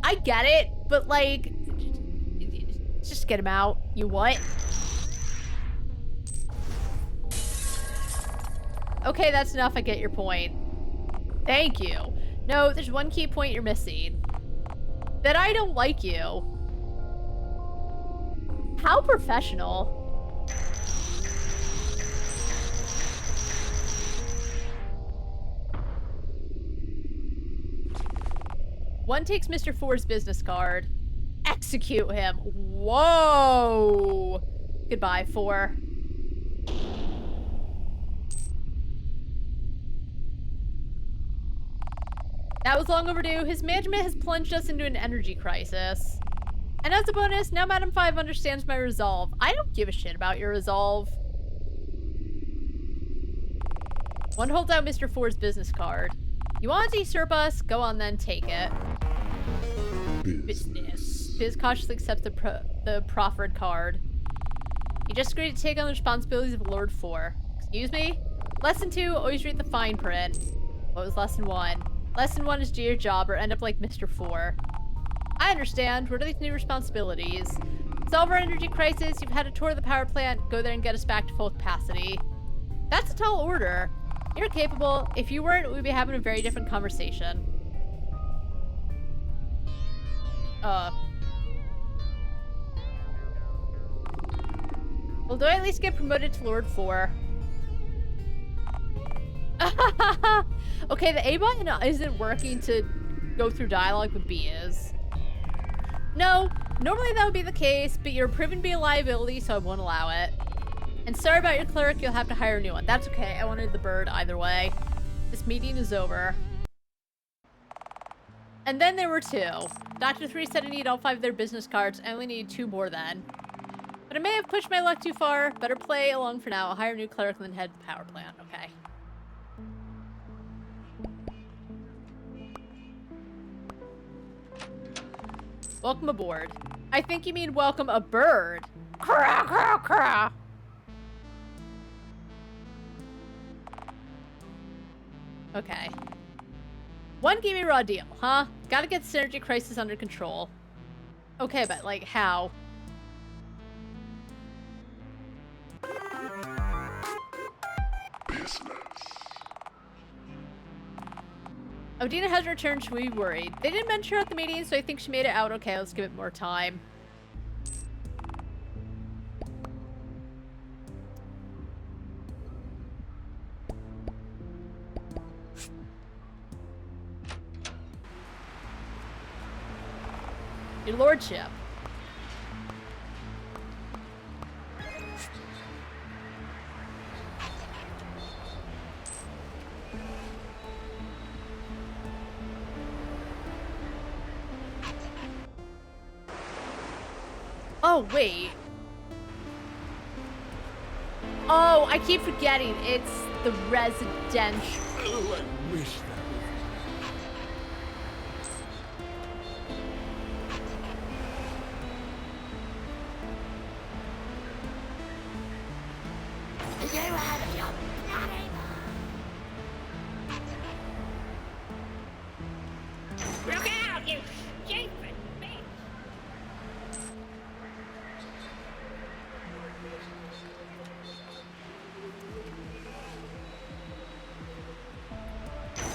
I get it, but like, just get him out. You what? Okay, that's enough. I get your point. Thank you. No, there's one key point you're missing. That I don't like you. How professional. One takes Mr. 4's business card. Execute him. Whoa. Goodbye, 4. That was long overdue. His management has plunged us into an energy crisis. And as a bonus, now Madam 5 understands my resolve. I don't give a shit about your resolve. One holds out Mr. 4's business card. You want to usurp us? Go on then, take it. Business. Biz cautiously accepts the proffered card. You just agreed to take on the responsibilities of Lord 4. Excuse me? Lesson 2, always read the fine print. What was lesson 1? Lesson 1 is do your job or end up like Mr. 4. I understand. What are these new responsibilities? Solve our energy crisis. You've had a tour of the power plant. Go there and get us back to full capacity. That's a tall order. You're capable. If you weren't, we'd be having a very different conversation. Well, do I at least get promoted to Lord 4? Okay, the A button isn't working to go through dialogue with B is. No, normally that would be the case, but you're proven to be a liability, so I won't allow it. And sorry about your cleric, you'll have to hire a new one. That's okay, I wanted the bird either way. This meeting is over. And then there were 2. Dr. 3 said I need all 5 of their business cards. I only need 2 more then. But I may have pushed my luck too far. Better play along for now. I'll hire a new cleric and then head to the power plant. Okay. Welcome aboard. I think you mean welcome a bird. Craw, craw, craw. Okay. One gave me a raw deal, huh? Gotta get the synergy crisis under control. Okay, but like how? Business. Odina has returned, should we be worried? They didn't mention her at the meeting, so I think she made it out okay. Let's give it more time. Your lordship. Oh, wait. Oh, I keep forgetting. It's the residential. Oh, I wish that Get out of your bloody Look out, you stupid bitch!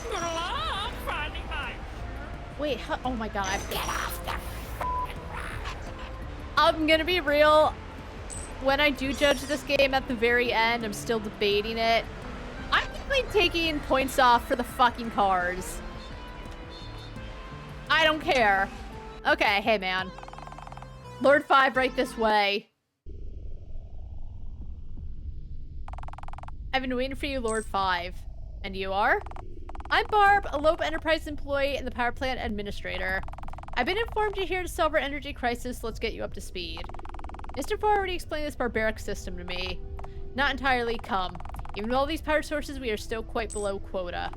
Good luck finding my... Wait, how, oh my god. Get off the fucking rock! I'm gonna be real. When I do judge this game at the very end, I'm still debating it. I'm like taking points off for the fucking cars. I don't care. Okay, hey man. Lord 5 right this way. I've been waiting for you, Lord 5. And you are? I'm Barb, a Lope Enterprise employee and the power plant administrator. I've been informed you're here to solve our energy crisis. Let's get you up to speed. Mr. 4 already explained this barbaric system to me. Not entirely, come. Even with all these power sources, we are still quite below quota.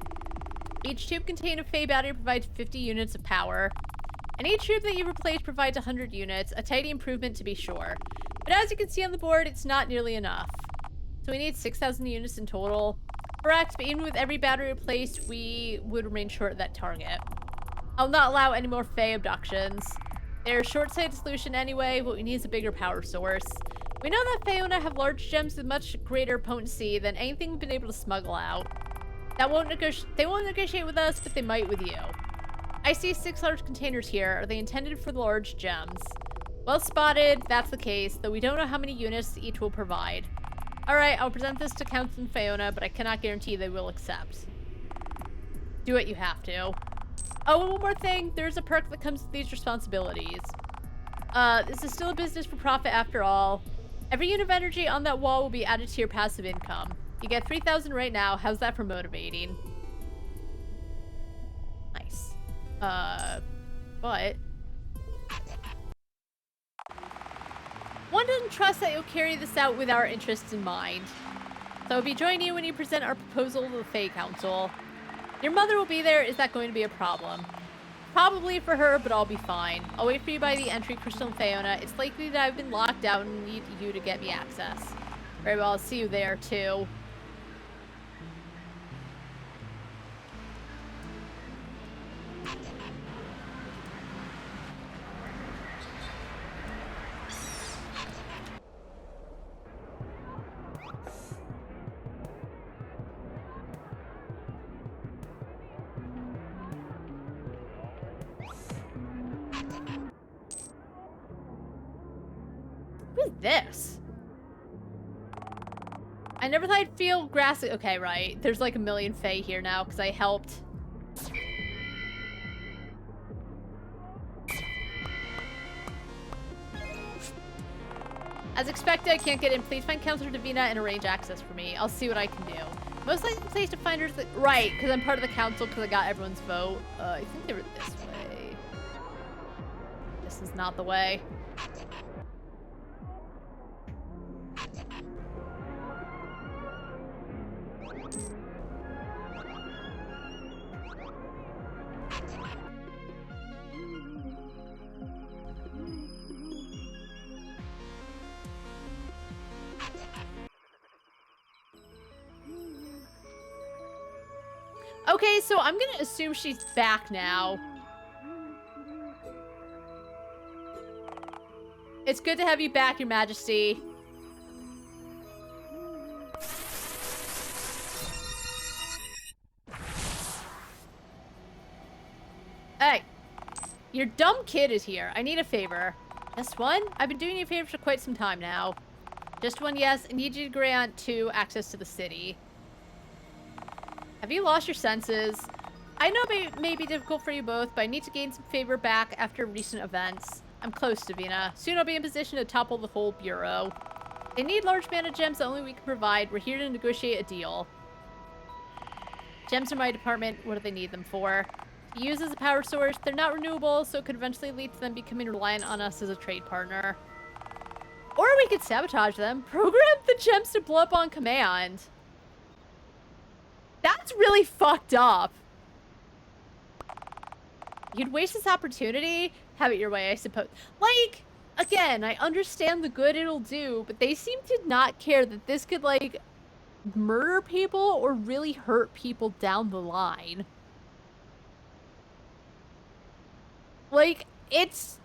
Each tube contained a Fey battery provides 50 units of power. And each tube that you replace provides 100 units, a tidy improvement to be sure. But as you can see on the board, it's not nearly enough. So we need 6,000 units in total. Correct, but even with every battery replaced, we would remain short of that target. I'll not allow any more Fey abductions. They're a short-sighted solution anyway. What we need is a bigger power source. We know that Phaeona have large gems with much greater potency than anything we've been able to smuggle out. They won't negotiate with us, but they might with you. I see 6 large containers here. Are they intended for the large gems? Well spotted, that's the case, though we don't know how many units each will provide. Alright, I'll present this to Councilman Phaeona, but I cannot guarantee they will accept. Do what you have to. Oh, and one more thing. There's a perk that comes with these responsibilities. This is still a business for profit after all. Every unit of energy on that wall will be added to your passive income. You get 3,000 right now. How's that for motivating? Nice. But one doesn't trust that you'll carry this out with our interests in mind. So I'll be joining you when you present our proposal to the Fae Council. Your mother will be there. Is that going to be a problem? Probably for her, but I'll be fine. I'll wait for you by the entry, Crystal and Fiona. It's likely that I've been locked out and need you to get me access. Very well, I'll see you there, too. Who's this? I never thought I'd feel grassy. Okay, right. There's like a million Fae here now because I helped. As expected, I can't get in. Please find Counselor Davina and arrange access for me. I'll see what I can do. Most likely the place to find her is the... Right, because I'm part of the council because I got everyone's vote. I think they were this way. This is not the way. Okay, so I'm gonna assume she's back now. It's good to have you back, Your Majesty. Hey, your dumb kid is here. I need a favor. Just one? I've been doing you favors for quite some time now. Just one, yes. I need you to grant 2 access to the city. Have you lost your senses? I know it may be difficult for you both, but I need to gain some favor back after recent events. I'm close, Davina. Soon I'll be in position to topple the whole bureau. They need large mana gems that only we can provide. We're here to negotiate a deal. Gems are my department. What do they need them for? To use as a power source, they're not renewable, so it could eventually lead to them becoming reliant on us as a trade partner. Or we could sabotage them. Program the gems to blow up on command. That's really fucked up. You'd waste this opportunity? Have it your way, I suppose. Like, again, I understand the good it'll do, but they seem to not care that this could, like, murder people or really hurt people down the line. Like, it's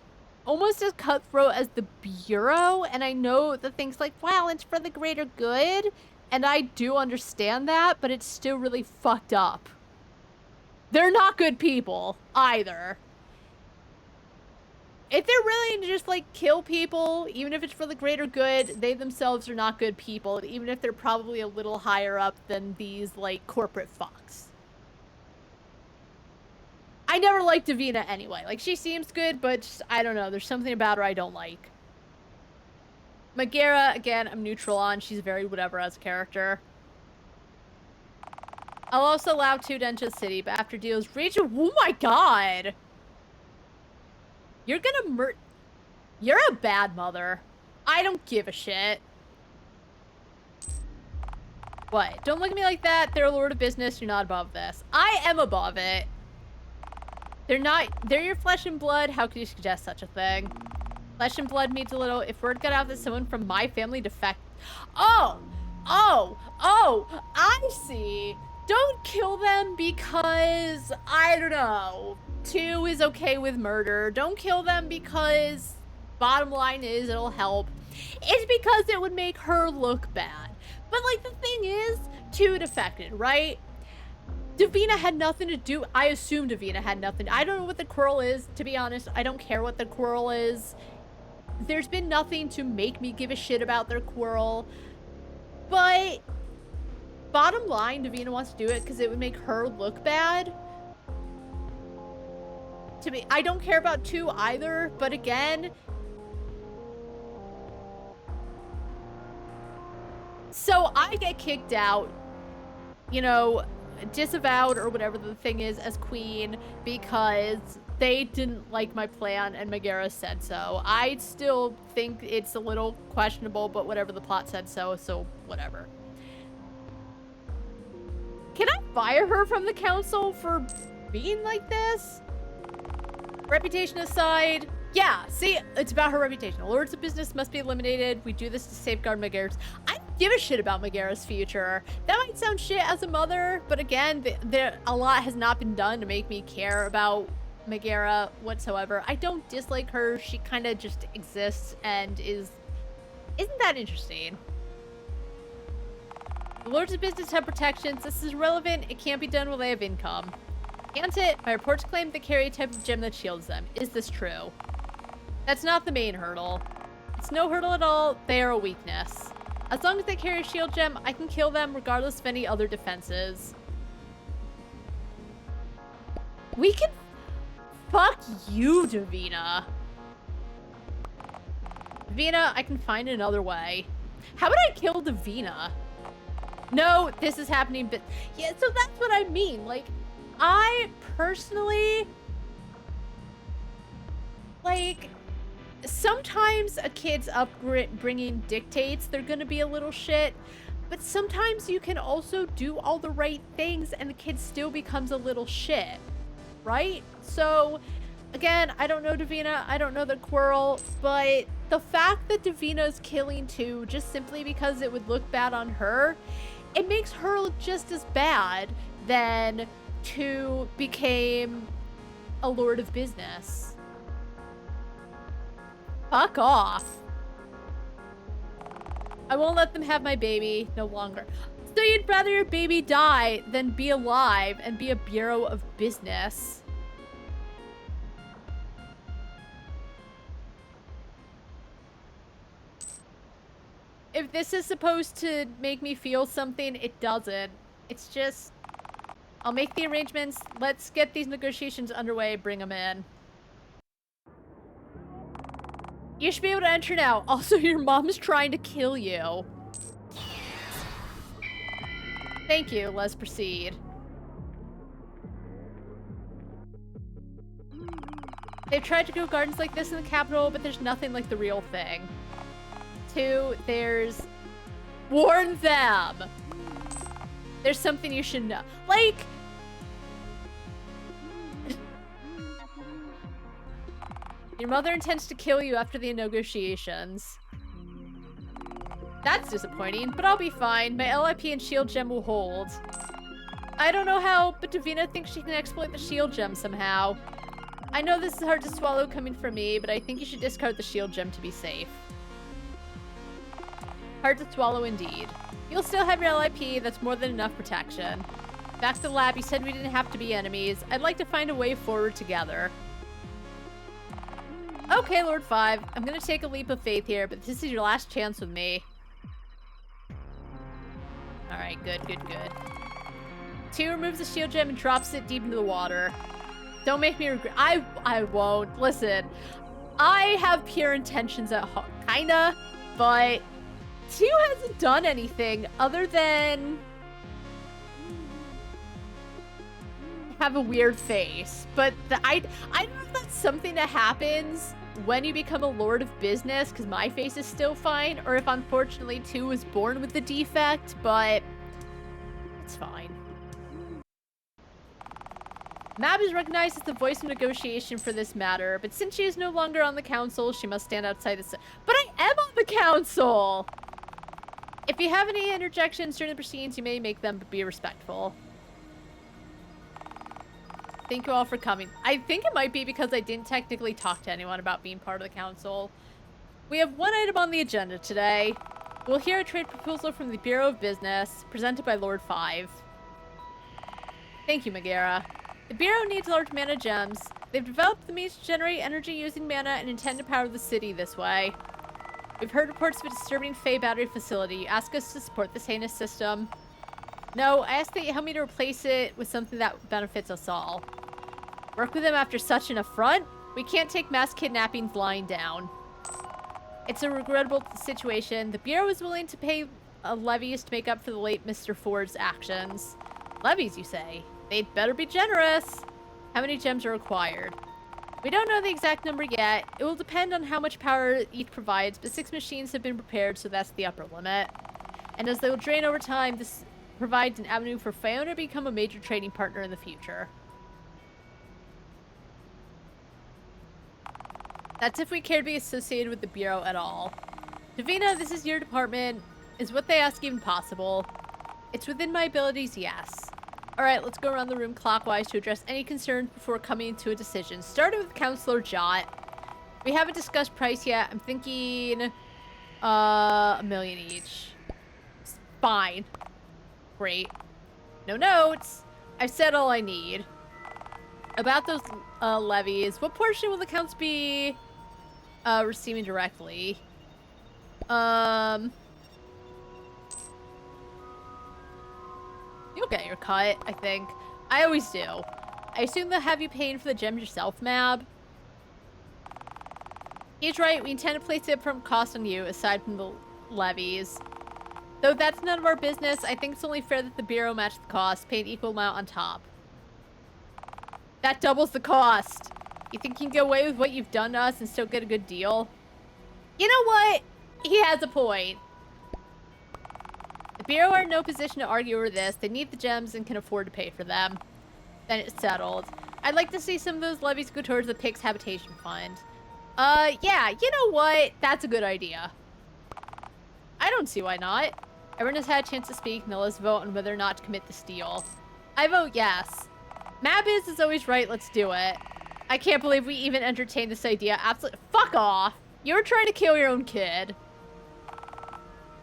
almost as cutthroat as the Bureau, and I know that things like, well, it's for the greater good, and I do understand that, but it's still really fucked up. They're not good people, either. If they're willing to just, like, kill people, even if it's for the greater good, they themselves are not good people, even if they're probably a little higher up than these, like, corporate fucks. I never liked Davina anyway. Like, she seems good, but just, I don't know. There's something about her I don't like. Megara, again, I'm neutral on. She's very whatever as a character. I'll also allow 2 to enter the city, but after deals reach... Oh my god! You're gonna You're a bad mother. I don't give a shit. What? Don't look at me like that. They're a lord of business. You're not above this. I am above it. They're your flesh and blood. How could you suggest such a thing? Flesh and blood means a little. If word got out that someone from my family defect... Oh! I see. Don't kill them because, I don't know, 2 is okay with murder. Don't kill them because, bottom line is, it'll help. It's because it would make her look bad. But, like, the thing is, 2 defected, right? Davina had nothing to do. I assume Davina had nothing. I don't know what the quarrel is, to be honest. I don't care what the quarrel is. There's been nothing to make me give a shit about their quarrel. But bottom line, Davina wants to do it because it would make her look bad. To me, I don't care about 2 either, but again... So I get kicked out, you know, disavowed or whatever the thing is as queen because they didn't like my plan and Megara said so. I still think it's a little questionable, but whatever, the plot said so, so whatever. Can I fire her from the council for being like this? Reputation aside, yeah, see, it's about her reputation. Lords of business must be eliminated. We do this to safeguard Megara's. I don't give a shit about Megara's future. That might sound shit as a mother, but again, a lot has not been done to make me care about Megara whatsoever. I don't dislike her. She kind of just exists and isn't that interesting. The Lords of Business have protections. This is relevant. It can't be done while they have income. Can't it? My reports claim they carry a type of gem that shields them. Is this true? That's not the main hurdle. It's no hurdle at all. They are a weakness. As long as they carry a shield gem, I can kill them regardless of any other defenses. We can... Fuck you, Davina. Davina, I can find another way. How would I kill Davina? No, this is happening, but... Yeah, so that's what I mean. Like, I personally... Like... Sometimes a kid's upbringing dictates they're gonna be a little shit, but sometimes you can also do all the right things and the kid still becomes a little shit, right? So, again, I don't know Davina, I don't know the Quirrell, but the fact that Davina's killing too, just simply because it would look bad on her, it makes her look just as bad than to became a Lord of Business. Fuck off. I won't let them have my baby no longer. So you'd rather your baby die than be alive and be a Bureau of Business. If this is supposed to make me feel something, it doesn't. It's just... I'll make the arrangements. Let's get these negotiations underway. Bring them in. You should be able to enter now. Also, your mom's trying to kill you. Thank you. Let's proceed. They've tried to grow gardens like this in the capital, but there's nothing like the real thing. 2, there's... Warn them! There's something you should know. Like... Your mother intends to kill you after the negotiations. That's disappointing, but I'll be fine. My LIP and shield gem will hold. I don't know how, but Davina thinks she can exploit the shield gem somehow. I know this is hard to swallow coming from me, but I think you should discard the shield gem to be safe. Hard to swallow indeed. You'll still have your LIP, that's more than enough protection. Back to the lab, you said we didn't have to be enemies. I'd like to find a way forward together. Okay, Lord 5. I'm gonna take a leap of faith here, but this is your last chance with me. Alright, good, good, good. 2 removes the shield gem and drops it deep into the water. Don't make me regret- I won't. Listen, I have pure intentions at heart, kinda, but 2 hasn't done anything other than have a weird face. But I don't know if that's something that happens when you become a Lord of Business, because my face is still fine, or if unfortunately 2 was born with the defect, but it's fine. Mab is recognized as the voice of negotiation for this matter, but since she is no longer on the council, she must stand outside the... But I am on the council! If you have any interjections during the proceedings, you may make them, but be respectful. Thank you all for coming. I think it might be because I didn't technically talk to anyone about being part of the council. We have one item on the agenda today. We'll hear a trade proposal from the Bureau of Business, presented by Lord 5. Thank you, Megara. The Bureau needs large mana gems. They've developed the means to generate energy using mana and intend to power the city this way. We've heard reports of a disturbing Fey battery facility. You ask us to support this heinous system. No, I ask that you help me to replace it with something that benefits us all. Work with them after such an affront? We can't take mass kidnappings lying down. It's a regrettable situation. The Bureau is willing to pay levies to make up for the late Mr. Ford's actions. Levies, you say? They'd better be generous. How many gems are required? We don't know the exact number yet. It will depend on how much power each provides, but 6 machines have been prepared, so that's the upper limit. And as they will drain over time, this provides an avenue for Fiona to become a major trading partner in the future. That's if we care to be associated with the Bureau at all. Davina, this is your department. Is what they ask even possible? It's within my abilities, yes. Alright, let's go around the room clockwise to address any concerns before coming to a decision. Starting with Counselor Jot. We haven't discussed price yet. I'm thinking... $1 million each. Fine. Great. No notes. I've said all I need. About those levies, what portion will the counts be receiving directly? You'll get your cut, I think. I always do. I assume they'll have you paying for the gems yourself, Mab. He's right, we intend to place the upfront cost on you, aside from the levies. Though that's none of our business, I think it's only fair that the Bureau match the cost, pay an equal amount on top. That doubles the cost. You think you can get away with what you've done to us and still get a good deal? You know what? He has a point. The Bureau are in no position to argue over this. They need the gems and can afford to pay for them. Then it's settled. I'd like to see some of those levies go towards the Pig's Habitation Fund. Yeah, you know what? That's a good idea. I don't see why not. Everyone has had a chance to speak, now let's vote on whether or not to commit the steal. I vote yes. Mabiz is always right, let's do it. I can't believe we even entertained this idea. Absolutely. Fuck off. You were trying to kill your own kid.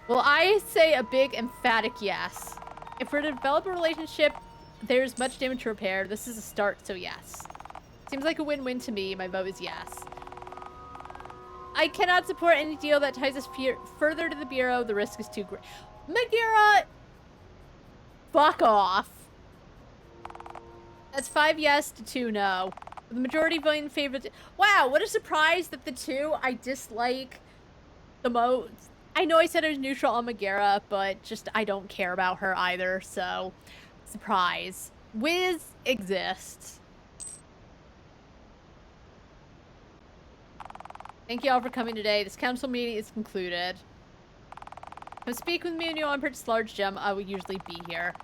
Well, I say a big emphatic yes. If we're to develop a relationship, there's much damage to repair. This is a start, so yes. Seems like a win-win to me. My vote is yes. I cannot support any deal that ties us further to the Bureau. The risk is too great. Magira! Fuck off. That's 5 yes to 2 no. With the majority voting in favor of... Wow, what a surprise that the 2 I dislike the most... I know I said I was neutral on Magira, but just I don't care about her either, so... Surprise. Wiz exists. Thank you all for coming today. This council meeting is concluded. Come speak with me when you want to purchase large gem. I will usually be here.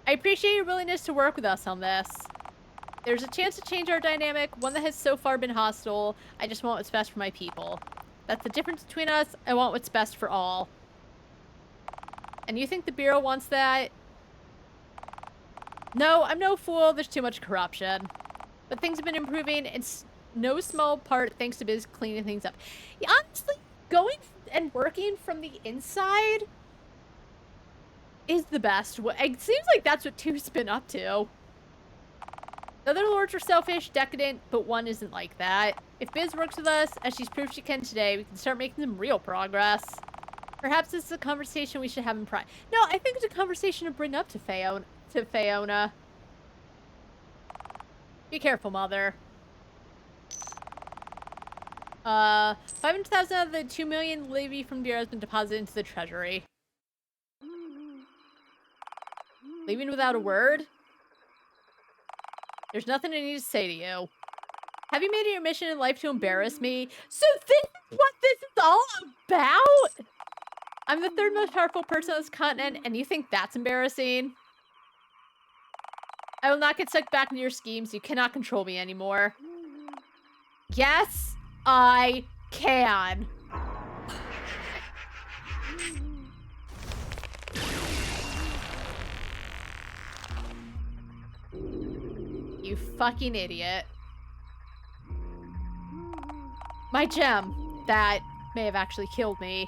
I appreciate your willingness to work with us on this. There's a chance to change our dynamic, one that has so far been hostile. I just want what's best for my people. That's the difference between us. I want what's best for all. And you think the Bureau wants that? No, I'm no fool. There's too much corruption. But things have been improving. It's no small part thanks to Biz cleaning things up. Yeah, honestly, going and working from the inside is the best. It seems like that's what 2's been up to. The other lords are selfish, decadent, but 1 isn't like that. If Biz works with us, as she's proved she can today, we can start making some real progress. Perhaps this is a conversation we should have in private. No, I think it's a conversation to bring up to Fiona. Be careful, Mother. 500,000 out of the 2 million levy from Bureau has been deposited into the treasury. Leaving without a word? There's nothing I need to say to you. Have you made it your mission in life to embarrass me? So this is what this is all about? I'm the 3rd most powerful person on this continent, and you think that's embarrassing? I will not get sucked back into your schemes. You cannot control me anymore. Yes, I can. You fucking idiot. My gem. That may have actually killed me.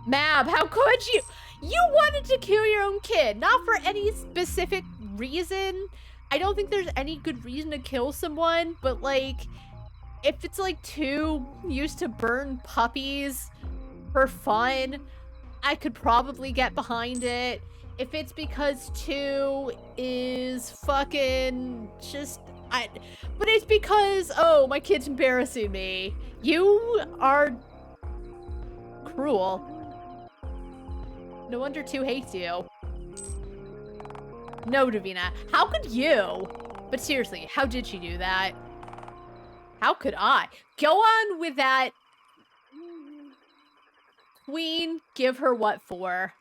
Mab, how could you? You wanted to kill your own kid. Not for any specific reason. I don't think there's any good reason to kill someone, but like, if it's like 2 used to burn puppies for fun, I could probably get behind it. If it's because 2 is fucking just... but it's because, oh, my kid's embarrassing me. You are cruel. No wonder 2 hates you. No, Davina. How could you? But seriously, how did she do that? How could I? Go on with that. Queen, give her what for?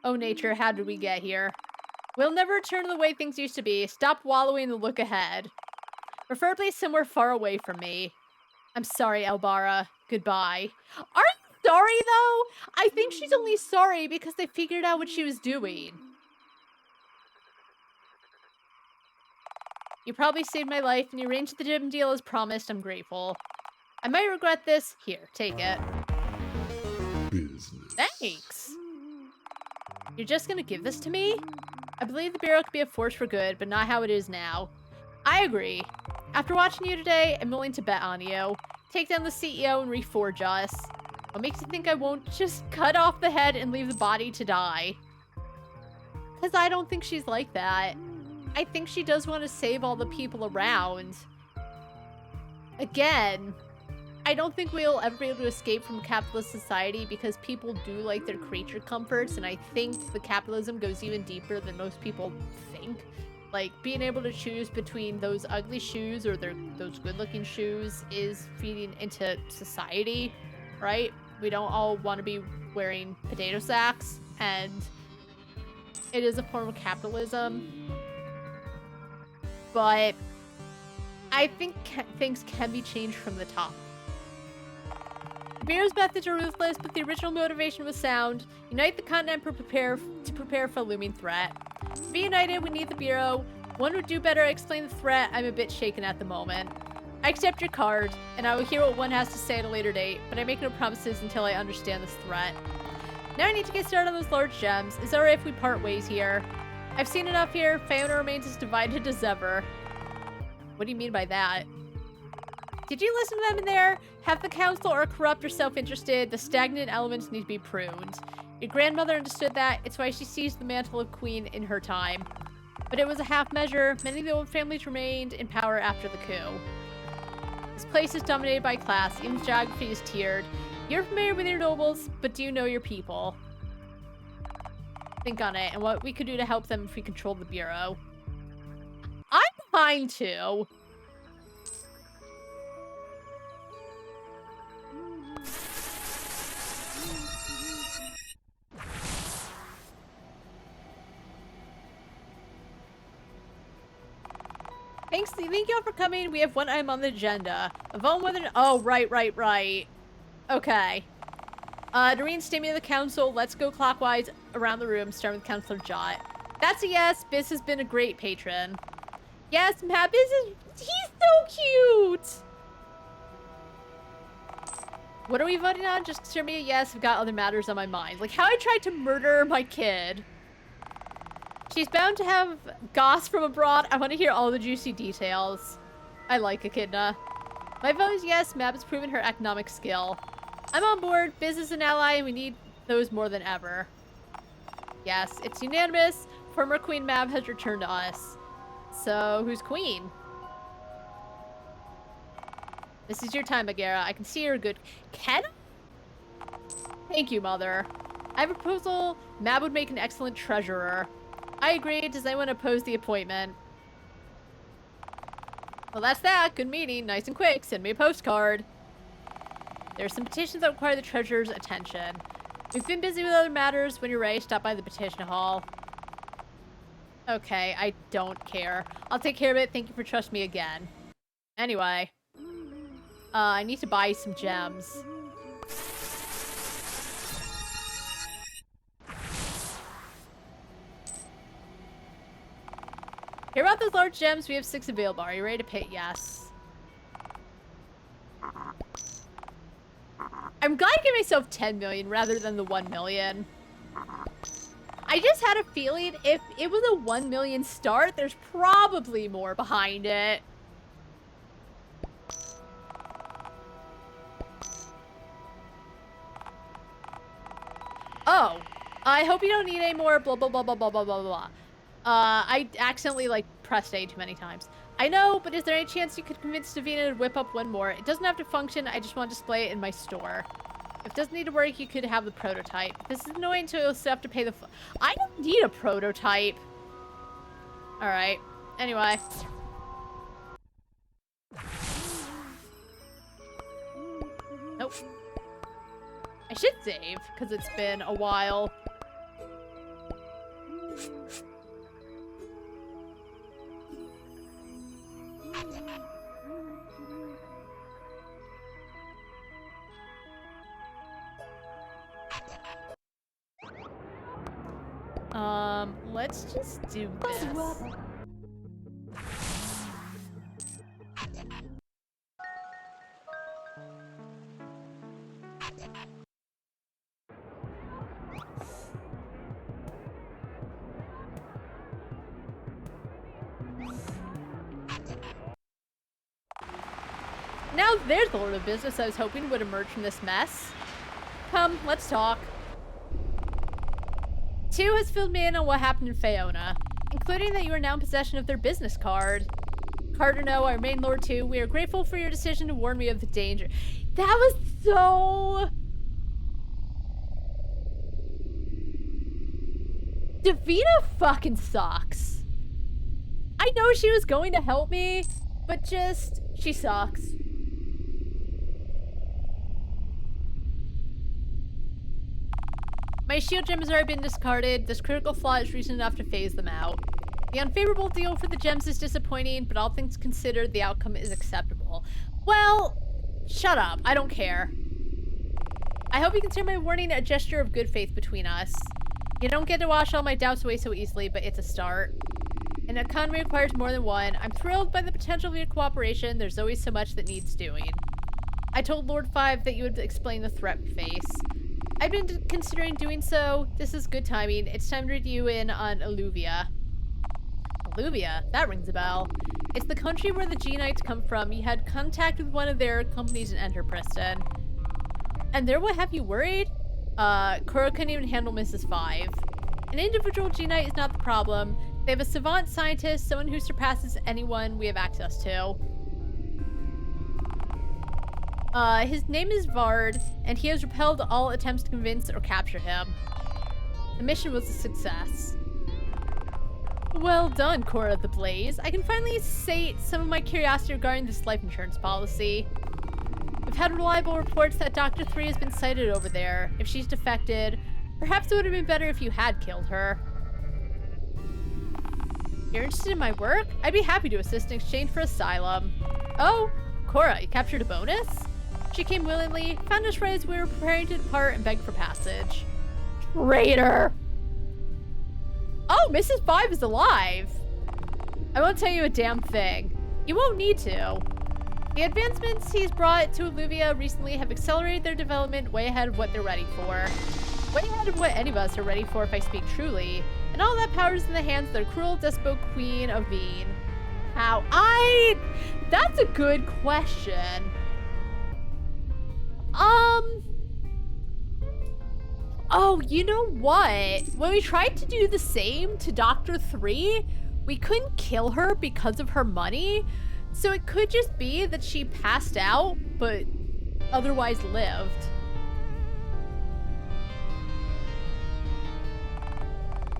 Oh, nature, how did we get here? We'll never return to the way things used to be. Stop wallowing and look ahead. Preferably somewhere far away from me. I'm sorry, Elbara. Goodbye. Are you sorry, though? I think she's only sorry because they figured out what she was doing. You probably saved my life, and you arranged the gym deal as promised. I'm grateful. I might regret this. Here, take it. Business. Thanks. You're just gonna give this to me? I believe the Bureau could be a force for good, but not how it is now. I agree. After watching you today, I'm willing to bet on you. Take down the CEO and reforge us. What makes you think I won't just cut off the head and leave the body to die? Because I don't think she's like that. I think she does want to save all the people around. Again, I don't think we'll ever be able to escape from capitalist society because people do like their creature comforts, and I think the capitalism goes even deeper than most people think. Like, being able to choose between those ugly shoes or those good-looking shoes is feeding into society, right? We don't all want to be wearing potato sacks, and it is a form of capitalism. But I think things can be changed from the top. The Bureau's methods are ruthless, but the original motivation was sound. Unite the continent to prepare for a looming threat. To be united, we need the Bureau. One would do better explain the threat. I'm a bit shaken at the moment. I accept your card, and I will hear what one has to say at a later date, but I make no promises until I understand this threat. Now I need to get started on those large gems. Is it alright if we part ways here? I've seen enough here. Fauna remains as divided as ever. What do you mean by that? Did you listen to them in there? Half the council are corrupt or self-interested. The stagnant elements need to be pruned. Your grandmother understood that. It's why she seized the mantle of queen in her time. But it was a half measure. Many of the old families remained in power after the coup. This place is dominated by class. Even geography is tiered. You're familiar with your nobles, but do you know your people? Think on it and what we could do to help them if we controlled the Bureau. I'm behind too. Thank you all for coming. We have one item on the agenda. A vote whether... Oh, right. Okay. To reinstate me to the council, let's go clockwise around the room, starting with Councilor Jot. That's a yes. Biz has been a great patron. Yes, Matt, Biz is... He's so cute! What are we voting on? Just show me a yes. I've got other matters on my mind. Like how I tried to murder my kid. She's bound to have goss from abroad. I want to hear all the juicy details. I like Echidna. My vote is yes. Mab has proven her economic skill. I'm on board. Biz is an ally, and we need those more than ever. Yes, it's unanimous. Former Queen Mab has returned to us. So, who's queen? This is your time, Bagheera. I can see you're good. Can I? Thank you, Mother. I have a proposal. Mab would make an excellent treasurer. I agree. Does anyone oppose the appointment? Well, that's that. Good meeting. Nice and quick. Send me a postcard. There's some petitions that require the treasurer's attention. We've been busy with other matters. When you're ready, stop by the petition hall. Okay, I don't care. I'll take care of it. Thank you for trusting me again. Anyway. I need to buy some gems. Hear about those large gems? We have 6 available. Are you ready to pay? Yes. I'm glad I gave myself 10 million rather than the 1 million. I just had a feeling if it was a 1 million start, there's probably more behind it. Oh, I hope you don't need any more blah, blah, blah, blah, blah, blah, blah, blah. I accidentally, like, pressed A too many times. I know, but is there any chance you could convince Davina to whip up one more? It doesn't have to function, I just want to display it in my store. If it doesn't need to work, you could have the prototype. This is annoying, so you'll still have to pay the... I don't need a prototype. Alright. Anyway. Nope. I should save, because it's been a while. Let's just do this. Now there's the sort of business I was hoping would emerge from this mess. Come, let's talk. 2 has filled me in on what happened in Fiona, including that you are now in possession of their business card. Cardinal, our main lord too, we are grateful for your decision to warn me of the danger. That was so... Davina fucking sucks. I know she was going to help me, but just, she sucks. My shield gem has already been discarded. This critical flaw is reason enough to phase them out. The unfavorable deal for the gems is disappointing, but all things considered, the outcome is acceptable. Well, shut up. I don't care. I hope you consider my warning a gesture of good faith between us. You don't get to wash all my doubts away so easily, but it's a start. An economy requires more than one. I'm thrilled by the potential of your cooperation. There's always so much that needs doing. I told Lord 5 that you would explain the threat we face. I've been considering doing so. This is good timing. It's time to read you in on Alluvia. Alluvia? That rings a bell. It's the country where the G-Knights come from. You had contact with one of their companies in Enterpriston. And they're what have you worried? Cora couldn't even handle Mrs. 5. An individual G-Knight is not the problem. They have a savant scientist, someone who surpasses anyone we have access to. His name is Vard, and he has repelled all attempts to convince or capture him. The mission was a success. Well done, Cora the Blaze. I can finally sate some of my curiosity regarding this life insurance policy. We've had reliable reports that Dr. 3 has been sighted over there. If she's defected, perhaps it would have been better if you had killed her. You're interested in my work? I'd be happy to assist in exchange for asylum. Oh, Cora, you captured a bonus? She came willingly, found us right as we were preparing to depart, and begged for passage. Traitor! Oh, Mrs. 5 is alive! I won't tell you a damn thing. You won't need to. The advancements he's brought to Alluvia recently have accelerated their development way ahead of what they're ready for. Way ahead of what any of us are ready for, if I speak truly. And all that power is in the hands of their cruel despot Queen of Veen. How? That's a good question. Oh, you know what? When we tried to do the same to Dr. 3, we couldn't kill her because of her money. So it could just be that she passed out, but otherwise lived.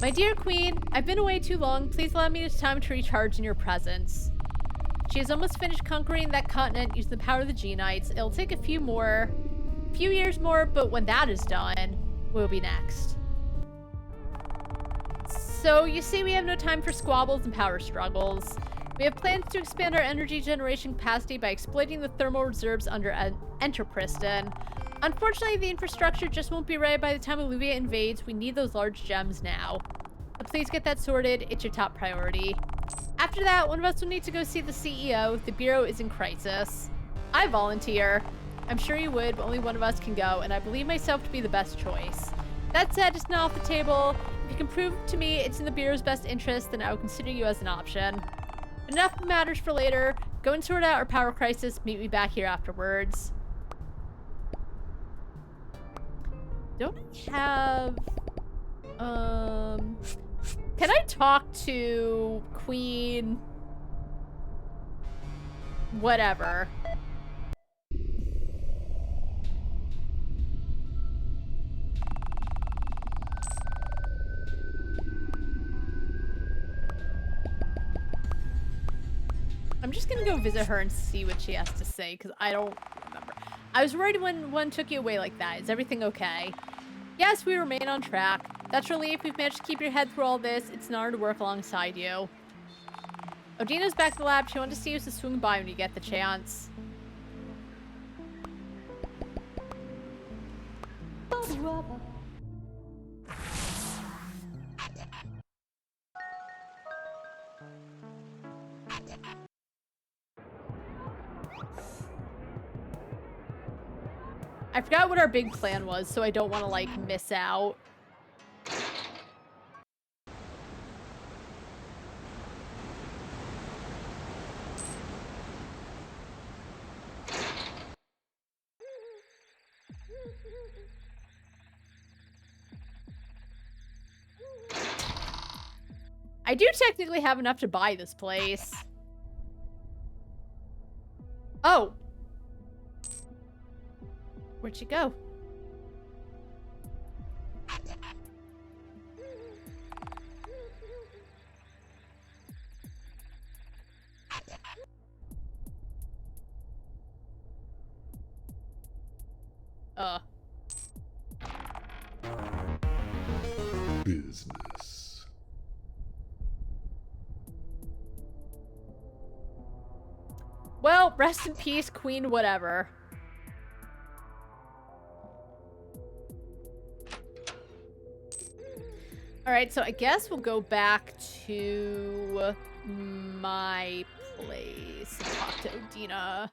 My dear Queen, I've been away too long. Please allow me this time to recharge in your presence. She has almost finished conquering that continent using the power of the G-Knights. It'll take a few years more, but when that is done, we'll be next. So, you see, we have no time for squabbles and power struggles. We have plans to expand our energy generation capacity by exploiting the thermal reserves under Enterpriston. Unfortunately, the infrastructure just won't be ready by the time Alluvia invades. We need those large gems now. So please get that sorted. It's your top priority. After that, one of us will need to go see the CEO. The Bureau is in crisis. I volunteer. I'm sure you would, but only one of us can go, and I believe myself to be the best choice. That said, it's not off the table. If you can prove to me it's in the Bureau's best interest, then I will consider you as an option. But enough matters for later. Go and sort out our power crisis. Meet me back here afterwards. Don't I have... Can I talk to Queen... whatever? I'm just gonna go visit her and see what she has to say, because I don't remember. I was worried when one took you away like that. Is everything okay? Yes, we remain on track. That's a relief. We've managed to keep your head through all this. It's an honor to work alongside you. Odina's back at the lab. She wanted to see you, so swing by when you get the chance. I forgot what our big plan was, so I don't want to, like, miss out. I do technically have enough to buy this place. Oh. Where'd she go? Business. Well, rest in peace, Queen whatever. Alright, so I guess we'll go back to my place and talk to Odina.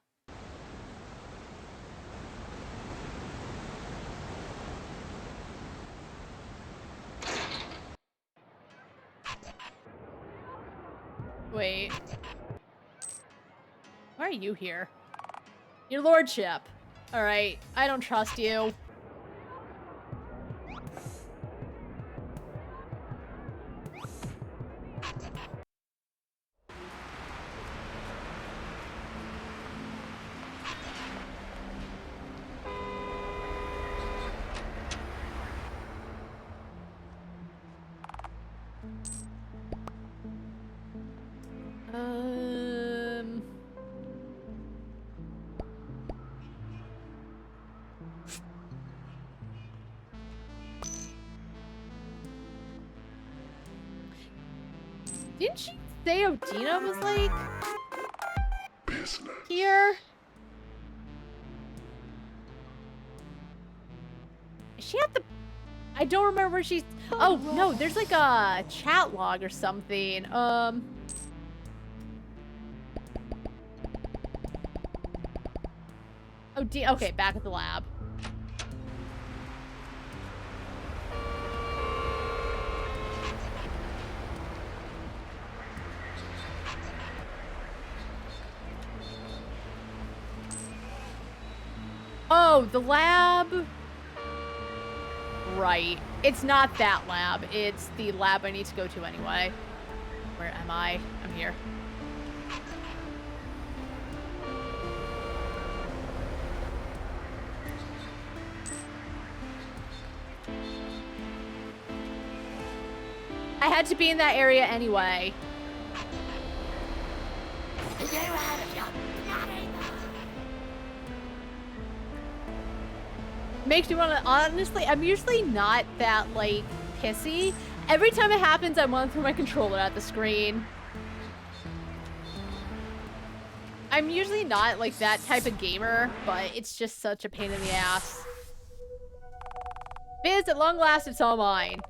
Wait. Why are you here? Your lordship. Alright, I don't trust you. Didn't she say Odina was, like, Business. here? Is she at the... I don't remember where she's... Oh, no, there's, like, a chat log or something. Okay, back at the lab. Oh, the lab. Right. It's not that lab. It's the lab I need to go to anyway. Where am I? I'm here. I had to be in that area anyway. Makes me want to, honestly, I'm usually not that, like, pissy. Every time it happens, I want to throw my controller at the screen. I'm usually not, like, that type of gamer, but it's just such a pain in the ass. Biz, at long last, it's all mine.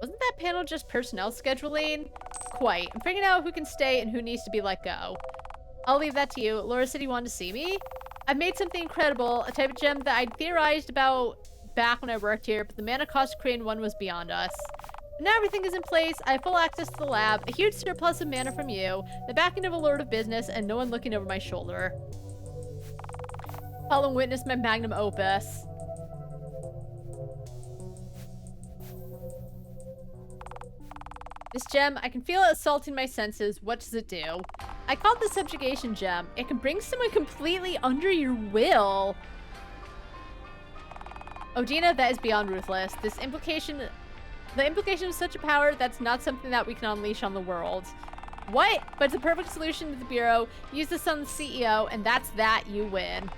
Wasn't that panel just personnel scheduling? Quite. I'm figuring out who can stay and who needs to be let go. I'll leave that to you. Laura said you wanted to see me? I've made something incredible, a type of gem that I'd theorized about back when I worked here, but the mana cost to create one was beyond us. But now everything is in place, I have full access to the lab, a huge surplus of mana from you, the backing of a lord of business, and no one looking over my shoulder. Follow and witness my magnum opus. This gem, I can feel it assaulting my senses. What does it do? I call it the subjugation gem. It can bring someone completely under your will. Odina, that is beyond ruthless. The implication of such a power, that's not something that we can unleash on the world. What? But it's a perfect solution to the Bureau. Use this on the CEO, and that's that. You win.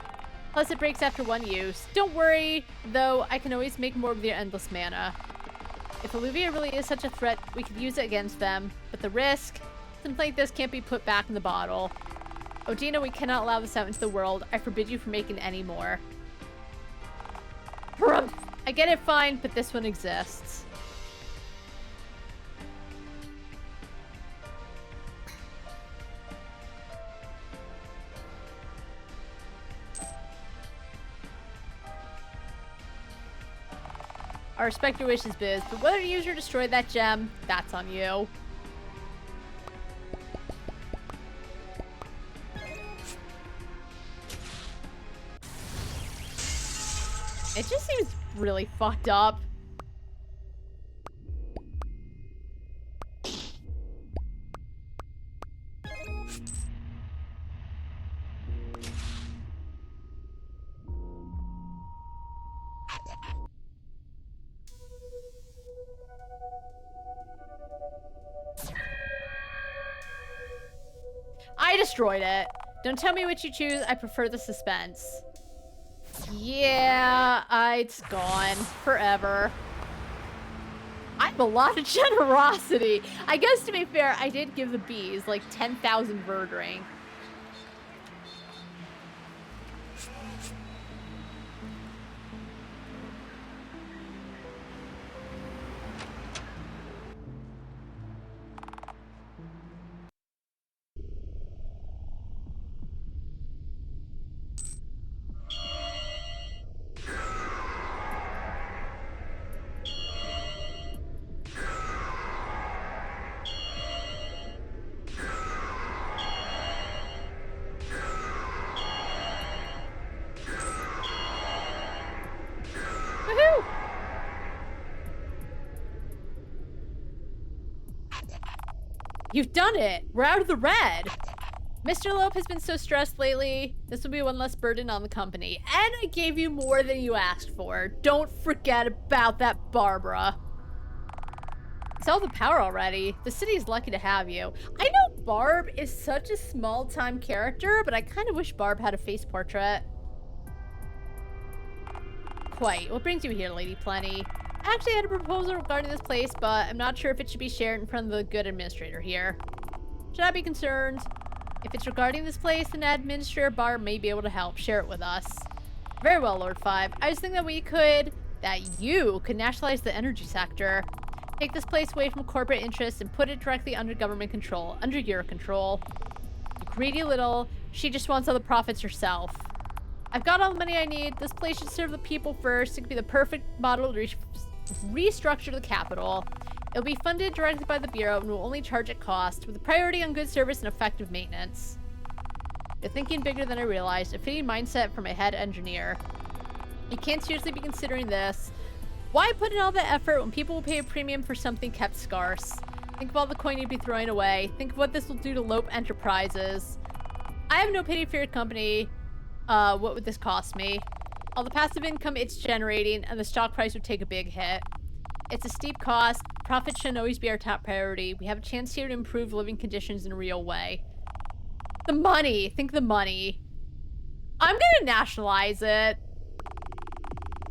Plus, it breaks after one use. Don't worry, though. I can always make more with your endless mana. If Olivia really is such a threat, we could use it against them. But the risk, something like this can't be put back in the bottle. Odina, we cannot allow this out into the world. I forbid you from making any more. Harumph! I get it, fine, but this one exists. I respect your wishes, Biz, but whether you use or destroy that gem, that's on you. It just seems really fucked up. I destroyed it. Don't tell me what you choose. I prefer the suspense. Yeah, it's gone forever. I have a lot of generosity. I guess to be fair, I did give the bees like 10,000 verdring. You've done it! We're out of the red! Mr. Lope has been so stressed lately. This will be one less burden on the company. And I gave you more than you asked for. Don't forget about that, Barbara. Sell the power already. The city is lucky to have you. I know Barb is such a small-time character, but I kind of wish Barb had a face portrait. Quite. What brings you here, Lady Plenty? I actually had a proposal regarding this place, but I'm not sure if it should be shared in front of the good administrator here. Should I be concerned? If it's regarding this place, then Administrator Barb may be able to help. Share it with us. Very well, Lord Five. I was thinking that you could nationalize the energy sector. Take this place away from corporate interests and put it directly under government control. Under your control. You greedy little. She just wants all the profits herself. I've got all the money I need. This place should serve the people first. It could be the perfect model to restructure the capital. It'll be funded directly by the Bureau and will only charge at cost, with a priority on good service and effective maintenance. You're thinking bigger than I realized. A fitting mindset from a head engineer. You can't seriously be considering this. Why put in all the effort when people will pay a premium for something kept scarce? Think of all the coin you'd be throwing away. Think of what this will do to Lope Enterprises. I have no pity for your company. What would this cost me? All the passive income it's generating, and the stock price would take a big hit. It's a steep cost. Profit shouldn't always be our top priority. We have a chance here to improve living conditions in a real way. The money. Think the money. I'm gonna nationalize it.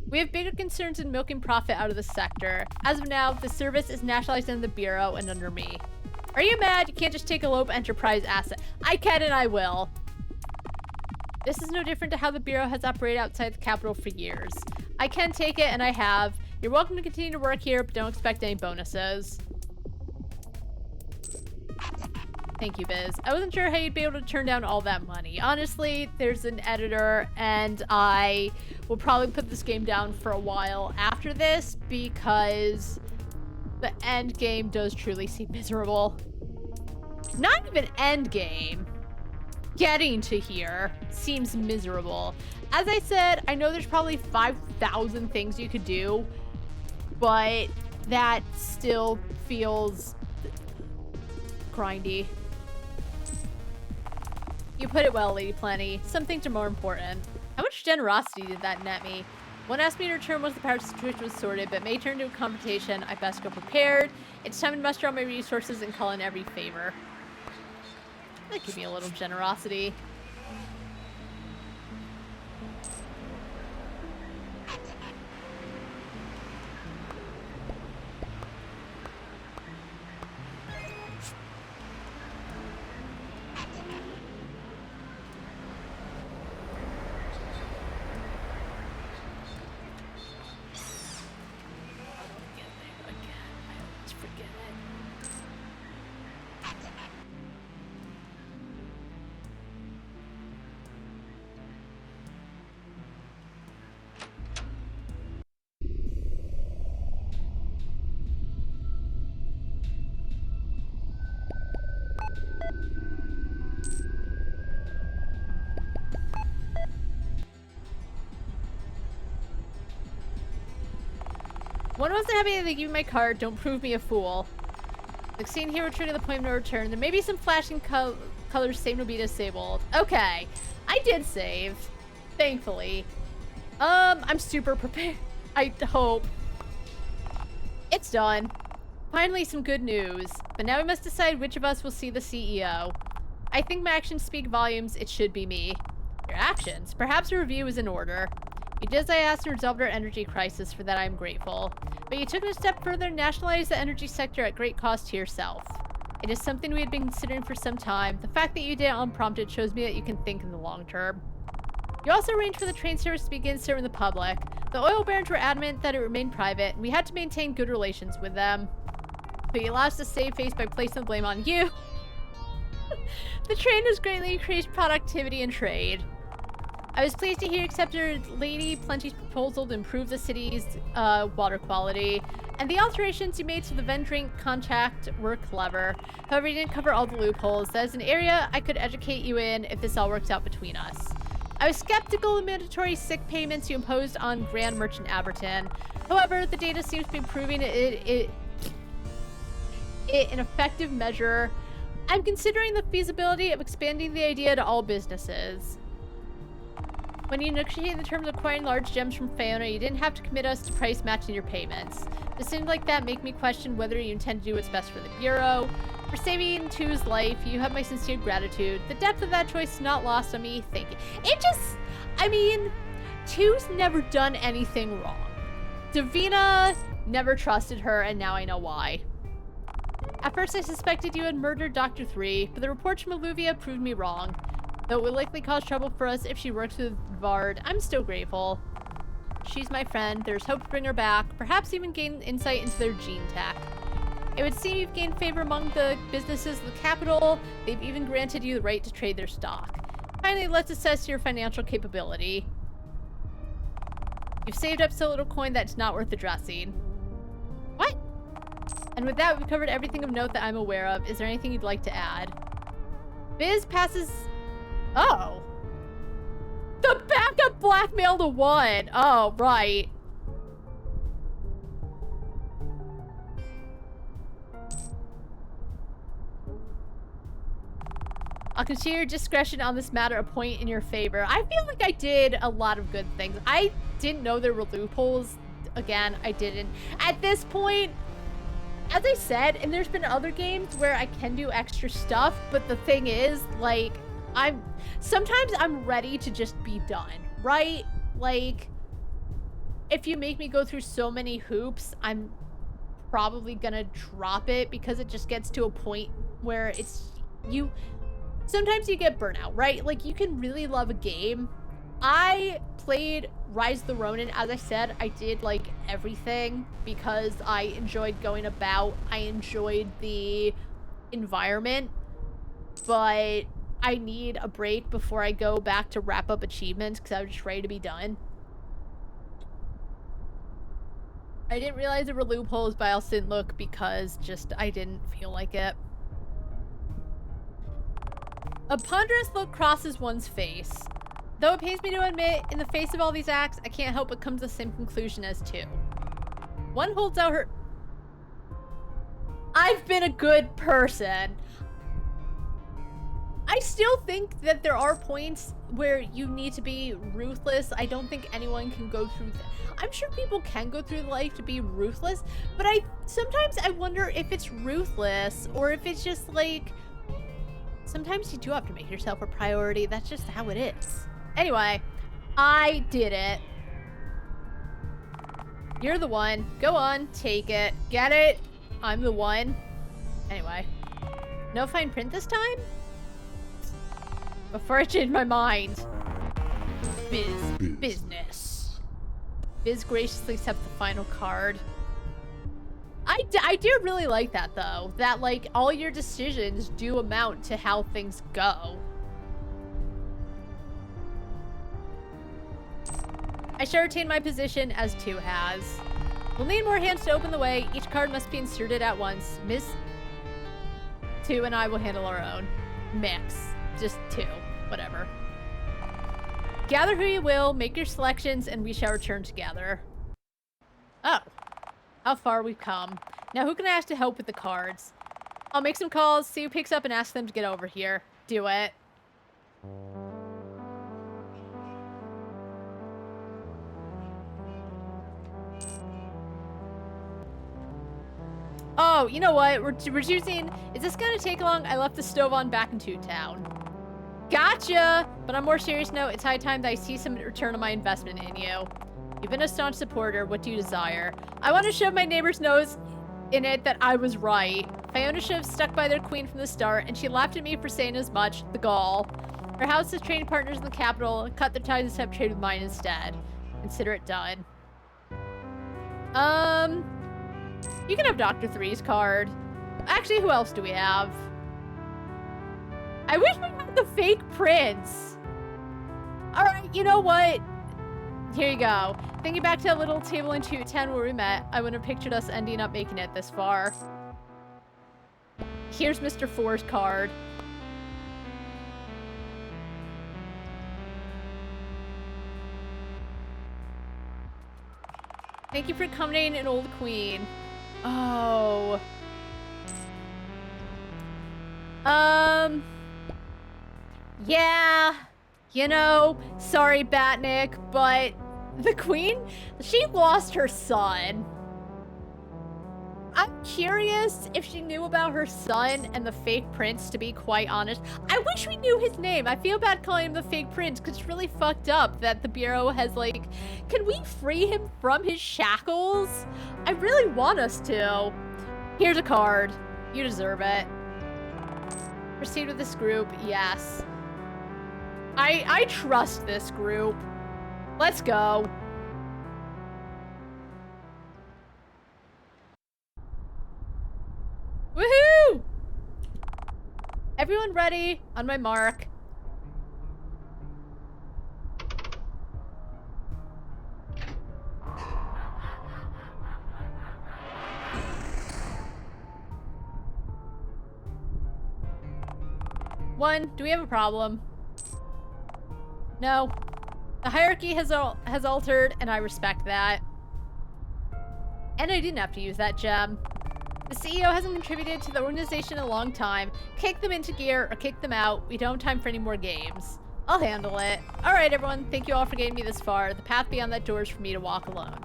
We have bigger concerns than milking profit out of the sector. As of now, the service is nationalized under the Bureau and under me. Are you mad? You can't just take a Lope Enterprise asset. I can and I will. This is no different to how the Bureau has operated outside the capital for years. I can take it, and I have. You're welcome to continue to work here, but don't expect any bonuses. Thank you, Biz. I wasn't sure how you'd be able to turn down all that money. Honestly, there's an editor, and I will probably put this game down for a while after this, because the end game does truly seem miserable. Not even end game. Getting to here seems miserable. As I said, I know there's probably 5,000 things you could do, but that still feels grindy. You put it well, Lady Plenty. Some things are more important. How much generosity did that net me? One asked me to return once the power situation was sorted, but may turn into a confrontation. I best go prepared. It's time to muster all my resources and call in every favor. That give me a little generosity. One wasn't happy that they gave me my card. Don't prove me a fool. Like seeing here return to the point of no return. There may be some flashing colors saved to be disabled. Okay. I did save. Thankfully. I'm super prepared. I hope. It's done. Finally some good news. But now we must decide which of us will see the CEO. I think my actions speak volumes. It should be me. Your actions? Perhaps a review is in order. You did as I asked and resolved our energy crisis. For that I am grateful. But you took it a step further and nationalized the energy sector at great cost to yourself. It is something we had been considering for some time. The fact that you did it unprompted shows me that you can think in the long term. You also arranged for the train service to begin serving the public. The oil barons were adamant that it remained private, and we had to maintain good relations with them. But you allowed us to save face by placing the blame on you. The train has greatly increased productivity and trade. I was pleased to hear you accepted Lady Plenty's proposal to improve the city's water quality, and the alterations you made to the vent drink contract were clever. However, you didn't cover all the loopholes. That is an area I could educate you in if this all works out between us. I was skeptical of mandatory sick payments you imposed on Grand Merchant Aberton. However, the data seems to be proving it an effective measure. I'm considering the feasibility of expanding the idea to all businesses. When you negotiated the terms of acquiring large gems from Fiona, you didn't have to commit us to price matching your payments. Decisions like that make me question whether you intend to do what's best for the Bureau. For saving Two's life, you have my sincere gratitude. The depth of that choice is not lost on me. Thank you. I mean, Two's never done anything wrong. Davina never trusted her, and now I know why. At first, I suspected you had murdered Dr. 3, but the reports from Alluvia proved me wrong. Though it would likely cause trouble for us if she works with Vard, I'm still grateful. She's my friend. There's hope to bring her back, perhaps even gain insight into their gene tech. It would seem you've gained favor among the businesses of the capital. They've even granted you the right to trade their stock. Finally, let's assess your financial capability. You've saved up so little coin that it's not worth addressing. What? And with that, we've covered everything of note that I'm aware of. Is there anything you'd like to add? Biz passes... Oh. The backup blackmail to one. Oh, right. I'll consider your discretion on this matter a point in your favor. I feel like I did a lot of good things. I didn't know there were loopholes. Again, I didn't. At this point, as I said, and there's been other games where I can do extra stuff, but the thing is, like, sometimes I'm ready to just be done, right? Like, if you make me go through so many hoops, I'm probably gonna drop it because it just gets to a point where sometimes you get burnout, right? Like, you can really love a game. I played Rise of the Ronin. As I said, I did, like, everything because I enjoyed going about. I enjoyed the environment, but I need a break before I go back to wrap up achievements because I was just ready to be done. I didn't realize there were loopholes, but I also didn't look because just I didn't feel like it. A ponderous look crosses one's face. Though it pains me to admit, in the face of all these acts, I can't help but come to the same conclusion as two. One holds out her... I've been a good person. I still think that there are points where you need to be ruthless. I don't think anyone can go through I'm sure people can go through life to be ruthless, but sometimes I wonder if it's ruthless or if it's just like Sometimes you do have to make yourself a priority. That's just how it is. Anyway, I did it. You're the one. Go on, take it. Get it? I'm the one. Anyway. No fine print this time? Before I change my mind. Business. Biz graciously accepts the final card. I do really like that, though. That, like, all your decisions do amount to how things go. I shall retain my position as 2 has. We'll need more hands to open the way. Each card must be inserted at once. Miss 2 and I will handle our own. Mix. Just 2. Whatever. Gather who you will, make your selections, and we shall return together. Oh. How far we've come. Now who can I ask to help with the cards? I'll make some calls, see who picks up, and ask them to get over here. Do it. Oh, you know what? We're choosing... Is this gonna take long? I left the stove on back into town. Gotcha! But on a more serious note, it's high time that I see some return on my investment in you. You've been a staunch supporter. What do you desire? I want to shove my neighbor's nose in it that I was right. Fiona should have stuck by their queen from the start, and she laughed at me for saying as much. The gall. Her house has trading partners in the capital. Cut their ties and have trade with mine instead. Consider it done. You can have Dr. 3's card. Actually, who else do we have? I wish we had the fake prince. Alright, you know what? Here you go. Thinking back to that little table in 210 where we met, I wouldn't have pictured us ending up making it this far. Here's Mr. 4's card. Thank you for accommodating an old queen. Oh. Yeah. You know, sorry, Batnik, but the queen, she lost her son. I'm curious if she knew about her son and the fake prince, to be quite honest. I wish we knew his name. I feel bad calling him the fake prince because it's really fucked up that the Bureau has, like, can we free him from his shackles? I really want us to. Here's a card. You deserve it. Proceed with this group. Yes. I trust this group. Let's go. Woohoo! Everyone ready? On my mark. One, do we have a problem? No. The hierarchy has altered, and I respect that. And I didn't have to use that gem. The CEO hasn't contributed to the organization in a long time. Kick them into gear or kick them out. We don't have time for any more games. I'll handle it. Alright, everyone. Thank you all for getting me this far. The path beyond that door is for me to walk alone.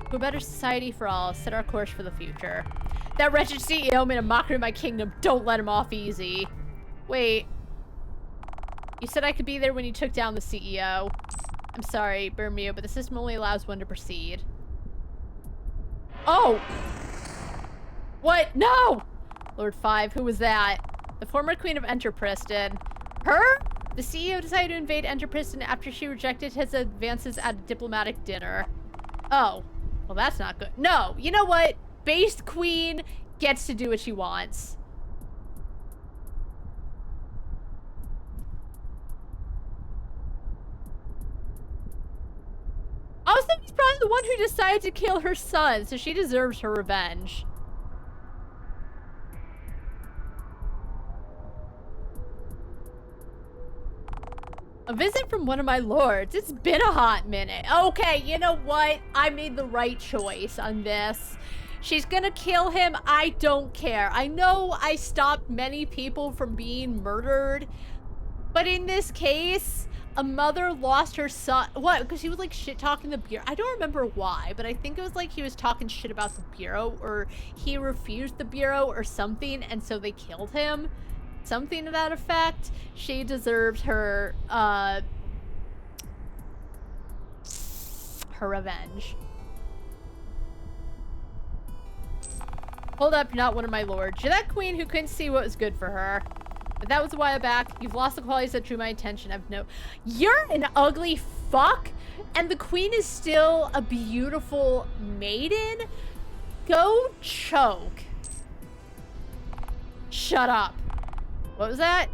To a better society for all. Set our course for the future. That wretched CEO made a mockery of my kingdom. Don't let him off easy. Wait. You said I could be there when you took down the CEO. I'm sorry, Bermeo, but the system only allows one to proceed. Oh! What? No! Lord 5, who was that? The former queen of Enterpriston. Her? The CEO decided to invade Enterpriston after she rejected his advances at a diplomatic dinner. Oh. Well, that's not good. No, you know what? Based queen gets to do what she wants. Also, he's probably the one who decided to kill her son, so she deserves her revenge. A visit from one of my lords. It's been a hot minute. Okay, you know what? I made the right choice on this. She's gonna kill him. I don't care. I know I stopped many people from being murdered, but in this case, a mother lost her son. What? Because he was like shit talking the Bureau. I don't remember why, but I think it was like he was talking shit about the Bureau, or he refused the Bureau or something, and so they killed him. Something to that effect. She deserved her revenge. Hold up, you're not one of my lords. You're that queen who couldn't see what was good for her. But that was a while back. You've lost the qualities that drew my attention. You're an ugly fuck, and the queen is still a beautiful maiden? Go choke. Shut up. What was that?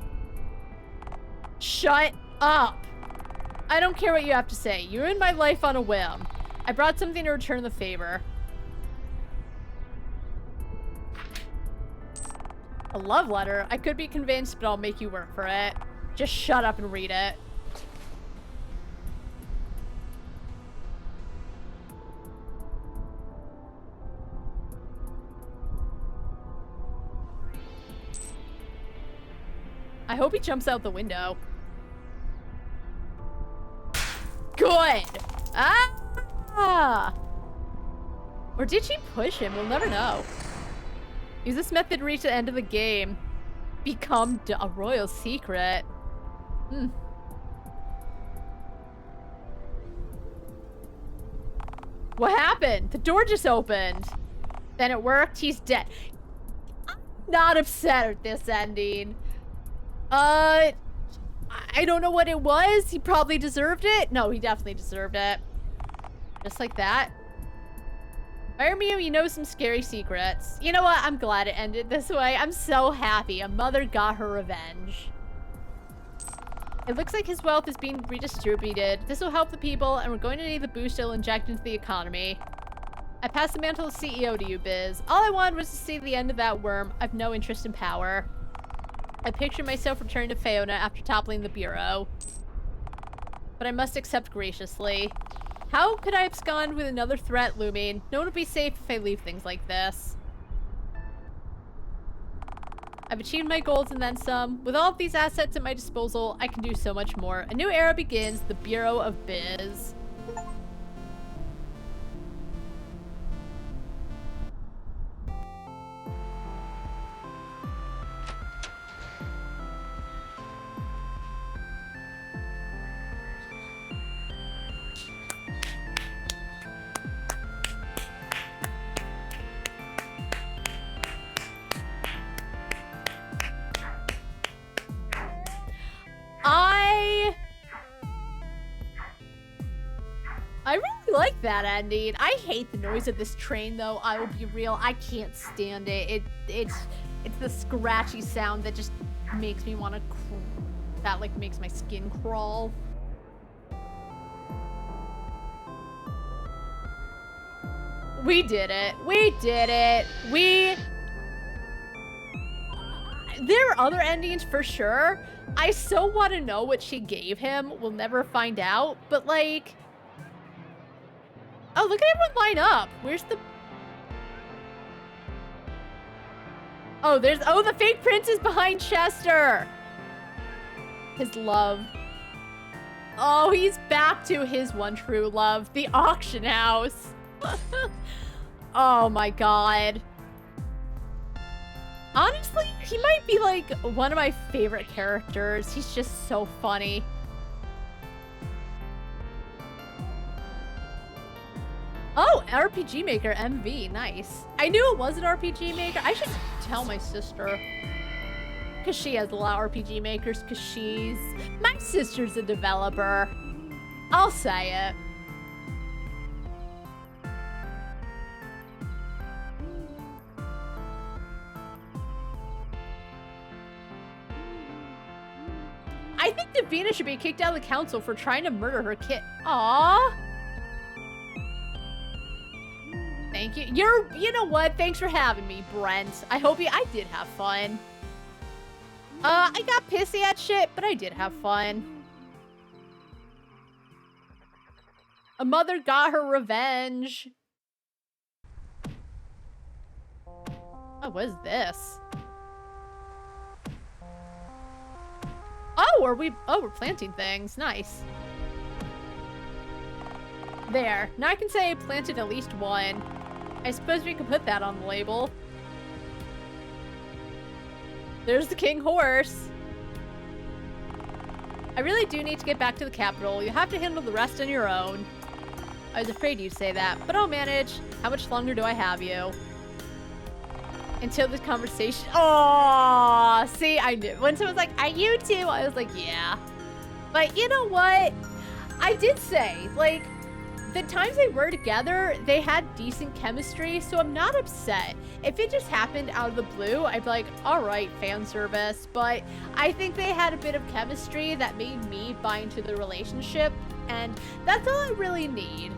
Shut up. I don't care what you have to say. You ruined my life on a whim. I brought something to return the favor. A love letter? I could be convinced, but I'll make you work for it. Just shut up and read it. I hope he jumps out the window. Good! Ah! Or did she push him? We'll never know. Use this method to reach the end of the game. Become a royal secret. Hmm. What happened? The door just opened. Then it worked. He's dead. I'm not upset at this ending. I don't know what it was. He probably deserved it. No, he definitely deserved it. Just like that. Fire me, you know some scary secrets. You know what? I'm glad it ended this way. I'm so happy. A mother got her revenge. It looks like his wealth is being redistributed. This will help the people, and we're going to need the boost it'll inject into the economy. I pass the mantle of CEO to you, Biz. All I wanted was to see the end of that worm. I've no interest in power. I picture myself returning to Fiona after toppling the bureau. But I must accept graciously. How could I abscond with another threat looming? No one will be safe if I leave things like this. I've achieved my goals and then some. With all of these assets at my disposal, I can do so much more. A new era begins, the Bureau of Biz. I really like that ending. I hate the noise of this train, though. I will be real. I can't stand it. It's the scratchy sound that just makes me want to. That like makes my skin crawl. We did it. We did it. There are other endings for sure. I so want to know what she gave him. We'll never find out. But like. Oh, look at everyone line up. Where's the... Oh, there's... Oh, the fake prince is behind Chester. His love. Oh, he's back to his one true love. The auction house. Oh my god. Honestly, he might be like one of my favorite characters. He's just so funny. Oh, RPG Maker MV, nice. I knew it was an RPG Maker. I should tell my sister. Because she has a lot of RPG Makers, because my sister's a developer. I'll say it. I think Davina should be kicked out of the council for trying to murder her kid. Aww. Thank you. You know what? Thanks for having me, Brent. I did have fun. I got pissy at shit, but I did have fun. A mother got her revenge. Oh, what is this? Oh, we're planting things. Nice. There. Now I can say I planted at least one. I suppose we could put that on the label. There's the king horse. I really do need to get back to the capital. You have to handle the rest on your own. I was afraid you'd say that, but I'll manage. How much longer do I have you? Until this conversation. Oh, see, I knew. When someone's like, are you two? I was like, yeah. But you know what? I did say, like, the times they were together, they had decent chemistry, so I'm not upset. If it just happened out of the blue, I'd be like, all right, fan service. But I think they had a bit of chemistry that made me buy into the relationship, and that's all I really need.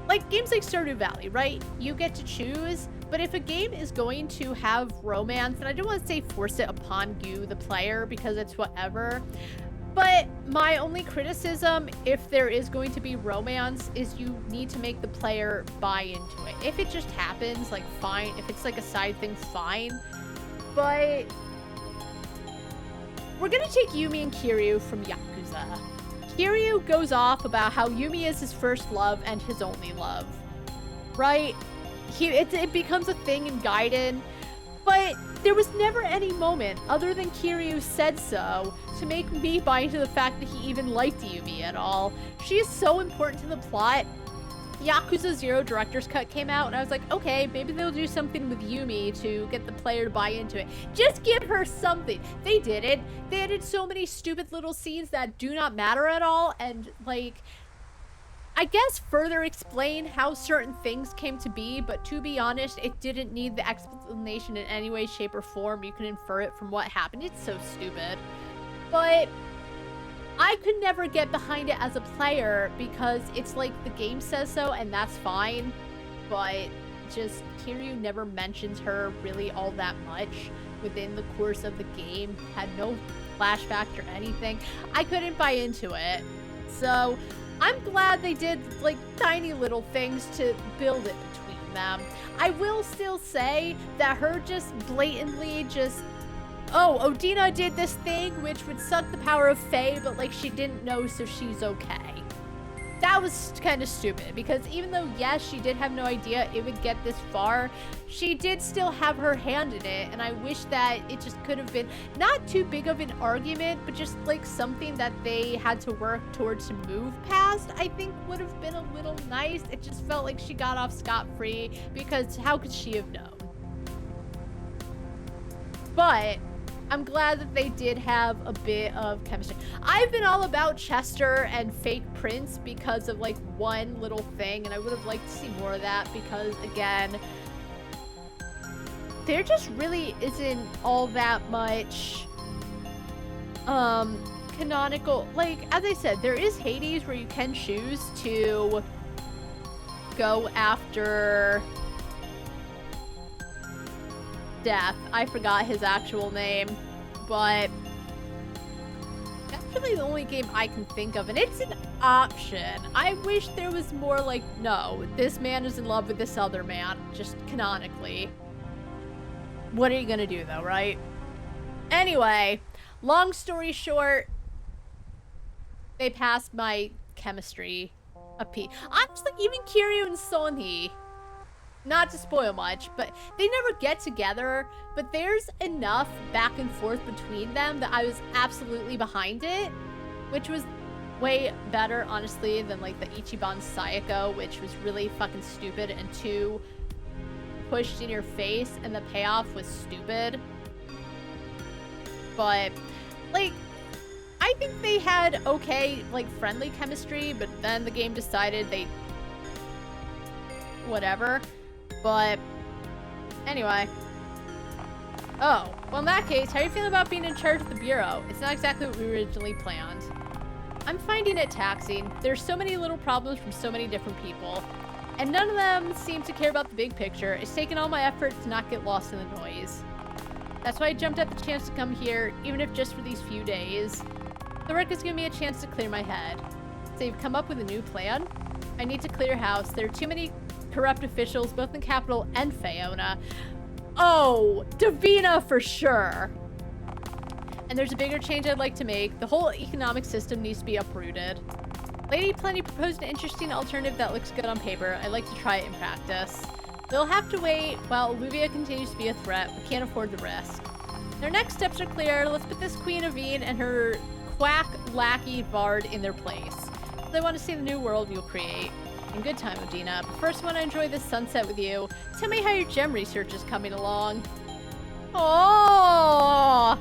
Like games like Stardew Valley, right? You get to choose, but if a game is going to have romance, and I don't want to say force it upon you, the player, because it's whatever, but my only criticism, if there is going to be romance, is you need to make the player buy into it. If it just happens, like, fine. If it's like a side thing, fine. But we're gonna take Yumi and Kiryu from Yakuza. Kiryu goes off about how Yumi is his first love and his only love, right? It becomes a thing in Gaiden, but there was never any moment, other than Kiryu said so, to make me buy into the fact that he even liked Yumi at all. She is so important to the plot. Yakuza 0 Director's Cut came out, and I was like, okay, maybe they'll do something with Yumi to get the player to buy into it. Just give her something. They did it. They added so many stupid little scenes that do not matter at all, and, like, I guess further explain how certain things came to be, but to be honest, it didn't need the explanation in any way, shape, or form. You can infer it from what happened. It's so stupid. But I could never get behind it as a player because it's like the game says so, and that's fine. But just Kiryu never mentions her really all that much within the course of the game. Had no flashback or anything. I couldn't buy into it. So I'm glad they did like tiny little things to build it between them. I will still say that her just blatantly just, oh, Odina did this thing which would suck the power of Faye, but like she didn't know, so she's okay. That was kind of stupid because even though, yes, she did have no idea it would get this far, she did still have her hand in it, and I wish that it just could have been not too big of an argument, but just like something that they had to work towards to move past, I think would have been a little nice. It just felt like she got off scot-free because how could she have known? But I'm glad that they did have a bit of chemistry. I've been all about Chester and fake Prince because of like one little thing, and I would have liked to see more of that because, again, there just really isn't all that much canonical. Like, as I said, there is Hades where you can choose to go after Death. I forgot his actual name, but that's really the only game I can think of, and it's an option. I wish there was more like, no, this man is in love with this other man, just canonically. What are you gonna do though, right? Anyway, long story short, they passed my chemistry honestly, even Kiryu and Sonhee, not to spoil much, but they never get together, but there's enough back and forth between them that I was absolutely behind it, which was way better, honestly, than like the Ichiban Sayako, which was really fucking stupid and too pushed in your face, and the payoff was stupid. But like, I think they had okay, like, friendly chemistry, but then the game decided they whatever. But anyway. Oh, well, in that case, how are you feeling about being in charge of the Bureau? It's not exactly what we originally planned. I'm finding it taxing. There's so many little problems from so many different people, and none of them seem to care about the big picture. It's taken all my effort to not get lost in the noise. That's why I jumped at the chance to come here, even if just for these few days. The work has given me a chance to clear my head. So you've come up with a new plan? I need to clear house. There are too many corrupt officials, both in Capital and Fiona. Oh, Davina for sure. And there's a bigger change I'd like to make. The whole economic system needs to be uprooted. Lady Plenty proposed an interesting alternative that looks good on paper. I'd like to try it in practice. They'll have to wait while Olivia continues to be a threat. We can't afford the risk. Their next steps are clear. Let's put this Queen Avine and her quack lackey Bard in their place. They want to see the new world you'll create. In good time, Odina. But first, I want to enjoy this sunset with you. Tell me how your gem research is coming along. Oh!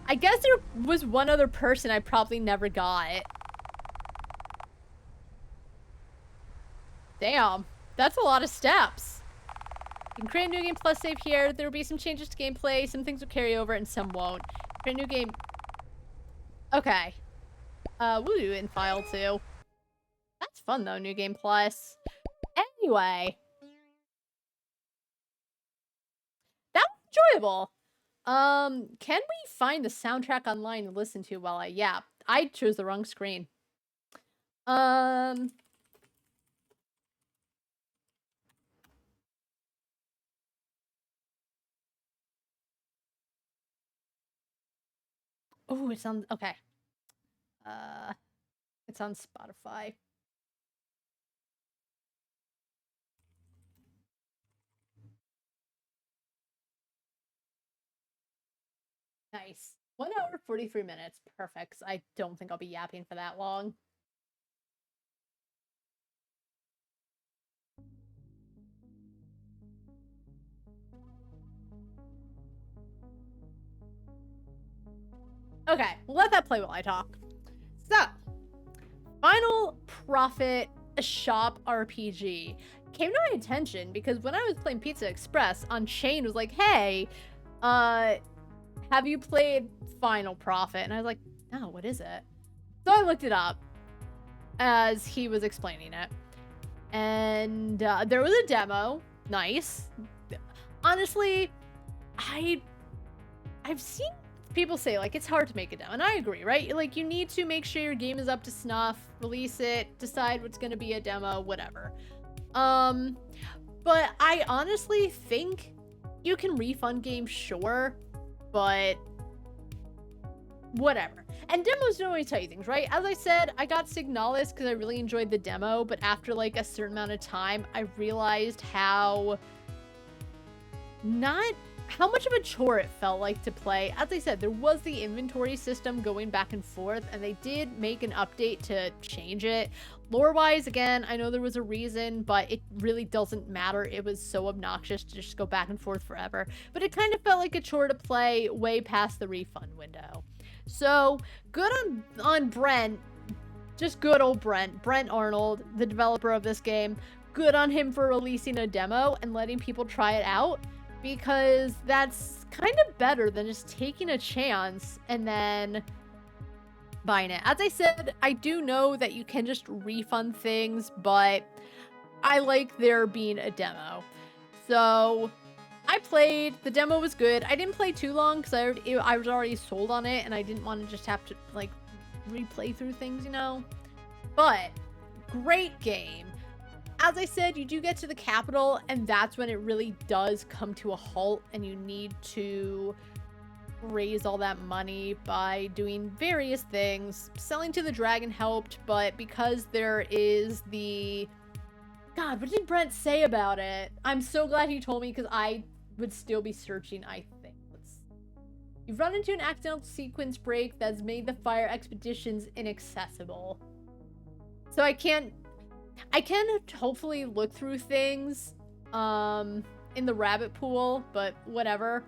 I guess there was one other person I probably never got. Damn. That's a lot of steps. You can create a new game plus save here. There will be some changes to gameplay. Some things will carry over and some won't. Create a new game. Okay. We'll do it in file too. That's fun though, new game plus. Anyway. That was enjoyable. Can we find the soundtrack online to listen to while yeah, I chose the wrong screen. Oh, it's on, okay. It's on Spotify. Nice. 1 hour, 43 minutes. Perfect. I don't think I'll be yapping for that long. Okay, we'll let that play while I talk. So, Final Profit Shop RPG came to my attention because when I was playing Pizza Express, Unchained was like, hey, have you played Final Profit? And I was like, no, what is it? So I looked it up as he was explaining it. And there was a demo. Nice. Honestly, I've seen people say, like, it's hard to make a demo. And I agree, right? Like, you need to make sure your game is up to snuff, release it, decide what's going to be a demo, whatever. But I honestly think you can refund games, sure, but whatever. And demos don't always tell you things, right? As I said, I got Signalis because I really enjoyed the demo, but after like a certain amount of time, I realized how much of a chore it felt like to play. As I said, there was the inventory system going back and forth, and they did make an update to change it. Lore-wise, again, I know there was a reason, but it really doesn't matter. It was so obnoxious to just go back and forth forever. But it kind of felt like a chore to play way past the refund window. So, good on Brent. Just good old Brent. Brent Arnold, the developer of this game. Good on him for releasing a demo and letting people try it out, because that's kind of better than just taking a chance and then buying it. As I said, I do know that you can just refund things, but I like there being a demo. So I played, the demo was good. I didn't play too long because I was already sold on it and I didn't want to just have to like replay through things, you know? But great game. As I said, you do get to the capital, and that's when it really does come to a halt, and you need to raise all that money by doing various things. Selling to the dragon helped, but because there is the... God, what did Brent say about it? I'm so glad he told me, because I would still be searching, I think. You've run into an accidental sequence break that's made the fire expeditions inaccessible. So I can hopefully look through things in the rabbit pool, but whatever.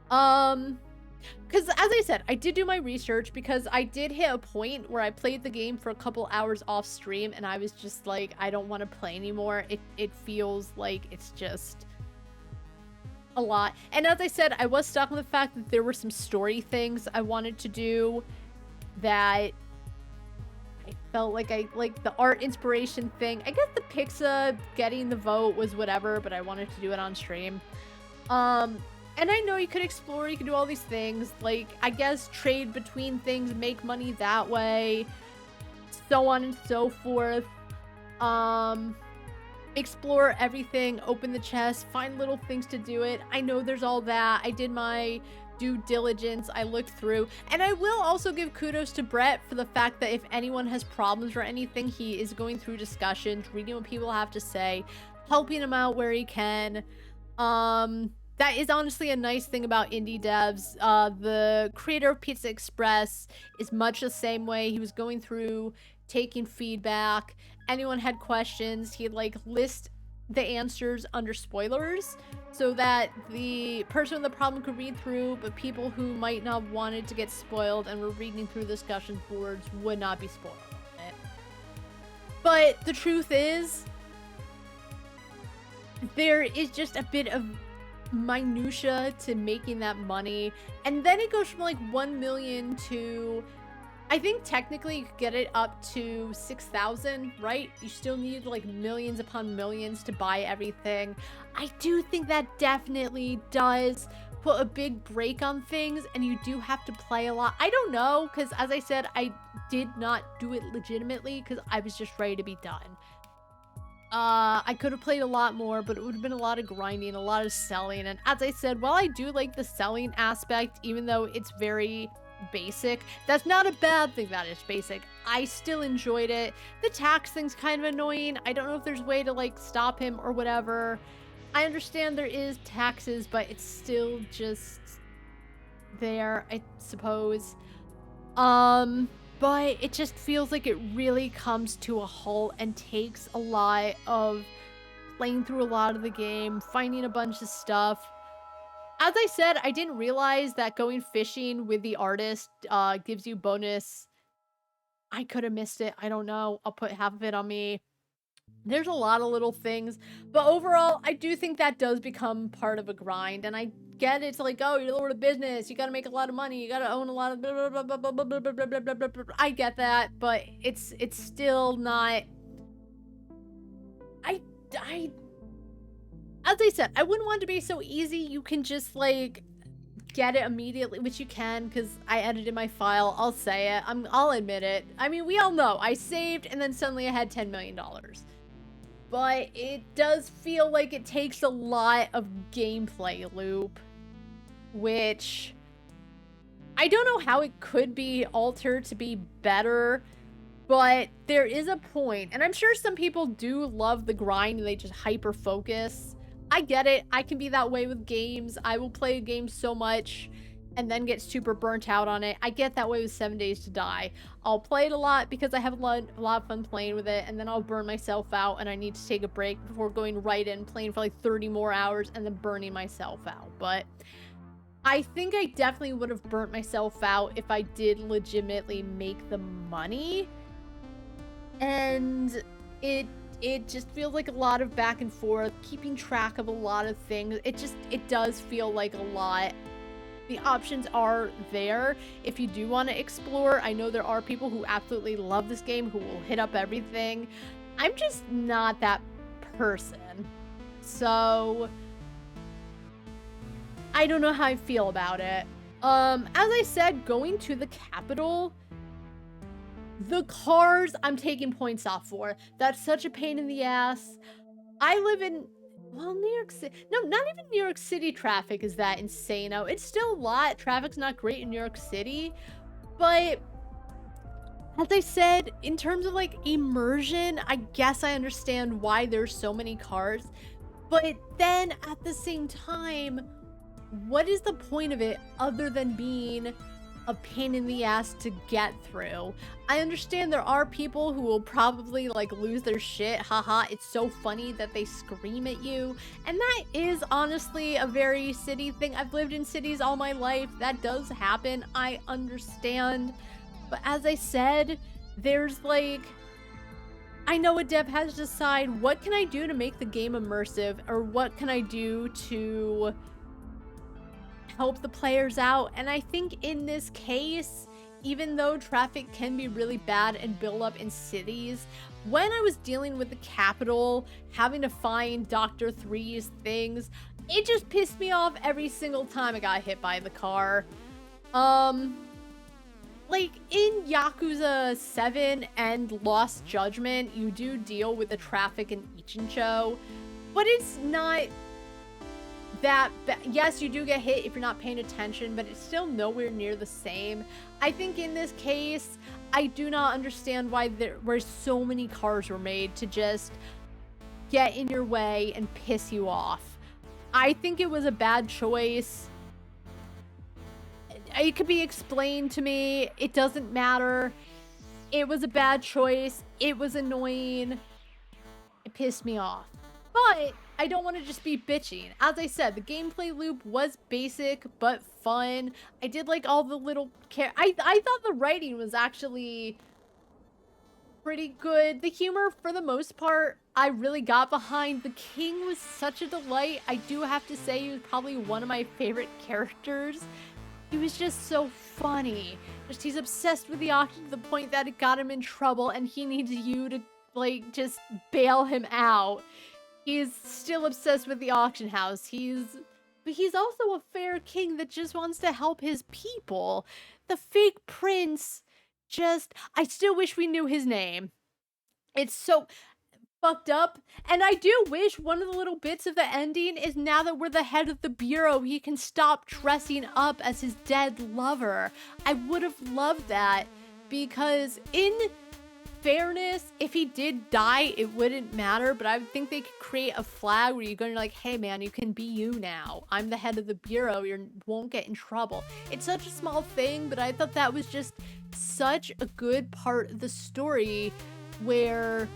Because as I said, I did do my research because I did hit a point where I played the game for a couple hours off stream and I was just like, I don't want to play anymore. It feels like it's just a lot. And as I said, I was stuck on the fact that there were some story things I wanted to do that I felt like the art inspiration thing. I guess the Pixa getting the vote was whatever, but I wanted to do it on stream. And I know you could explore, you could do all these things, like, I guess trade between things, make money that way, so on and so forth. Explore everything, open the chest, find little things to do it. I know there's all that. I did my due diligence. I looked through, and I will also give kudos to Brent for the fact that if anyone has problems or anything, he is going through discussions, reading what people have to say, helping them out where he can. That is honestly a nice thing about indie devs. The creator of Pizza Express is much the same way. He was going through, taking feedback. Anyone had questions, he'd like list the answers under spoilers so that the person with the problem could read through, but people who might not wanted to get spoiled and were reading through discussion boards would not be spoiled on it. But the truth is, there is just a bit of minutia to making that money, and then it goes from like 1 million to, I think technically you could get it up to 6,000, right? You still need like millions upon millions to buy everything. I do think that definitely does put a big break on things, and you do have to play a lot. I don't know, because as I said, I did not do it legitimately because I was just ready to be done. I could have played a lot more, but it would have been a lot of grinding, a lot of selling. And as I said, while I do like the selling aspect, even though it's very basic, that's not a bad thing that it's basic. I still enjoyed it. The tax thing's kind of annoying. I don't know if there's a way to like stop him or whatever. I understand there is taxes, but it's still just there, I suppose. But it just feels like it really comes to a halt and takes a lot of playing through a lot of the game, finding a bunch of stuff. As I said, I didn't realize that going fishing with the artist gives you bonus. I could have missed it. I don't know. I'll put half of it on me. There's a lot of little things, but overall, I do think that does become part of a grind, and I get it's like, oh, you're the Lord of business, you gotta make a lot of money, you gotta own a lot of blah, blah, blah, blah, blah, blah, blah, blah, blah, blah, blah. I get that, but it's still not. As I said, I wouldn't want it to be so easy. You can just like get it immediately, which you can, because I edited my file. I'll say it. I'll admit it. I mean, we all know I saved and then suddenly I had $10 million. But it does feel like it takes a lot of gameplay loop, which I don't know how it could be altered to be better, but there is a point, and I'm sure some people do love the grind and they just hyper focus. I get it. I can be that way with games. I will play a game so much and then get super burnt out on it. I get that way with 7 Days to Die. I'll play it a lot because I have a lot of fun playing with it, and then I'll burn myself out and I need to take a break before going right in, playing for like 30 more hours and then burning myself out. But I think I definitely would have burnt myself out if I did legitimately make the money. And it just feels like a lot of back and forth, keeping track of a lot of things. It does feel like a lot. The options are there if you do want to explore. I know there are people who absolutely love this game who will hit up everything. I'm just not that person. So I don't know how I feel about it. As I said, going to the capital, the cars I'm taking points off for. That's such a pain in the ass. I live in, well, New York City. No, not even New York City traffic is that insane. Now, it's still a lot. Traffic's not great in New York City. But as I said, in terms of like immersion, I guess I understand why there's so many cars. But then at the same time, what is the point of it other than being a pain in the ass to get through? I understand there are people who will probably like lose their shit. Haha, it's so funny that they scream at you. And that is honestly a very city thing. I've lived in cities all my life. That does happen. I understand. But as I said, there's like, I know a dev has to decide, what can I do to make the game immersive? Or what can I do to help the players out? And I think in this case, even though traffic can be really bad and build up in cities, when I was dealing with the capital, having to find Dr. Three's things, it just pissed me off every single time I got hit by the car. Like in Yakuza 7 and Lost Judgment, you do deal with the traffic in Ichincho, but it's not yes, you do get hit if you're not paying attention, but it's still nowhere near the same. I think in this case, I do not understand why there were so many cars were made to just get in your way and piss you off. I think it was a bad choice. It could be explained to me. It doesn't matter. It was a bad choice. It was annoying. It pissed me off. But I don't want to just be bitching. As I said, the gameplay loop was basic but fun. I did like all the little I thought the writing was actually pretty good. The humor, for the most part, I really got behind. The king was such a delight. I do have to say he was probably one of my favorite characters. He was just so funny. Just he's obsessed with the auction to the point that it got him in trouble and he needs you to like just bail him out. He's still obsessed with the auction house. But he's also a fair king that just wants to help his people. The fake prince I still wish we knew his name. It's so fucked up. And I do wish one of the little bits of the ending is now that we're the head of the bureau, he can stop dressing up as his dead lover. I would have loved that because in fairness, if he did die, it wouldn't matter, but I would think they could create a flag where you're going to like, hey man, you can be you now. I'm the head of the bureau. You won't get in trouble. It's such a small thing, but I thought that was just such a good part of the story where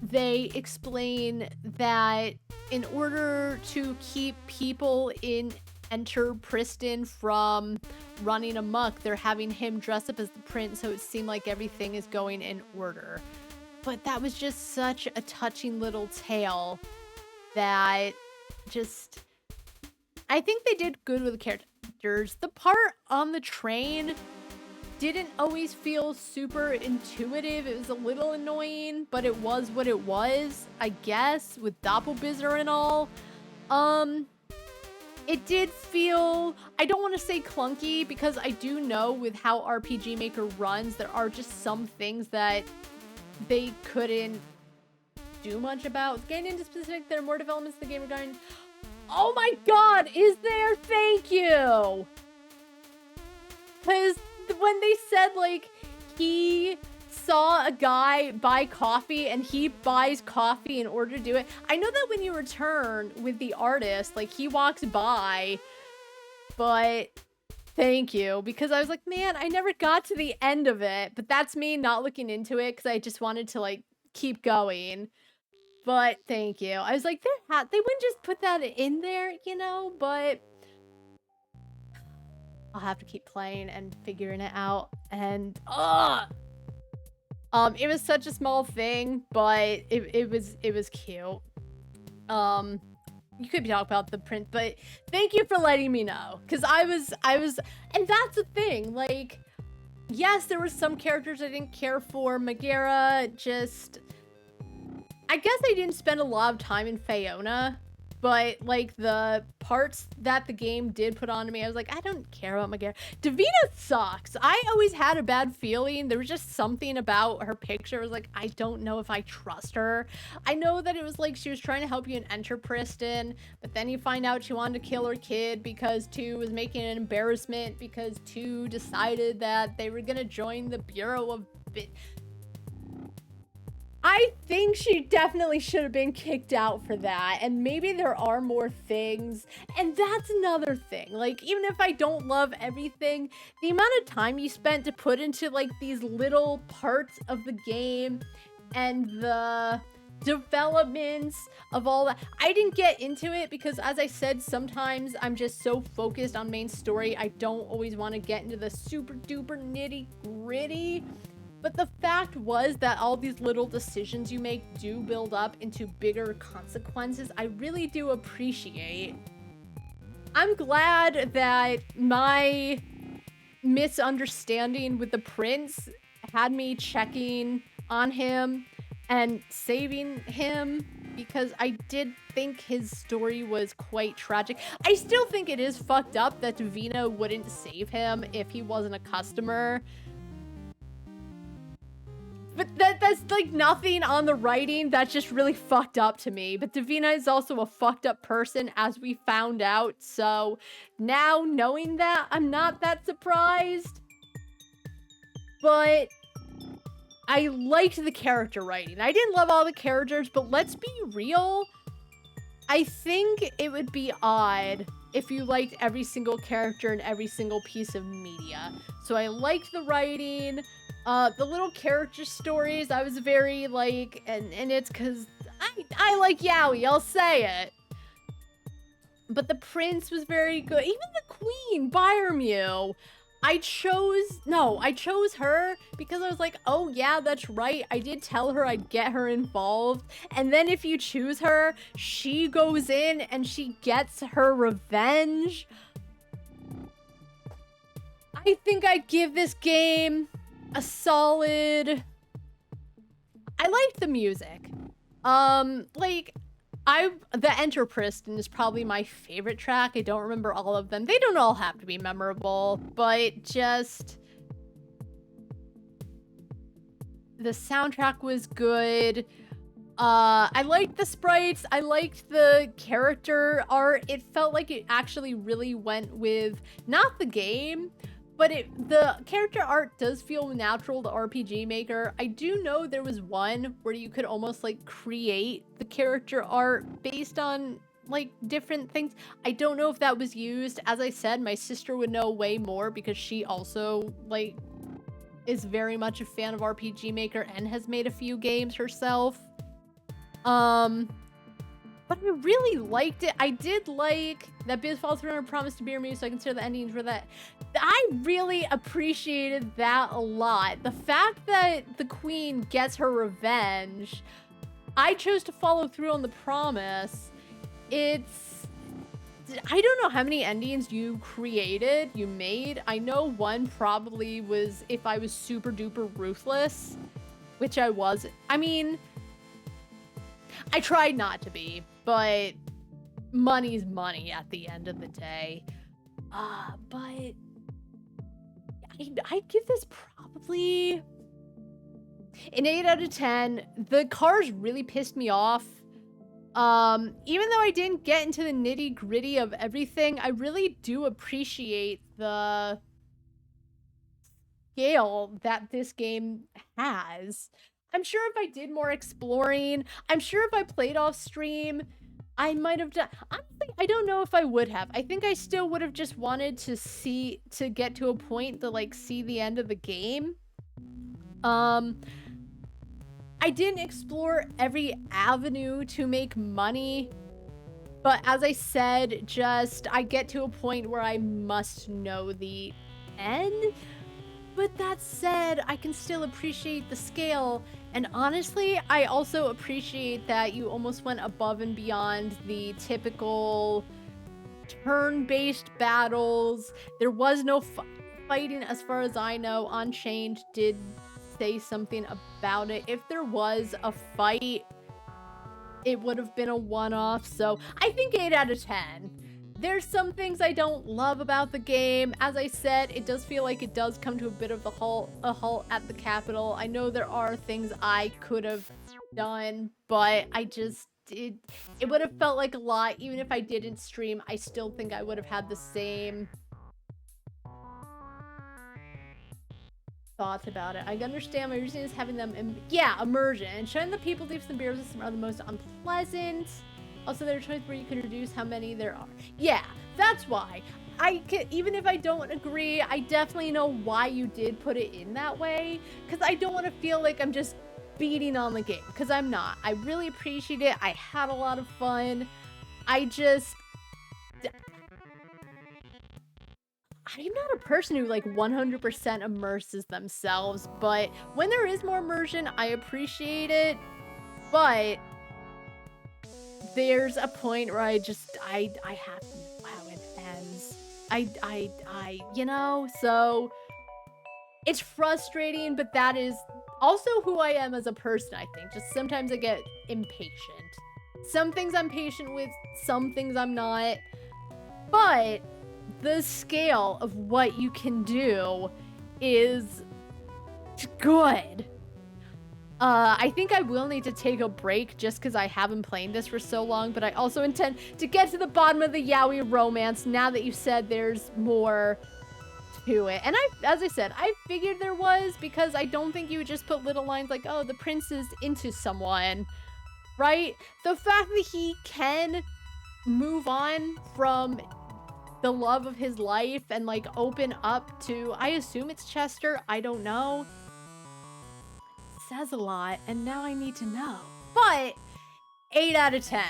they explain that in order to keep people in Enter Priston from running amok, they're having him dress up as the prince so it seemed like everything is going in order. But that was just such a touching little tale that just... I think they did good with the characters. The part on the train didn't always feel super intuitive. It was a little annoying, but it was what it was, I guess, with Doppelbizzer and all. It did feel, I don't want to say clunky, because I do know with how RPG Maker runs, there are just some things that they couldn't do much about. Getting into specific, there are more developments in the game regarding... Oh my god, is there? Thank you! Because when they said, like, he saw a guy buy coffee and he buys coffee in order to do it. I know that when you return with the artist, like, he walks by, but thank you, because I was like, man, I never got to the end of it, but that's me not looking into it because I just wanted to, like, keep going. But thank you. I was like, they wouldn't just put that in there, you know, but I'll have to keep playing and figuring it out. And it was such a small thing, but it was cute. You could talk about the print, but thank you for letting me know, because I was, and that's the thing, like, yes, there were some characters I didn't care for. Megara, just, I guess I didn't spend a lot of time in Fiona, but, like, the parts that the game did put onto me, I was like, I don't care about Megara. Davina sucks. I always had a bad feeling. There was just something about her picture. I was like, I don't know if I trust her. I know that it was like she was trying to help you in Enter Priston, but then you find out she wanted to kill her kid because 2 was making an embarrassment because 2 decided that they were gonna join the Bureau of... I think she definitely should have been kicked out for that, and maybe there are more things, and that's another thing. Like, even if I don't love everything, the amount of time you spent to put into, like, these little parts of the game and the developments of all that, I didn't get into it because, as I said, sometimes I'm just so focused on main story, I don't always want to get into the super duper nitty gritty. But the fact was that all these little decisions you make do build up into bigger consequences. I really do appreciate. I'm glad that my misunderstanding with the prince had me checking on him and saving him, because I did think his story was quite tragic. I still think it is fucked up that Davina wouldn't save him if he wasn't a customer. But that's like nothing on the writing. That's just really fucked up to me. But Davina is also a fucked up person, as we found out. So now knowing that, I'm not that surprised. But I liked the character writing. I didn't love all the characters, but let's be real. I think it would be odd if you liked every single character and every single piece of media. So I liked the writing. The little character stories, I was very like, and it's because I like Yowie, I'll say it. But the prince was very good. Even the queen, Byermew. I chose her because I was like, oh yeah, that's right. I did tell her I'd get her involved. And then if you choose her, she goes in and she gets her revenge. I think I'd give this game a solid... I liked the music. The Enterpriston is probably my favorite track. I don't remember all of them. They don't all have to be memorable, but just... the soundtrack was good. I liked the sprites. I liked the character art. It felt like it actually really went with, not the game, but the character art does feel natural to RPG Maker. I do know there was one where you could almost like create the character art based on like different things. I don't know if that was used. As I said, my sister would know way more because she also like is very much a fan of RPG Maker and has made a few games herself. But I really liked it. I did like that Biz falls through and promised to beer me, so I consider the endings for that. I really appreciated that a lot. The fact that the queen gets her revenge, I chose to follow through on the promise. It's... I don't know how many endings you made. I know one probably was if I was super duper ruthless, which I wasn't. I mean, I tried not to be, but money's money at the end of the day. But I'd give this probably an 8 out of 10. The cars really pissed me off. Even though I didn't get into the nitty gritty of everything, I really do appreciate the scale that this game has. I'm sure if I did more exploring, I'm sure if I played off stream, I might have done... Honestly, I don't know if I would have. I think I still would have just wanted to get to a point to, like, see the end of the game. I didn't explore every avenue to make money, but as I said, I get to a point where I must know the end. But that said, I can still appreciate the scale, and honestly, I also appreciate that you almost went above and beyond the typical turn-based battles. There was no fighting as far as I know. Unchained did say something about it. If there was a fight, it would have been a one-off, so I think 8 out of 10. There's some things I don't love about the game. As I said, it does feel like it does come to a bit of a halt at the capital. I know there are things I could have done, but it would have felt like a lot. Even if I didn't stream, I still think I would have had the same thoughts about it. I understand my reason is having them, immersion. And showing the people leaves the beer system are the most unpleasant. Also, there are choices where you can reduce how many there are. Yeah, that's why. Even if I don't agree, I definitely know why you did put it in that way. Because I don't want to feel like I'm just beating on the game. Because I'm not. I really appreciate it. I had a lot of fun. I'm not a person who like 100% immerses themselves. But when there is more immersion, I appreciate it. But there's a point where I have to know how it ends. You know, so it's frustrating, but that is also who I am as a person, I think. Just sometimes I get impatient. Some things I'm patient with, some things I'm not. But the scale of what you can do is good. I think I will need to take a break just because I haven't played this for so long, but I also intend to get to the bottom of the yaoi romance now that you said there's more to it. And as I said, I figured there was, because I don't think you would just put little lines like, oh, the prince is into someone, right? The fact that he can move on from the love of his life and like open up to, I assume it's Chester, I don't know, says a lot, and now I need to know. But 8 out of 10.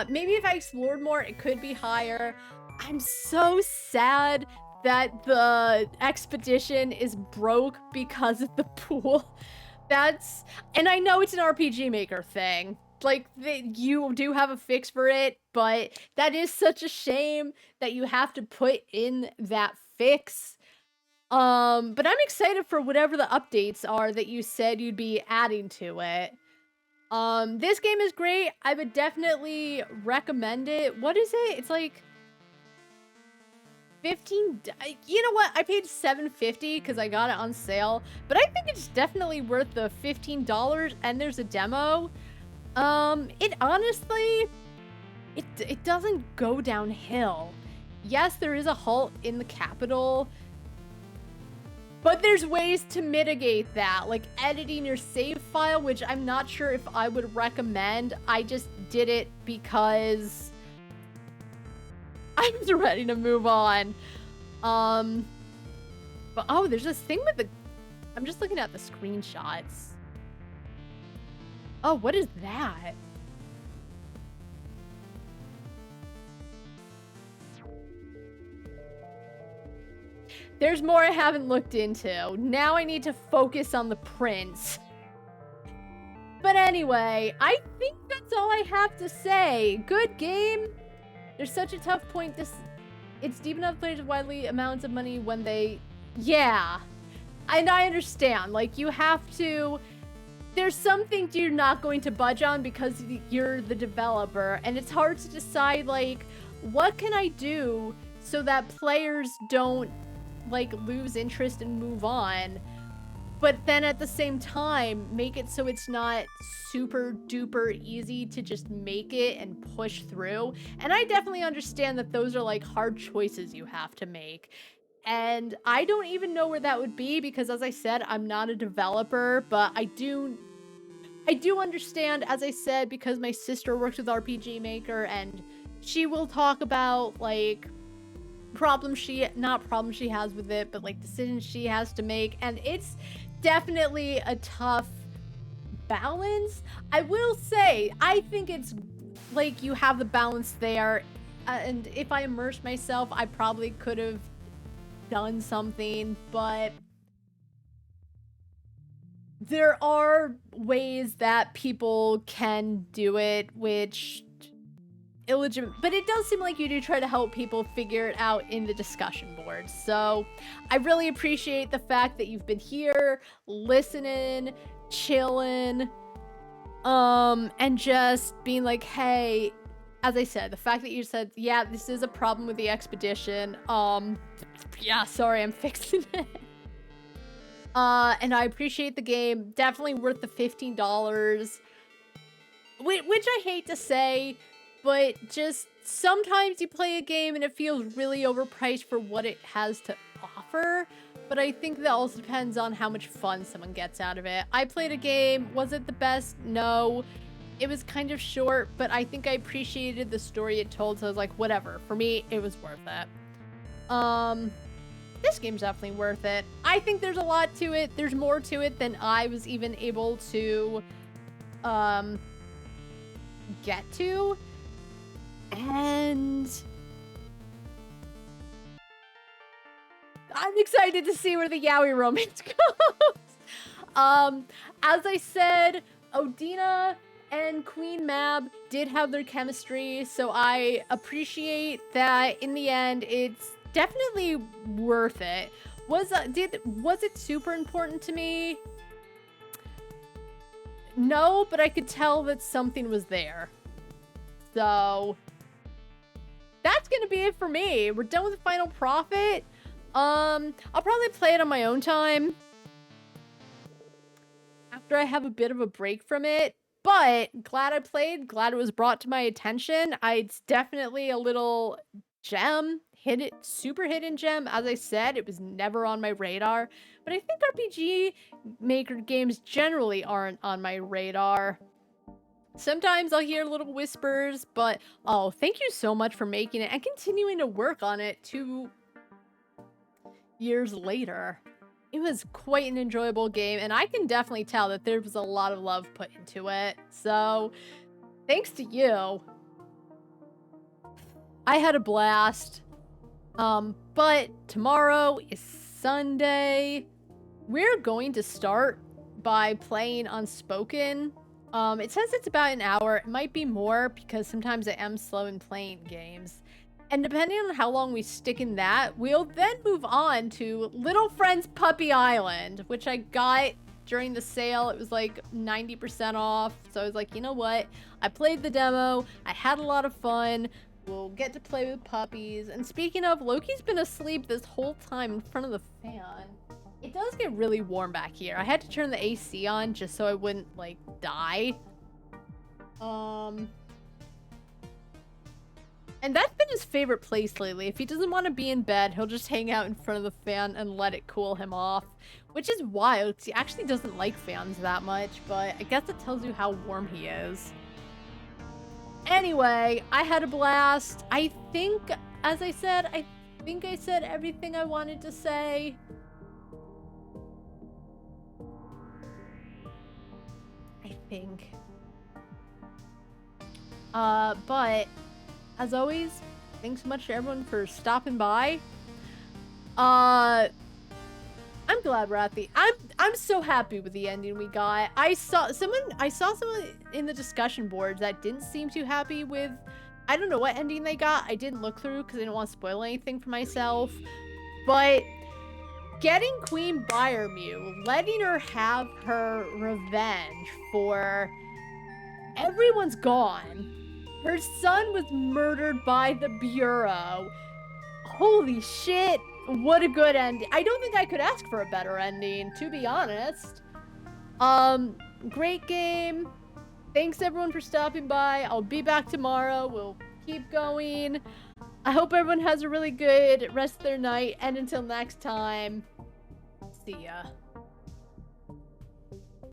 Maybe if I explored more, it could be higher. I'm so sad that the expedition is broke because of the pool. And I know it's an RPG Maker thing. Like, you do have a fix for it, but that is such a shame that you have to put in that fix. But I'm excited for whatever the updates are that you said you'd be adding to it. This game is great. I would definitely recommend it. What is it? It's like 15. You know what? I paid $7.50 because I got it on sale, but I think it's definitely worth the $15. And there's a demo. It honestly, it doesn't go downhill. Yes, there is a halt in the capital, but there's ways to mitigate that, like editing your save file, which I'm not sure if I would recommend. I just did it because I was ready to move on. But oh, there's this thing with the, I'm just looking at the screenshots. Oh, what is that? There's more I haven't looked into. Now I need to focus on the prince. But anyway, I think that's all I have to say. Good game. There's such a tough point. It's deep enough to play with widely amounts of money when they... Yeah. And I understand. Like, you have to... There's some things you're not going to budge on because you're the developer. And it's hard to decide, like, what can I do so that players don't like lose interest and move on, but then at the same time make it so it's not super duper easy to just make it and push through. And I definitely understand that those are like hard choices you have to make, and I don't even know where that would be because, as I said, I'm not a developer, but I do understand, as I said, because my sister works with RPG Maker and she will talk about like not problems she has with it, but like decisions she has to make, and it's definitely a tough balance. I will say, I think it's like you have the balance there, and if I immersed myself, I probably could have done something, but there are ways that people can do it, which illegitimate, but it does seem like you do try to help people figure it out in the discussion boards. So I really appreciate the fact that you've been here, listening, chilling, and just being like, hey, as I said, the fact that you said, yeah, this is a problem with the expedition. Yeah, sorry, I'm fixing it. And I appreciate the game. Definitely worth the $15. Which I hate to say, but just sometimes you play a game and it feels really overpriced for what it has to offer. But I think that also depends on how much fun someone gets out of it. I played a game. Was it the best? No. It was kind of short, but I think I appreciated the story it told, so I was like, whatever. For me, it was worth it. This game's definitely worth it. I think there's a lot to it. There's more to it than I was even able to get to. And I'm excited to see where the yaoi romance goes. As I said, Odina and Queen Mab did have their chemistry, so I appreciate that in the end it's definitely worth it. Was it super important to me? No, but I could tell that something was there. So that's gonna be it for me. We're done with Final Profit. I'll probably play it on my own time after I have a bit of a break from it. But glad I played, glad it was brought to my attention. It's definitely a little gem, super hidden gem. As I said, it was never on my radar. But I think RPG Maker games generally aren't on my radar. Sometimes I'll hear little whispers, but oh, thank you so much for making it and continuing to work on it 2 years later. It was quite an enjoyable game, and I can definitely tell that there was a lot of love put into it. So, thanks to you. I had a blast. But tomorrow is Sunday. We're going to start by playing Unspoken. It says it's about an hour. It might be more because sometimes I am slow in playing games. And depending on how long we stick in that, we'll then move on to Little Friends Puppy Island, which I got during the sale. It was like 90% off. So I was like, you know what? I played the demo. I had a lot of fun. We'll get to play with puppies. And speaking of, Loki's been asleep this whole time in front of the fan. It does get really warm back here. I had to turn the AC on just so I wouldn't, like, die. And that's been his favorite place lately. If he doesn't want to be in bed, he'll just hang out in front of the fan and let it cool him off. Which is wild, because he actually doesn't like fans that much, but I guess it tells you how warm he is. Anyway, I had a blast. I think, as I said, I said everything I wanted to say. I think. But as always, thanks so much to everyone for stopping by. I'm glad we're at the I'm so happy with the ending we got. I saw someone in the discussion boards that didn't seem too happy with, I don't know what ending they got. I didn't look through because I didn't want to spoil anything for myself. But getting Queen Byrmew, letting her have her revenge for everyone's gone. Her son was murdered by the Bureau. Holy shit, what a good ending. I don't think I could ask for a better ending, to be honest. Great game. Thanks everyone for stopping by. I'll be back tomorrow. We'll keep going. I hope everyone has a really good rest of their night, and until next time, see ya.